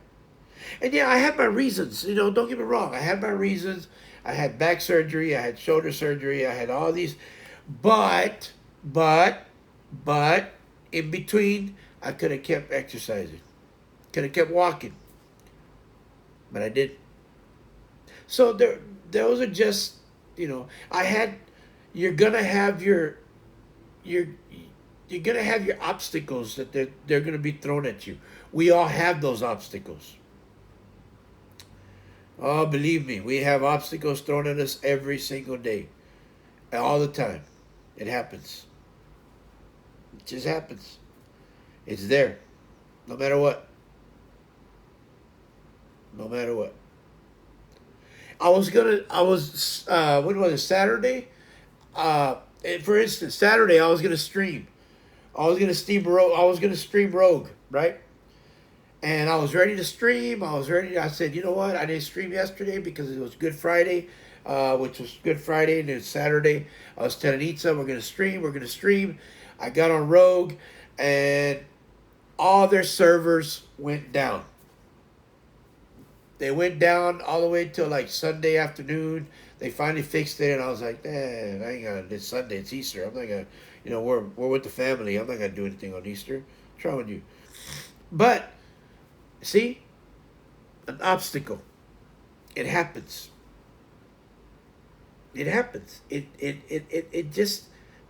And yeah, I had my reasons. Don't get me wrong. I had my reasons. I had back surgery. I had shoulder surgery. I had all these. But, but, but, in between, I could have kept exercising. Could have kept walking. But I didn't. So those are just, I had, you're going to have your, you're going to have your obstacles that they're going to be thrown at you. We all have those obstacles. Oh, believe me, we have obstacles thrown at us every single day, all the time. It happens. It just happens. It's there, no matter what. No matter what. When was it, Saturday? For instance, Saturday I was gonna stream. I was gonna stream Rogue, right? And I was ready to stream. I said, you know what? I didn't stream yesterday because it was Good Friday, which was Good Friday, and then Saturday. I was telling Itza, we're going to stream. We're going to stream. I got on Rogue, and all their servers went down. They went down all the way till like Sunday afternoon. They finally fixed it, and I was like, man, I ain't gonna. It's Sunday. It's Easter. I'm not gonna. We're with the family. I'm not gonna do anything on Easter. What's wrong with you? But see, an obstacle. It happens. It happens. It just,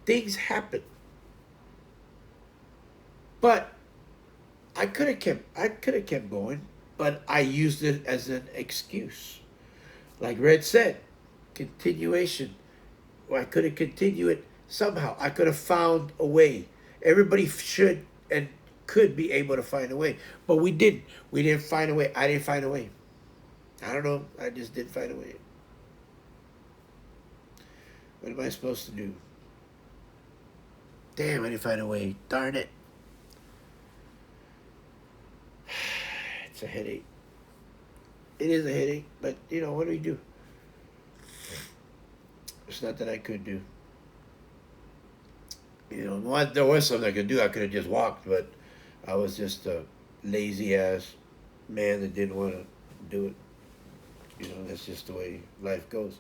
things happen. But I could have kept going, but I used it as an excuse. Like Red said, continuation. Well, I could have continued it somehow. I could have found a way. Everybody should and could be able to find a way, but we didn't. We didn't find a way. I didn't find a way. I don't know. I just didn't find a way. What am I supposed to do? Damn, I didn't find a way. Darn it. It's a headache. It is a headache, but what do we do? It's not that I could do. There was something I could do. I could have just walked, but I was just a lazy ass man that didn't want to do it. That's just the way life goes.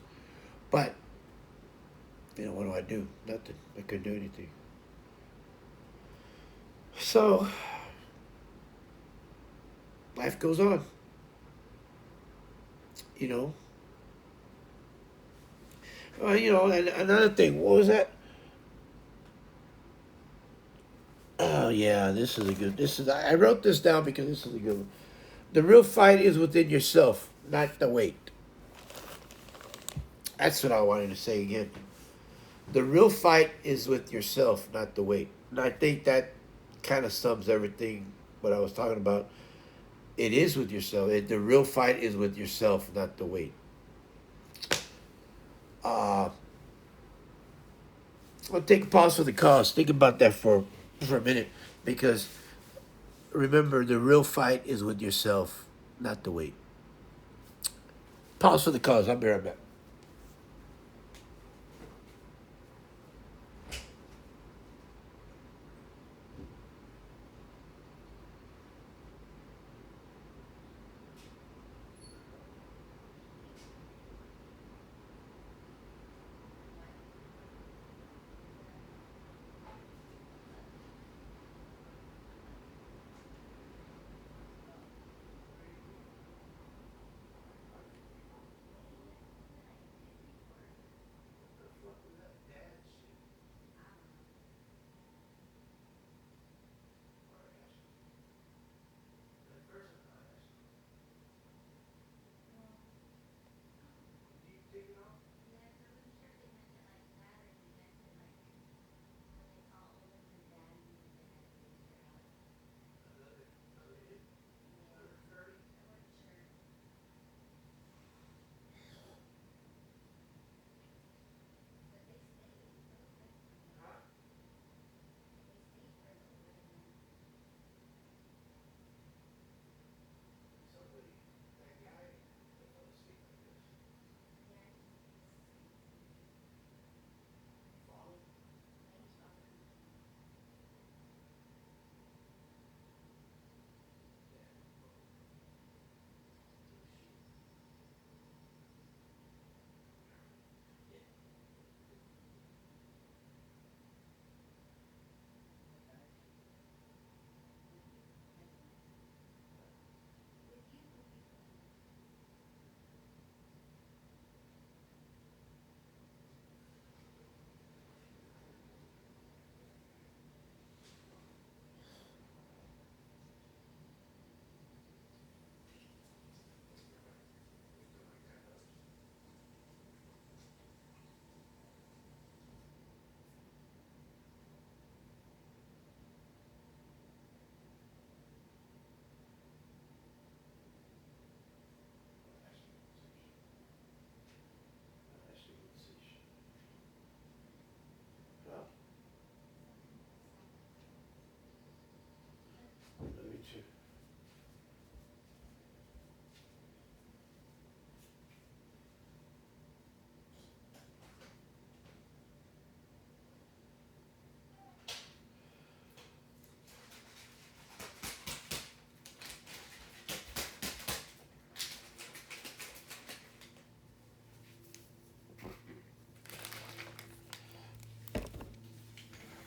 But, what do I do? Nothing. I couldn't do anything. So, life goes on. You know, and another thing, what was that? Oh yeah, this is a good. This is I wrote this down because this is a good one. The real fight is within yourself, not the weight. That's what I wanted to say again. The real fight is with yourself, not the weight. And I think that kind of sums everything what I was talking about. It is with yourself. The real fight is with yourself, not the weight. Uh, I'll take a pause for the cause. Think about that for a minute, because remember, the real fight is with yourself, not the weight. Pause for the cause. I'll be right back.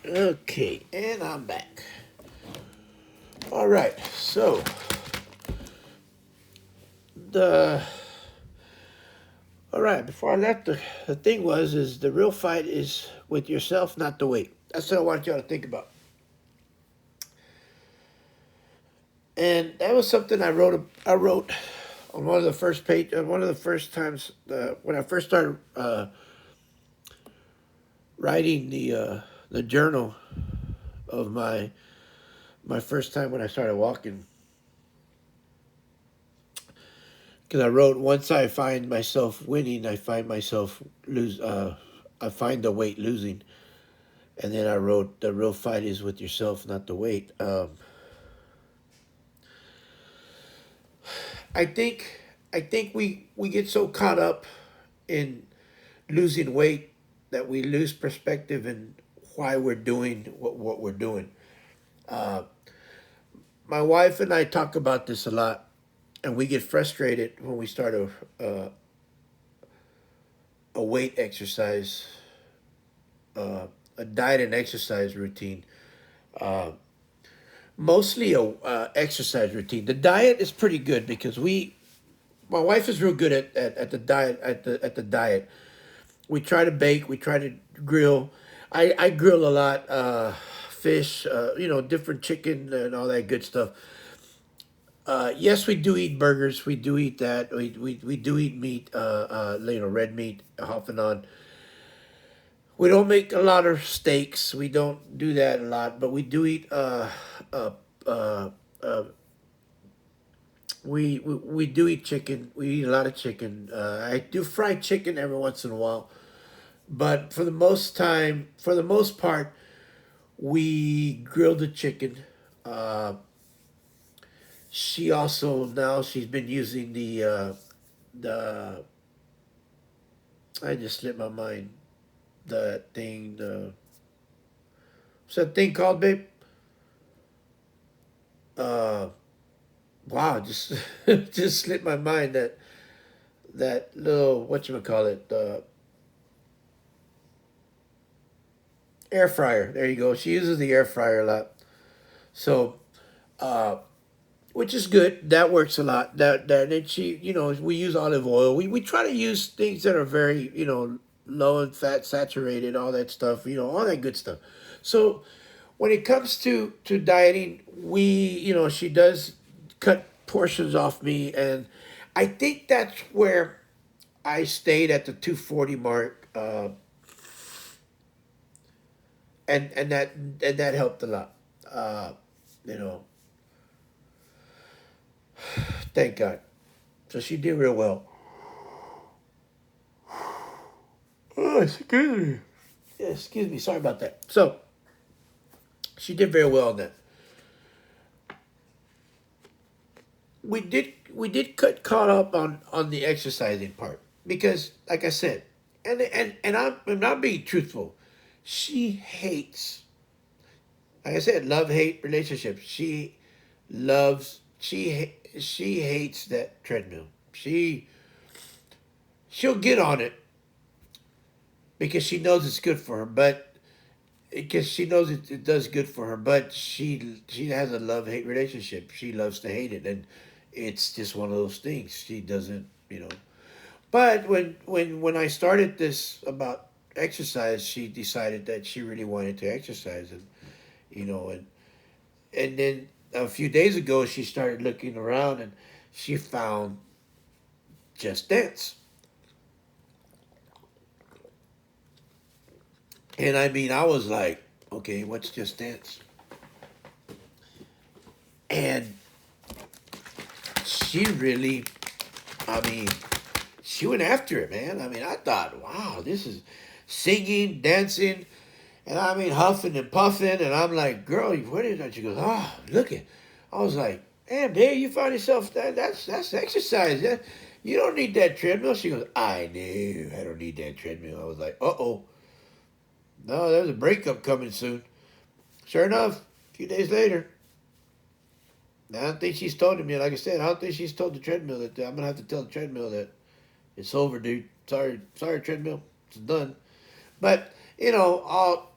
Okay, and I'm back. All right, so the all right, before I left, the thing is the real fight is with yourself, not the weight. That's what I want y'all to think about. And that was something I wrote on one of the first page, one of the first times when I first started writing the journal of my first time when I started walking. Because I wrote, once I find myself winning, I find myself lose. I find the weight losing, and then I wrote, the real fight is with yourself, not the weight. I think I think we get so caught up in losing weight that we lose perspective in why we're doing what we're doing. Uh, my wife and I talk about this a lot, and we get frustrated when we start a weight exercise, a diet and exercise routine. Uh, Mostly a exercise routine. The diet is pretty good because my wife is real good at the diet at the diet. We try to bake, we try to grill. I grill a lot, fish, different chicken and all that good stuff. Yes, we do eat burgers. We do eat that. We do eat meat. Red meat off and on. We don't make a lot of steaks. We don't do that a lot, but we do eat. Uh, uh, uh, we do eat chicken. We eat a lot of chicken. I do fried chicken every once in a while, but for the most part, we grill the chicken. Uh, she's been using the I just slipped my mind. The thing, what's that thing called, babe? Uh, wow, just just slipped my mind that little whatchamacallit, air fryer. There you go. She uses the air fryer a lot. So, uh, which is good. That works a lot. That and she, we use olive oil. We try to use things that are very, low in fat, saturated, all that stuff. All that good stuff. So when it comes to dieting, she does cut portions off me, and I think that's where I stayed at the 240 mark, and that helped a lot. Uh, you know, thank God. So she did real well. Oh, excuse me. Yeah, excuse me. Sorry about that. So she did very well on that. We did cut caught up on the exercising part because, like I said, and I'm not being truthful. She hates, like I said, love hate relationship. She hates that treadmill. She'll get on it because she knows it's good for her, but because she knows it does good for her, but she has a love hate relationship. She loves to hate it, and it's just one of those things. She doesn't, But when I started this about exercise, she decided that she really wanted to exercise, and you know, and then a few days ago she started looking around and she found Just Dance, and I mean I was like, okay, what's Just Dance? And she really, I mean, she went after it, man. I mean, I thought, wow, this is singing, dancing, and I mean huffing and puffing, and I'm like, girl, what is that? She goes, oh, look it. I was like, damn, Dave, you find yourself that's exercise. You don't need that treadmill. She goes, I know, I don't need that treadmill. I was like, uh-oh, no, there's a breakup coming soon. Sure enough, a few days later, I don't think she's told me. Like I said, I don't think she's told the treadmill that I'm gonna have to tell the treadmill that it's over, dude. Sorry, treadmill, it's done. But all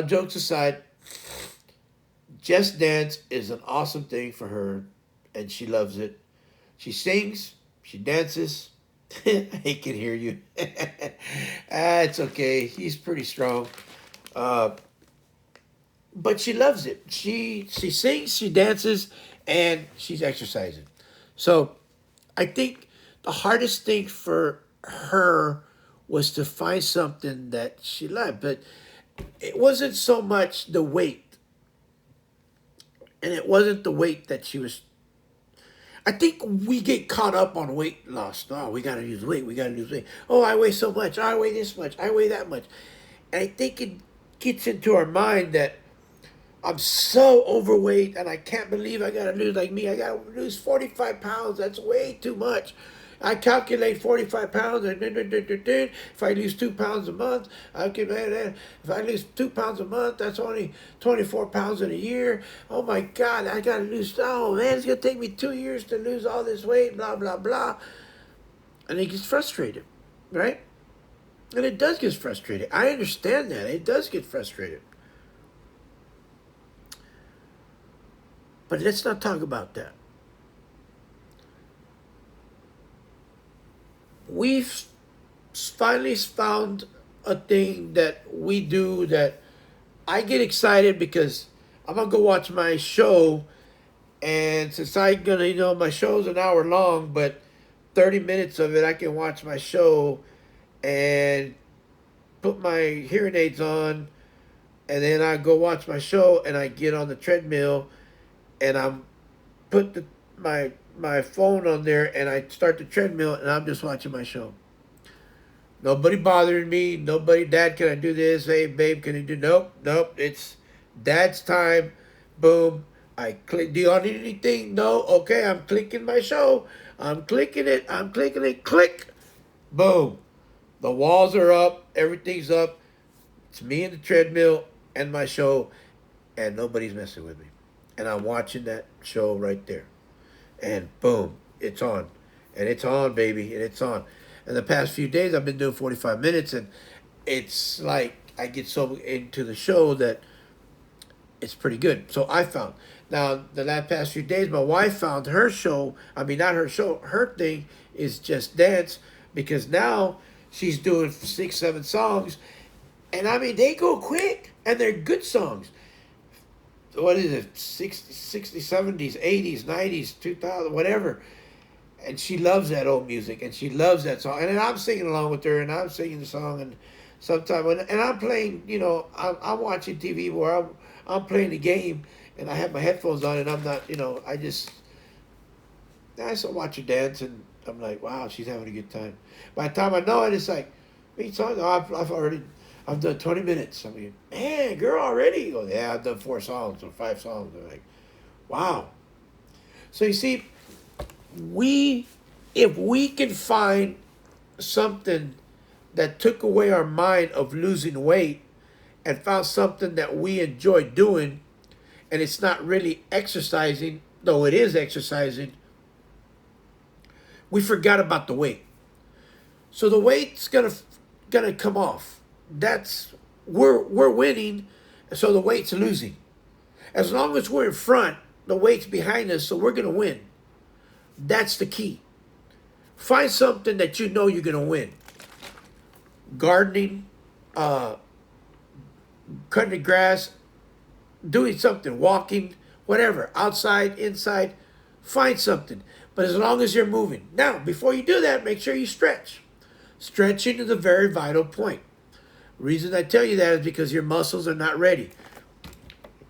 jokes aside, Just Dance is an awesome thing for her, and she loves it. She sings, she dances. I can hear you. It's okay. He's pretty strong. Uh, but she loves it. She sings, she dances, and she's exercising. So I think the hardest thing for her was to find something that she liked, but it wasn't so much the weight, and it wasn't the weight that she was. I think we get caught up on weight loss. Oh, we gotta lose weight. We gotta lose weight. Oh, I weigh so much. I weigh this much. I weigh that much. And I think it gets into our mind that I'm so overweight and I can't believe I gotta lose like me. I gotta lose 45 pounds. That's way too much. I calculate 45 pounds and if I lose 2 pounds a month, I can if I lose 2 pounds a month, that's only 24 pounds in a year. Oh my God, I gotta lose, oh man, it's gonna take me 2 years to lose all this weight, blah, blah, blah. And it gets frustrated, right? And it does get frustrated. I understand that. It does get frustrated. But let's not talk about that. We've finally found a thing that we do that I get excited because I'm gonna go watch my show, and since I'm gonna, my show's an hour long, but 30 minutes of it I can watch my show and put my hearing aids on, and then I go watch my show, and I get on the treadmill, and I'm put my phone on there, and I start the treadmill, and I'm just watching my show. Nobody bothering me. Nobody, Dad, can I do this? Hey, babe, can I do? Nope, nope. It's Dad's time. Boom. I click. Do you need anything? No. Okay, I'm clicking my show. I'm clicking it. I'm clicking it. Click. Boom. The walls are up. Everything's up. It's me and the treadmill and my show, and nobody's messing with me. And I'm watching that show right there. And boom, it's on. And it's on, baby. And it's on. And the past few days, I've been doing 45 minutes, and it's like I get so into the show that it's pretty good. So I found. Now, the last past few days, my wife found her show. I mean, not her show. Her thing is just dance, because now she's doing 6, 7 songs. And I mean, they go quick, and they're good songs. What is it? 60s, 70s, 80s, 90s, 2000, whatever. And she loves that old music, and she loves that song. And then I'm singing along with her, and I'm singing the song, and sometimes, and I'm playing, I'm watching TV where I'm playing the game, and I have my headphones on, and I'm not, I still watch her dance, and I'm like, wow, she's having a good time. By the time I know it, it's like, wait, song? Oh, I've done 20 minutes. I mean, man, girl, already? He goes, yeah, I've done 4 songs or 5 songs. I'm like, wow. So you see, if we can find something that took away our mind of losing weight and found something that we enjoy doing, and it's not really exercising, though it is exercising, we forgot about the weight. So the weight's gonna come off. We're winning, so the weight's losing. As long as we're in front, the weight's behind us, so we're gonna win. That's the key. Find something that you know you're gonna win. Gardening, cutting the grass, doing something, walking, whatever, outside, inside, find something. But as long as you're moving. Now, before you do that, make sure you stretch. Stretching is a very vital point. Reason I tell you that is because your muscles are not ready.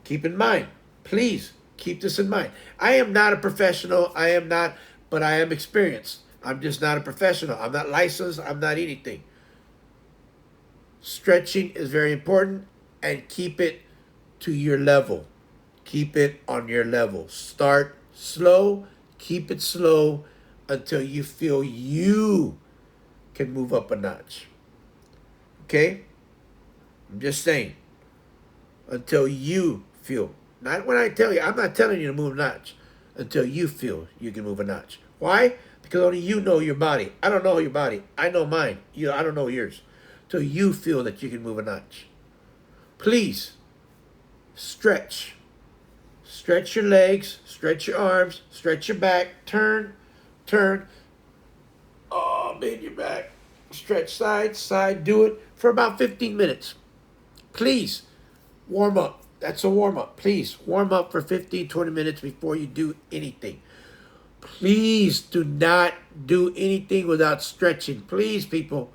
Keep in mind, please keep this in mind. I am not a professional. I am not, but I am experienced. I'm just not a professional. I'm not licensed. I'm not anything. Stretching is very important, and keep it to your level. Keep it on your level. Start slow. Keep it slow until you feel you can move up a notch. Okay? I'm just saying. Until you feel. Not when I tell you. I'm not telling you to move a notch. Until you feel you can move a notch. Why? Because only you know your body. I don't know your body. I know mine. I don't know yours. Until you feel that you can move a notch. Please, stretch. Stretch your legs. Stretch your arms. Stretch your back. Turn. Oh, bend your back. Stretch side. Do it for about 15 minutes. Please, warm up. That's a warm up. Please, warm up for 15, 20 minutes before you do anything. Please do not do anything without stretching. Please, people,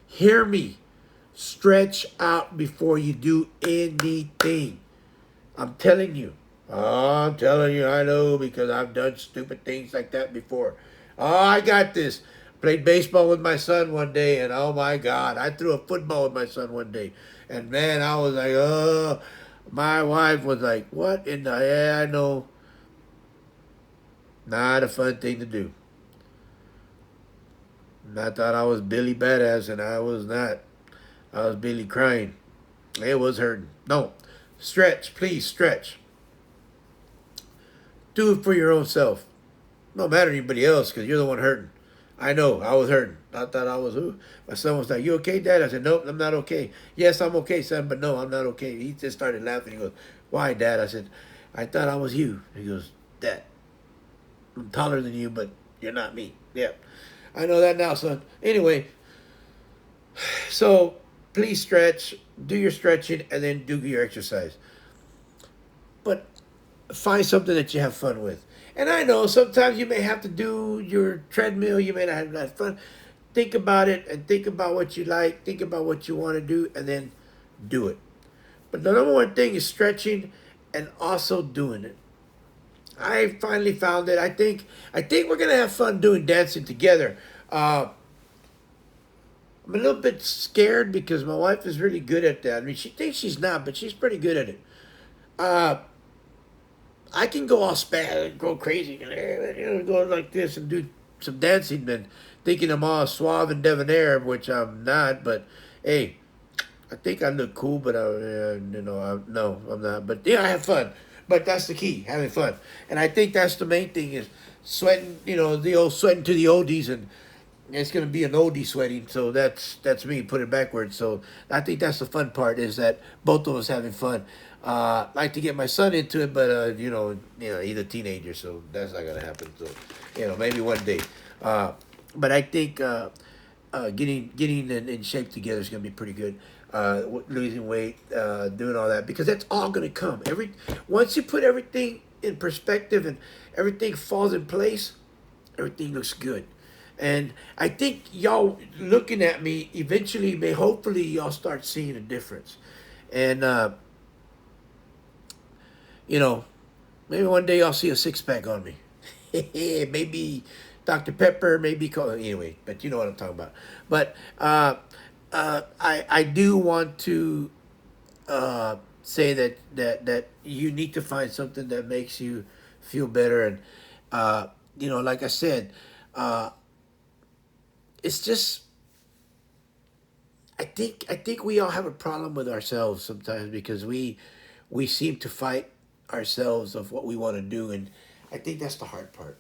hear me. Stretch out before you do anything. I'm telling you. Oh, I'm telling you, I know, because I've done stupid things like that before. Oh, I got this. Played baseball with my son one day, and oh my God, I threw a football with my son one day. And man, I was like, oh, my wife was like, what in the, yeah, I know. Not a fun thing to do. And I thought I was Billy Badass, and I was not. I was Billy crying. It was hurting. No. Stretch, please, stretch. Do it for your own self. No matter anybody else, because you're the one hurting. I know, I was hurting. I thought I was, ooh. My son was like, you okay, Dad? I said, nope, I'm not okay. Yes, I'm okay, son, but no, I'm not okay. He just started laughing. He goes, why, Dad? I said, I thought I was you. He goes, that. I'm taller than you, but you're not me. Yeah, I know that now, son. Anyway, so please stretch, do your stretching, and then do your exercise. But find something that you have fun with. And I know sometimes you may have to do your treadmill, you may not have that fun. Think about it and think about what you like, think about what you want to do, and then do it. But the number one thing is stretching and also doing it. I finally found it. I think we're gonna have fun doing dancing together. I'm a little bit scared because my wife is really good at that. I mean, she thinks she's not, but she's pretty good at it. Uh, I can go all spat, go crazy, go like this and do some dancing, and thinking I'm all suave and debonair, which I'm not. But hey, I think I look cool, but no, I'm not. But yeah, I have fun. But that's the key, having fun. And I think that's the main thing is sweating. The old sweating to the oldies, and it's gonna be an oldie sweating. So that's me, put it backwards. So I think that's the fun part is that both of us having fun. I like to get my son into it, but he's a teenager, so that's not gonna happen. So maybe one day. Uh, but I think getting in shape together is gonna be pretty good. Losing weight, doing all that because that's all gonna come. Once you put everything in perspective and everything falls in place, everything looks good. And I think y'all looking at me eventually may hopefully y'all start seeing a difference. And you know, maybe one day y'all see a six pack on me. Maybe Dr. Pepper, maybe anyway, but you know what I'm talking about. But I do want to say that you need to find something that makes you feel better, and like I said, uh, it's just I think we all have a problem with ourselves sometimes because we seem to fight ourselves of what we want to do, and I think that's the hard part.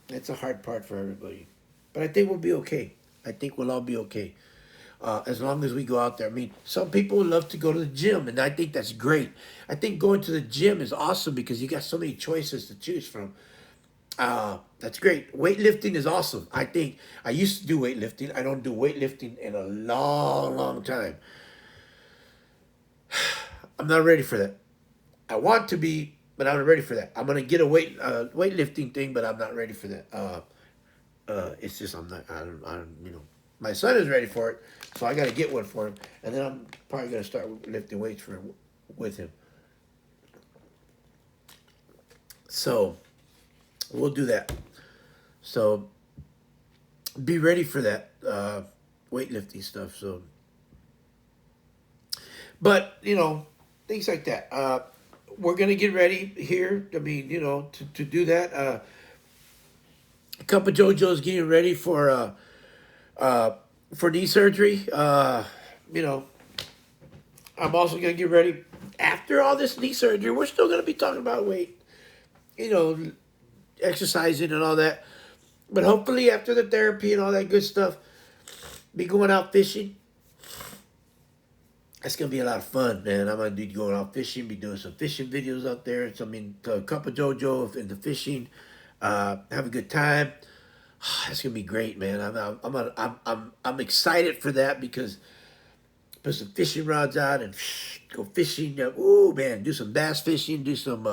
That's a hard part for everybody, but I think we'll be okay. I think we'll all be okay as long as we go out there. I mean, some people love to go to the gym, and I think that's great. I think going to the gym is awesome because you got so many choices to choose from. That's great. Weightlifting is awesome. I think I used to do weightlifting. I don't do weightlifting in a long, long time. I'm not ready for that. I want to be, but I'm not ready for that. I'm gonna get a weightlifting thing, but I'm not ready for that. It's just I'm not. I don't. My son is ready for it, so I got to get one for him, and then I'm probably gonna start lifting weights for him, with him. So we'll do that. So be ready for that weightlifting stuff. So, but things like that. We're gonna get ready here. I mean, to do that. Cup of JoJo's getting ready for knee surgery. You know, I'm also gonna get ready after all this knee surgery. We're still gonna be talking about weight, you know, exercising and all that. But hopefully, after the therapy and all that good stuff, be going out fishing. That's gonna be a lot of fun, man. I'm gonna be going out fishing, be doing some fishing videos out there. So I mean, a cup of JoJo in the fishing, have a good time. That's gonna be great, man. I'm excited for that because put some fishing rods out and go fishing. Ooh, man, do some bass fishing, do some.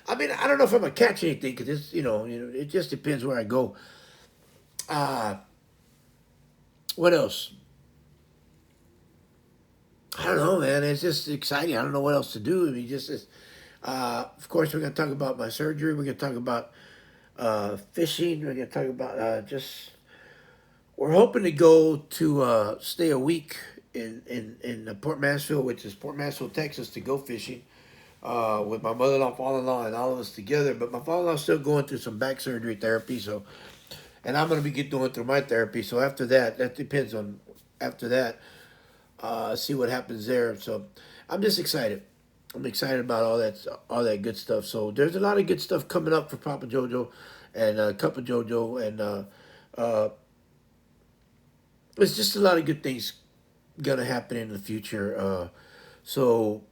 I mean, I don't know if I'm gonna catch anything because it's it just depends where I go. Uh, what else? I don't know, man. It's just exciting. I don't know what else to do. I mean, of course, we're gonna talk about my surgery. We're gonna talk about fishing. We're gonna talk about just. We're hoping to go to stay a week in Port Mansfield, which is Port Mansfield, Texas, to go fishing with my mother-in-law, father-in-law, and all of us together. But my father-in-law's still going through some back surgery therapy, so and I'm gonna be going through my therapy. So after that, that depends on after that. See what happens there. So I'm just excited. I'm excited about all that good stuff. So there's a lot of good stuff coming up for Papa JoJo and Cup of JoJo, and uh, it's just a lot of good things gonna happen in the future. So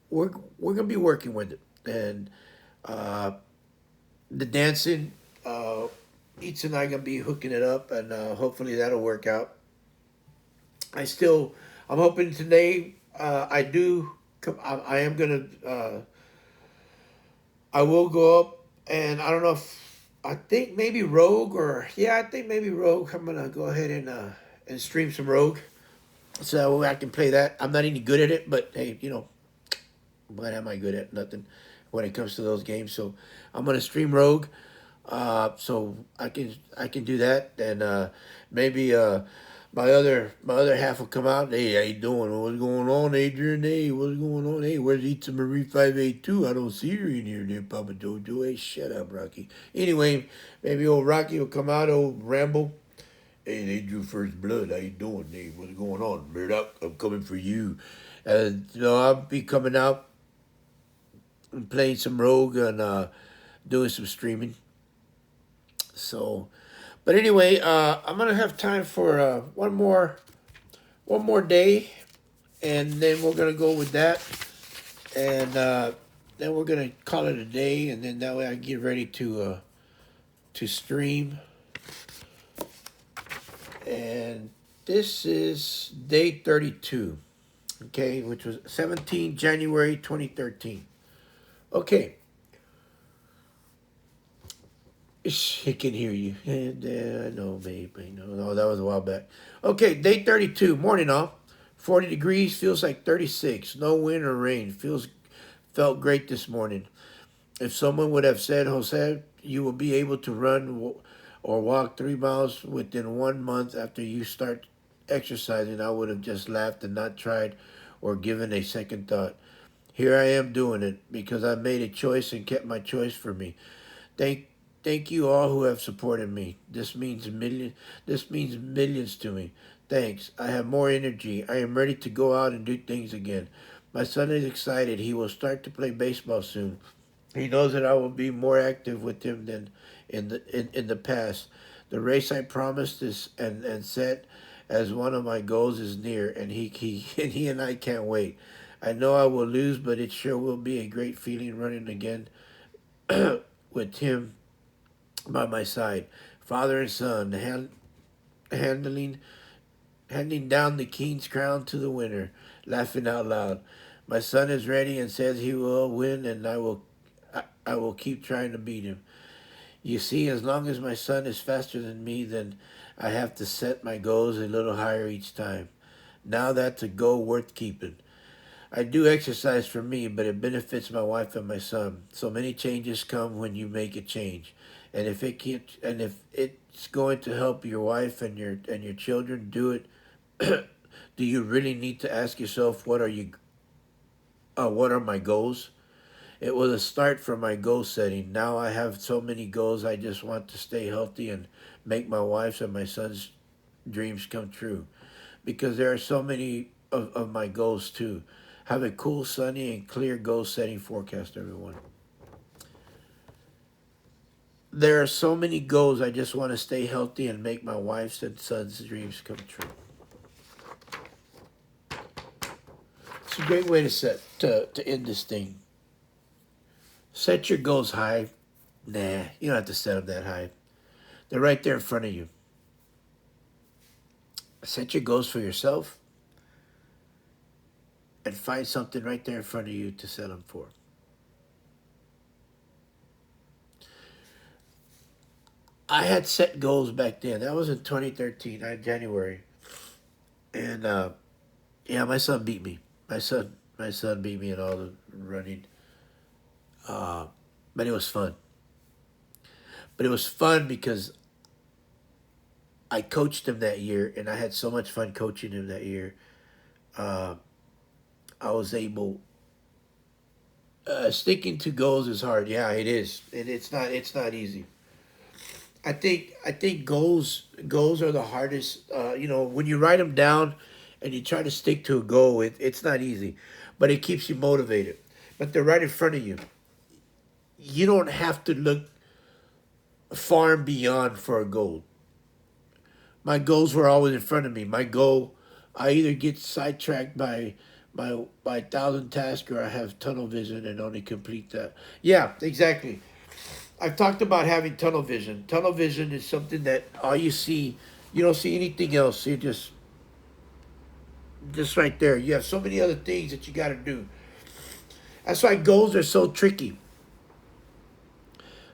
we're we're gonna be working with it, and uh, the dancing. Eats and I gonna be hooking it up, and hopefully that'll work out. I still, I'm hoping today. I do. I am gonna. I will go up, and I don't know if I think maybe Rogue or yeah, I think maybe Rogue. I'm gonna go ahead and stream some Rogue, so I can play that. I'm not any good at it, but hey, what am I good at? Nothing when it comes to those games. So I'm gonna stream Rogue, so I can do that, and maybe my other half will come out. Hey, how you doing? What's going on, Adrian? Hey, what's going on? Hey, where's Ita Marie 582? I don't see her in here, there, Papa Jojo. Hey, shut up, Rocky. Anyway, maybe old Rocky will come out, old Rambo. Hey, they drew first blood. How you doing? Hey, what's going on? Murdoch, I'm coming for you. I'll be coming out and playing some Rogue and doing some streaming. So, but anyway, I'm gonna have time for one more day, and then we're gonna go with that, and then we're gonna call it a day, and then that way I can get ready to stream. And this is day 32, okay, which was 17 January 2013. Okay, she can hear you. And I know, babe. I know. No, that was a while back. Okay, day 32, morning off. 40 degrees, feels like 36. No wind or rain. Felt great this morning. If someone would have said, Jose, you will be able to run or walk 3 miles within 1 month after you start exercising, I would have just laughed and not tried or given a second thought. Here I am doing it because I made a choice and kept my choice for me. Thank thank you all who have supported me. This means millions to me. Thanks. I have more energy. I am ready to go out and do things again. My son is excited. He will start to play baseball soon. He knows that I will be more active with him than in the past. The race I promised is and set as one of my goals is near, and he and he and I can't wait. I know I will lose, but it sure will be a great feeling running again with him by my side. Father and son, handling handing down the king's crown to the winner, laughing out loud. My son is ready and says he will win, and I will keep trying to beat him. You see, as long as my son is faster than me, then I have to set my goals a little higher each time. Now that's a goal worth keeping. I do exercise for me, but it benefits my wife and my son. So many changes come when you make a change. And if it's going to help your wife and your children, do it. Do you really need to ask yourself what are my goals? It was a start for my goal setting. Now I have so many goals. I just want to stay healthy and make my wife's and my son's dreams come true. Because there are so many of my goals too. Have a cool, sunny, and clear goal setting forecast, everyone. There are so many goals. I just want to stay healthy and make my wife's and son's dreams come true. It's a great way to end this thing. Set your goals high. Nah, you don't have to set them that high. They're right there in front of you. Set your goals for yourself and find something right there in front of you to set them for. I had set goals back then. That was in 2013, January. And yeah, my son beat me. My son beat me in all the running. Uh, but it was fun. But it was fun because I coached him that year, and I had so much fun coaching him that year. Uh, I was able. Sticking to goals is hard. Yeah, it is. It's not easy. I think goals are the hardest. When you write them down, and you try to stick to a goal, it's not easy, but it keeps you motivated. But they're right in front of you. You don't have to look far and beyond for a goal. My goals were always in front of me. My goal, I either get sidetracked by 1,000 tasks, or I have tunnel vision and only complete that. Yeah, exactly. I've talked about having tunnel vision. Tunnel vision is something that all you see, you don't see anything else. You just right there. You have so many other things that you got to do. That's why goals are so tricky.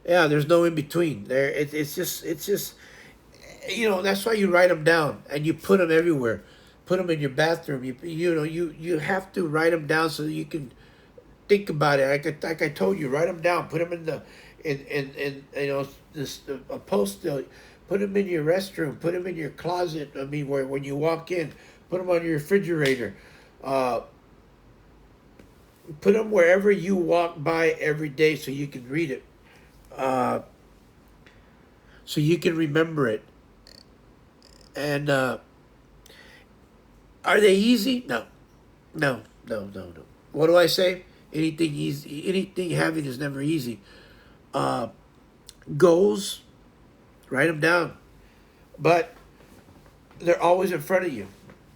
Yeah, there's no in between. It's just that's why you write them down and you put them everywhere. Put them in your bathroom. You have to write them down so that you can think about it. Like I told you, write them down. Put them in the in this a post. Put them in your restroom. Put them in your closet. I mean, where when you walk in, put them on your refrigerator. Uh, Put them wherever you walk by every day so you can read it. Uh, so you can remember it. And are they easy? No, no, no, no, no. What do I say? Anything easy, anything having is never easy. Uh, Goals, write them down, but they're always in front of you.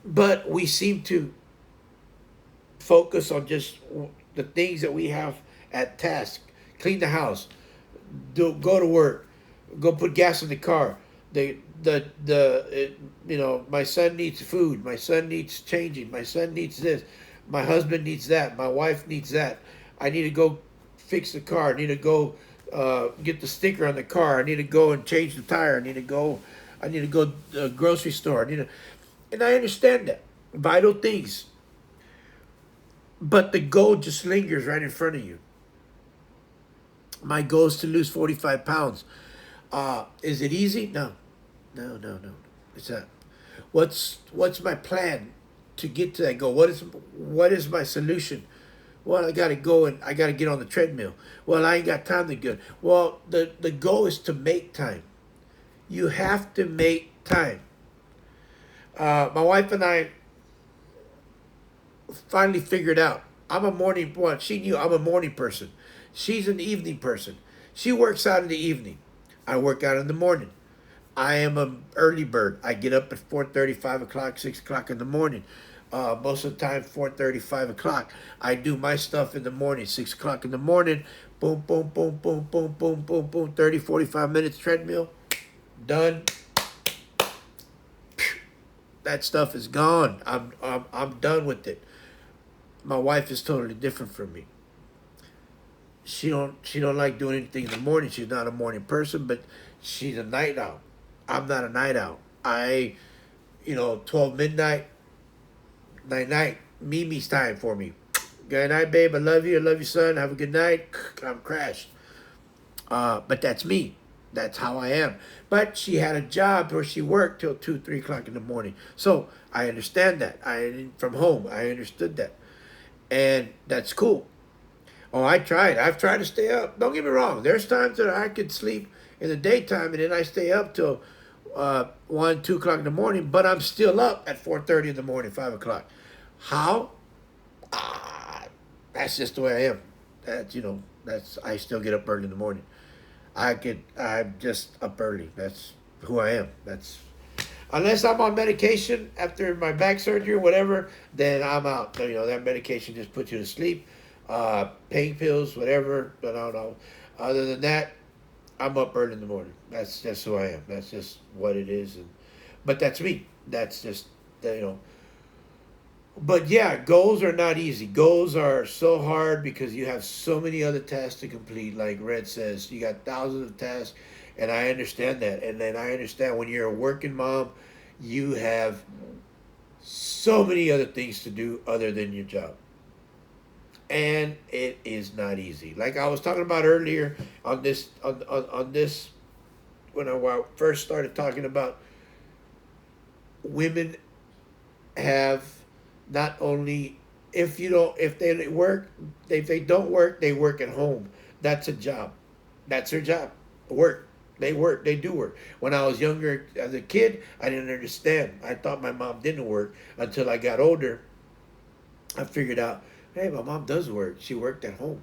But we seem to focus on just the things that we have at task. Clean the house, go to work, go put gas in the car. My son needs food. My son needs changing. My son needs this. My husband needs that. My wife needs that. I need to go fix the car. I need to go get the sticker on the car. I need to go and change the tire. I need to go. I need to go to the grocery store. And I understand that vital things, but the goal just lingers right in front of you. My goal is to lose 45 pounds. Is it easy? No, no, no, no. It's not. What's my plan to get to that goal? What is my solution? Well, I got to go and I got to get on the treadmill. Well, I ain't got time to go. Well, the goal is to make time. You have to make time. My wife and I finally figured out. I'm a morning one. She knew I'm a morning person. She's an evening person. She works out in the evening. I work out in the morning. I am an early bird. I get up at 4:30, 5 o'clock, 6 o'clock in the morning. Most of the time, 4:30, 5 o'clock. I do my stuff in the morning, 6 o'clock in the morning. Boom, boom, boom, boom, boom, boom, boom, boom. 30, 45 minutes treadmill. Done. That stuff is gone. I'm done with it. My wife is totally different from me. She don't like doing anything in the morning. She's not a morning person, but she's a night owl. I'm not a night owl. 12 midnight, night night, Mimi's time for me. Good night, babe. I love you. I love you, son. Have a good night. I'm crashed. But that's me. That's how I am. But she had a job where she worked till 2, 3 o'clock in the morning. So I understand that. From home, I understood that. And that's cool. Oh, I tried. I've tried to stay up. Don't get me wrong. There's times that I could sleep in the daytime and then I stay up till 1, 2 o'clock in the morning, but I'm still up at 4:30 in the morning, 5 o'clock. How? That's just the way I am. I still get up early in the morning. I'm just up early. That's who I am. Unless I'm on medication after my back surgery or whatever, then I'm out. That medication just puts you to sleep. Pain pills, whatever. But I don't know. Other than that, I'm up early in the morning. That's just who I am. That's just what it is. But that's me. That's just, But yeah, goals are not easy. Goals are so hard because you have so many other tasks to complete. Like Red says, you got thousands of tasks, and I understand that. And then I understand when you're a working mom, you have so many other things to do other than your job. And it is not easy. Like I was talking about earlier on this when I first started talking about women have not only if they don't work, they work at home. That's a job. That's their job. Work. They work. They do work. When I was younger as a kid, I didn't understand. I thought my mom didn't work until I got older. I figured out, hey, my mom does work. She worked at home.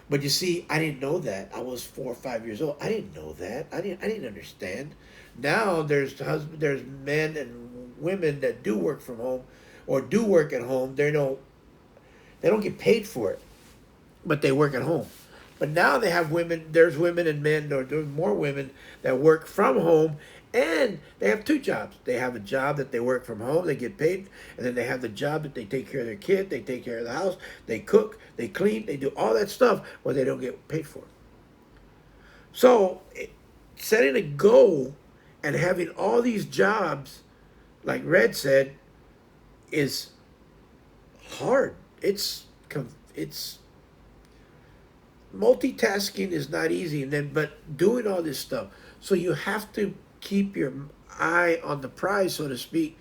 But you see, I didn't know that. I was 4 or 5 years old. I didn't know that. I didn't understand. Now there's men and women that do work from home or do work at home. They don't get paid for it, but they work at home. But now they have women. There's women and men, or there's more women that work from home, and they have two jobs. They have a job that they work from home, they get paid, and then they have the job that they take care of their kid, they take care of the house, they cook, they clean, they do all that stuff where they don't get paid for it. So, setting a goal and having all these jobs, like Red said, is hard. It's multitasking is not easy, and then but doing all this stuff. So you have to keep your eye on the prize, so to speak.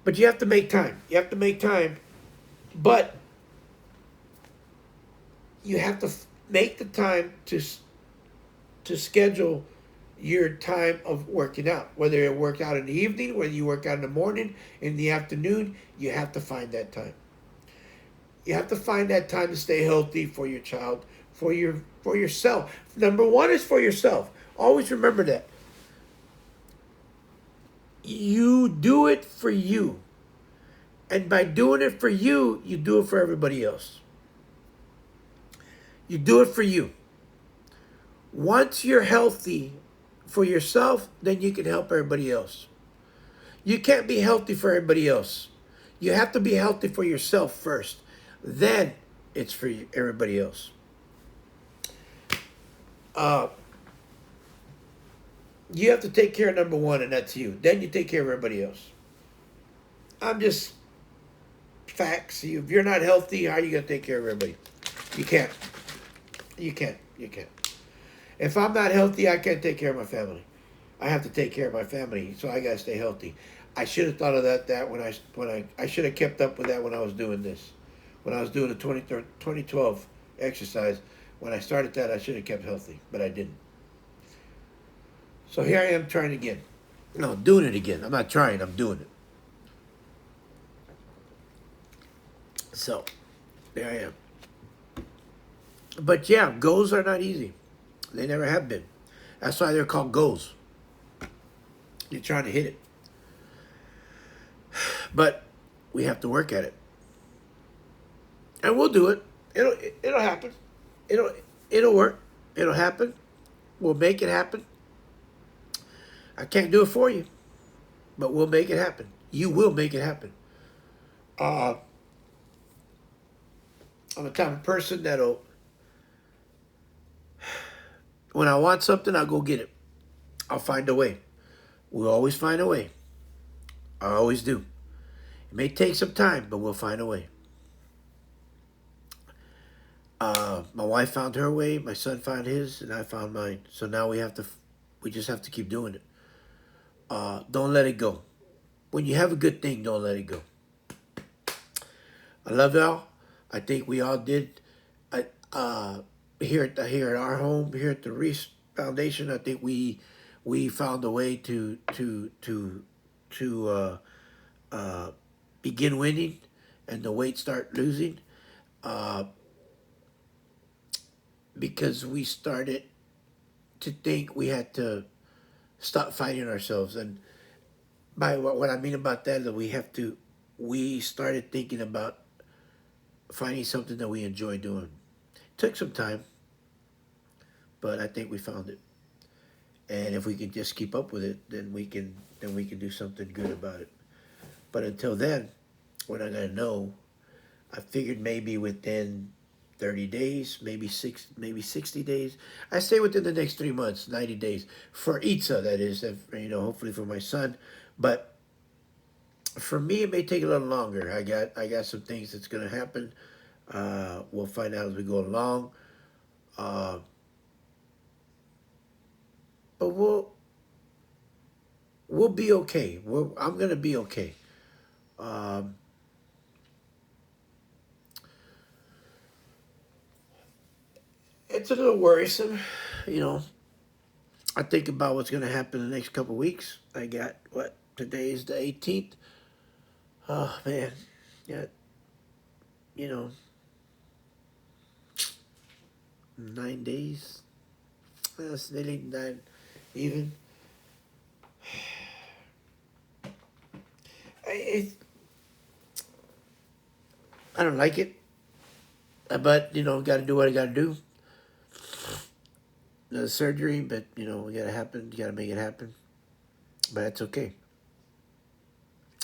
But you have to make time. You have to make time, but you have to make the time to schedule your time of working out. Whether you work out in the evening, whether you work out in the morning, in the afternoon, you have to find that time. You have to find that time to stay healthy for your child, for yourself. Number one is for yourself. Always remember that. You do it for you. And by doing it for you, you do it for everybody else. You do it for you. Once you're healthy for yourself, then you can help everybody else. You can't be healthy for everybody else. You have to be healthy for yourself first. Then it's for everybody else. You have to take care of number one, and that's you. Then you take care of everybody else. I'm just facts. If you're not healthy, how are you going to take care of everybody? You can't. You can't. You can't. If I'm not healthy, I can't take care of my family. I have to take care of my family, so I got to stay healthy. I should have thought of that when I should have kept up with that when I was doing this. When I was doing the 2012 exercise, when I started that, I should have kept healthy, but I didn't. So here I am trying again. No, doing it again. I'm not trying, I'm doing it. So, there I am. But yeah, goals are not easy. They never have been. That's why they're called goals. You're trying to hit it. But we have to work at it. And we'll do it. It'll happen. It'll work. It'll happen. We'll make it happen. I can't do it for you, but we'll make it happen. You will make it happen. I'm the type of person that'll, when I want something, I'll go get it. I'll find a way. We'll always find a way. I always do. It may take some time, but we'll find a way. My wife found her way, my son found his, and I found mine. So now we just have to keep doing it. Don't let it go. When you have a good thing, don't let it go. I love y'all. I think we all did. Here at our home, here at the Reese Foundation, I think we found a way to begin winning, and the weight start losing. Because we started to think we had to stop fighting ourselves. And by what I mean about that is we started thinking about finding something that we enjoy doing. It took some time, but I think we found it. And if we can just keep up with it, then we can do something good about it. But until then, we're not gonna know. I figured maybe within 30 days, maybe 60 days. I say within the next 3 months, 90 days. For Itza, that is, hopefully for my son. But for me, it may take a little longer. I got some things that's going to happen. We'll find out as we go along. But we'll be okay. I'm going to be okay. It's a little worrisome, I think about what's going to happen in the next couple of weeks. I got, today is the 18th. Oh, man. Yeah, 9 days. That's nearly 9 even. I don't like it. But, got to do what I got to do. the surgery, but we gotta happen. You gotta make it happen. But that's okay.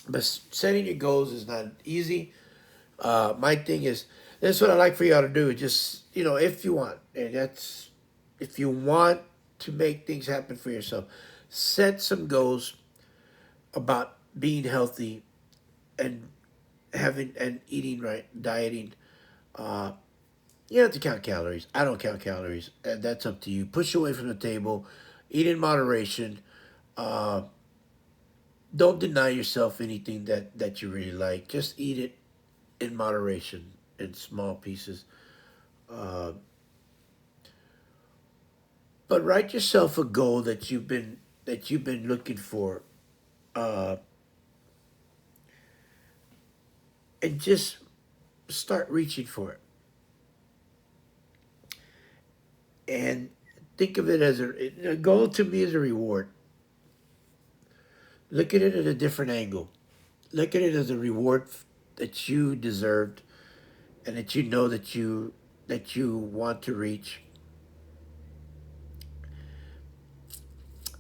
But setting your goals is not easy. My thing is, that's what I like for y'all to do. Just if you want, and that's if you want to make things happen for yourself, set some goals about being healthy and having and eating right, dieting. Uh, you don't have to count calories. I don't count calories. That's up to you. Push away from the table. Eat in moderation. Uh, don't deny yourself anything that you really like. Just eat it in moderation, in small pieces. Uh, but write yourself a goal that you've been looking for, uh, and just start reaching for it. And think of it as a goal. To me is a reward. Look at it at a different angle. Look at it as a reward that you deserved and that you know that you want to reach.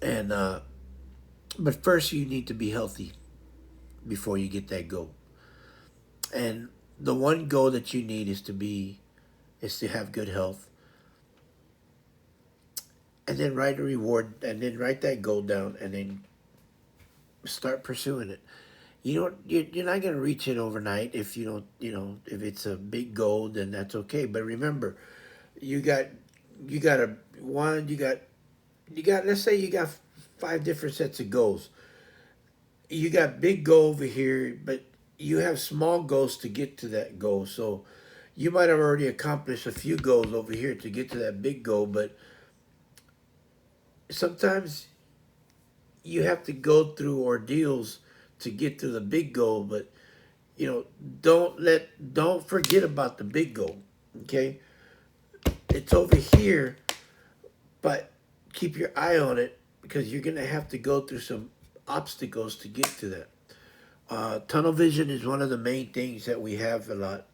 And but first you need to be healthy before you get that goal. And the one goal that you need is to have good health. And then write a reward, and then write that goal down, and then start pursuing it. You're not going to reach it overnight. If you don't, if it's a big goal, then that's okay. But remember, you got you got a one you got let's say you got five different sets of goals. You got big goal over here, but you have small goals to get to that goal. So you might have already accomplished a few goals over here to get to that big goal, but sometimes you have to go through ordeals to get to the big goal. But you know don't forget about the big goal. Okay, it's over here, but keep your eye on it, because you're gonna have to go through some obstacles to get to that. Tunnel vision is one of the main things that we have a lot,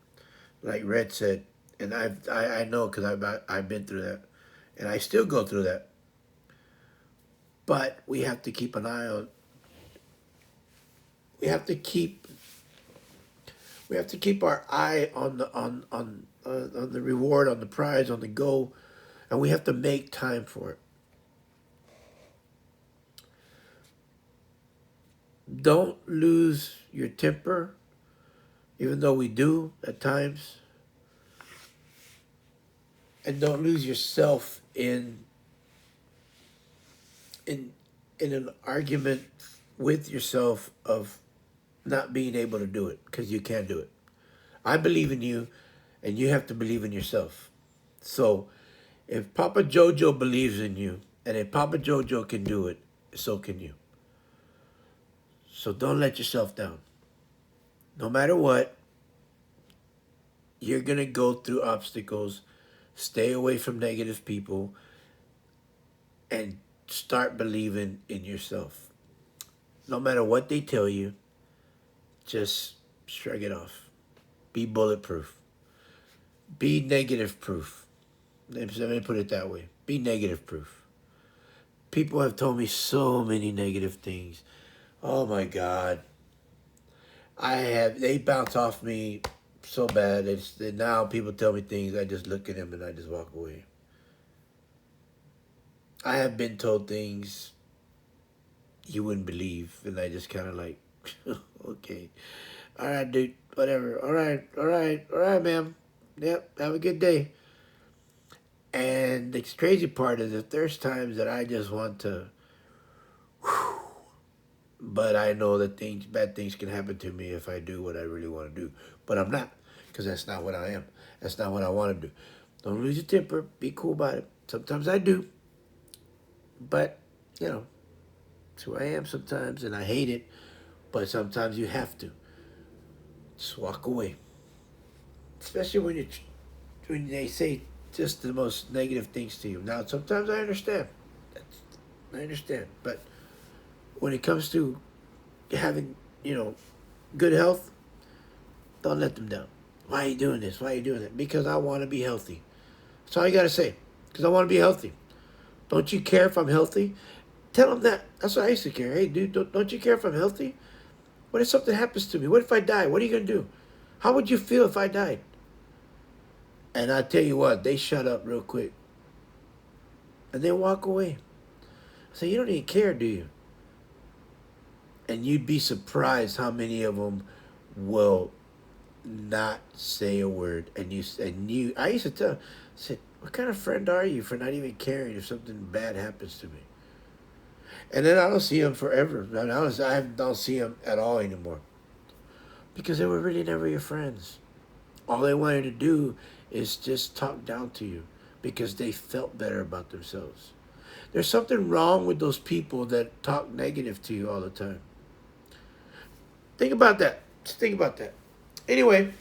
like Red said, and I know, because I've been through that, and I still go through that. But we have to keep an eye on. We have to keep. We have to keep our eye on the reward, on the prize, on the goal, and we have to make time for it. Don't lose your temper, even though we do at times, and don't lose yourself in in an argument with yourself of not being able to do it, because you can't do it. I believe in you, and you have to believe in yourself. So if Papa Jojo believes in you, and if Papa Jojo can do it, so can you. So don't let yourself down. No matter what, you're gonna go through obstacles. Stay away from negative people and start believing in yourself. No matter what they tell you, just shrug it off. Be bulletproof. Be negative proof. Let me put it that way. Be negative proof. People have told me so many negative things. Oh my God. They bounce off me so bad. Now people tell me things, I just look at them and I just walk away. I have been told things you wouldn't believe, and I just kind of like, okay, all right, dude, whatever, all right, ma'am, yep, have a good day. And the crazy part is that there's times that I just want to, whew, but I know that bad things can happen to me if I do what I really want to do. But I'm not, because that's not what I am. That's not what I want to do. Don't lose your temper. Be cool about it. Sometimes I do, but you know, it's who I am sometimes, and I hate it. But sometimes you have to just walk away, especially when they say just the most negative things to you. Now, sometimes I understand. I understand, but when it comes to having, good health, don't let them down. Why are you doing this? Why are you doing that? Because I want to be healthy. That's all you got to say. Because I want to be healthy. Don't you care if I'm healthy? Tell them that. That's what I used to care. Hey, dude, don't you care if I'm healthy? What if something happens to me? What if I die? What are you going to do? How would you feel if I died? And I tell you what, they shut up real quick. And they walk away. So you don't even care, do you? And you'd be surprised how many of them will not say a word. And you, I used to tell, I said, what kind of friend are you for not even caring if something bad happens to me? And then I don't see them forever. I don't see them at all anymore because they were really never your friends. All they wanted to do is just talk down to you because they felt better about themselves. There's something wrong with those people that talk negative to you all the time. Think about that. Just think about that. Anyway,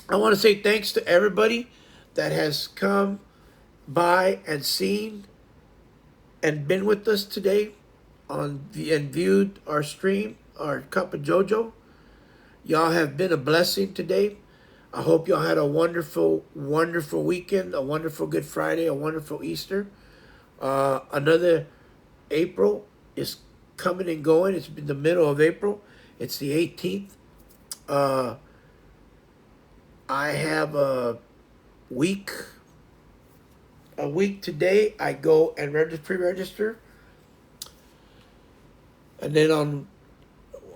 I want to say thanks to everybody that has come by and seen and been with us today and viewed our stream, our Cup of Jojo. Y'all have been a blessing today. I hope y'all had a wonderful, wonderful weekend, a wonderful Good Friday, a wonderful Easter. Another April is coming and going. It's been the middle of April. It's the 18th. I have a week today. I go and pre-register. And then on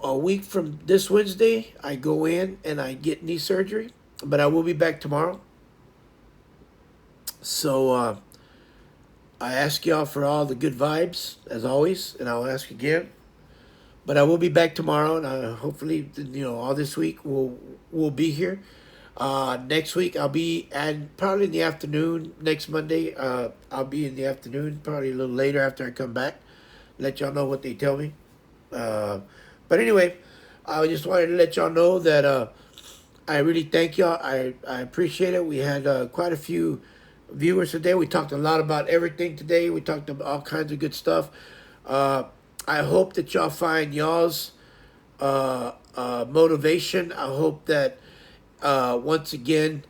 a week from this Wednesday, I go in and I get knee surgery. But I will be back tomorrow. So I ask y'all for all the good vibes, as always. And I'll ask again. But I will be back tomorrow. And hopefully, all this week we'll be here. Next week I'll be probably in the afternoon. Next Monday I'll be in the afternoon, probably a little later after I come back. Let y'all know what they tell me. But anyway, I just wanted to let y'all know that I really thank y'all. I appreciate it. We had quite a few viewers today. We talked a lot about everything today. We talked about all kinds of good stuff. I hope that y'all find y'all's motivation. I hope that once again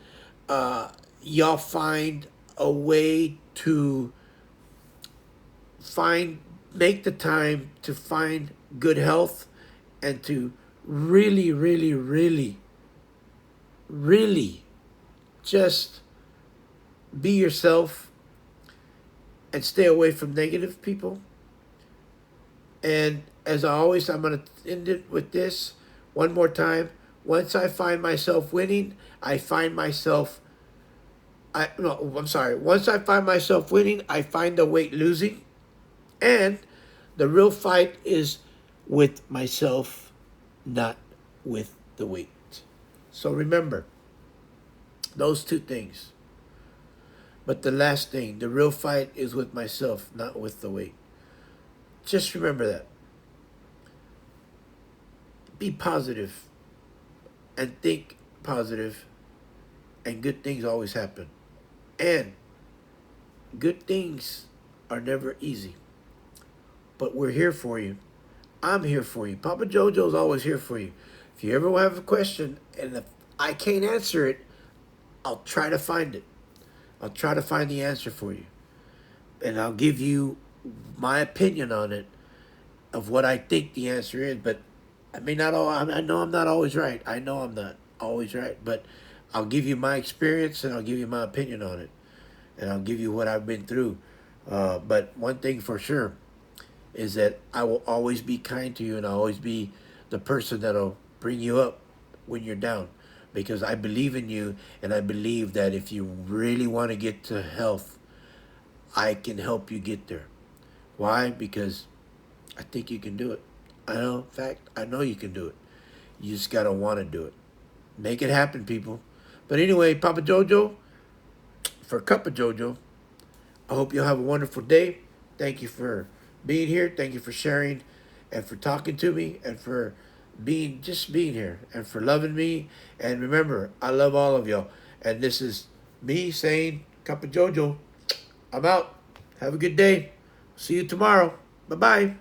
y'all find a way to make the time to find good health and to really, really, really, really just be yourself and stay away from negative people. And as always, I'm going to end it with this one more time. Once I find myself winning, Once I find myself winning, I find the weight losing. And the real fight is with myself, not with the weight. So remember those two things. But the last thing, the real fight is with myself, not with the weight. Just remember that. Be positive and think positive, and good things always happen. And good things are never easy. But we're here for you. I'm here for you. Papa Jojo's always here for you. If you ever have a question and if I can't answer it, I'll try to find it. I'll try to find the answer for you. And I'll give you my opinion on it of what I think the answer is. But I know I'm not always right. I know I'm not always right. But I'll give you my experience and I'll give you my opinion on it. And I'll give you what I've been through. But one thing for sure is that I will always be kind to you, and I'll always be the person that'll bring you up when you're down, because I believe in you, and I believe that if you really want to get to health, I can help you get there. Why? Because I think you can do it. I know you can do it. You just got to want to do it. Make it happen, people. But anyway, Papa Jojo, for Cup of Jojo, I hope you'll have a wonderful day. Thank you for being here. Thank you for sharing and for talking to me and for being here and for loving me. And remember, I love all of y'all. And this is me saying, Cup of Jojo, I'm out. Have a good day. See you tomorrow. Bye-bye.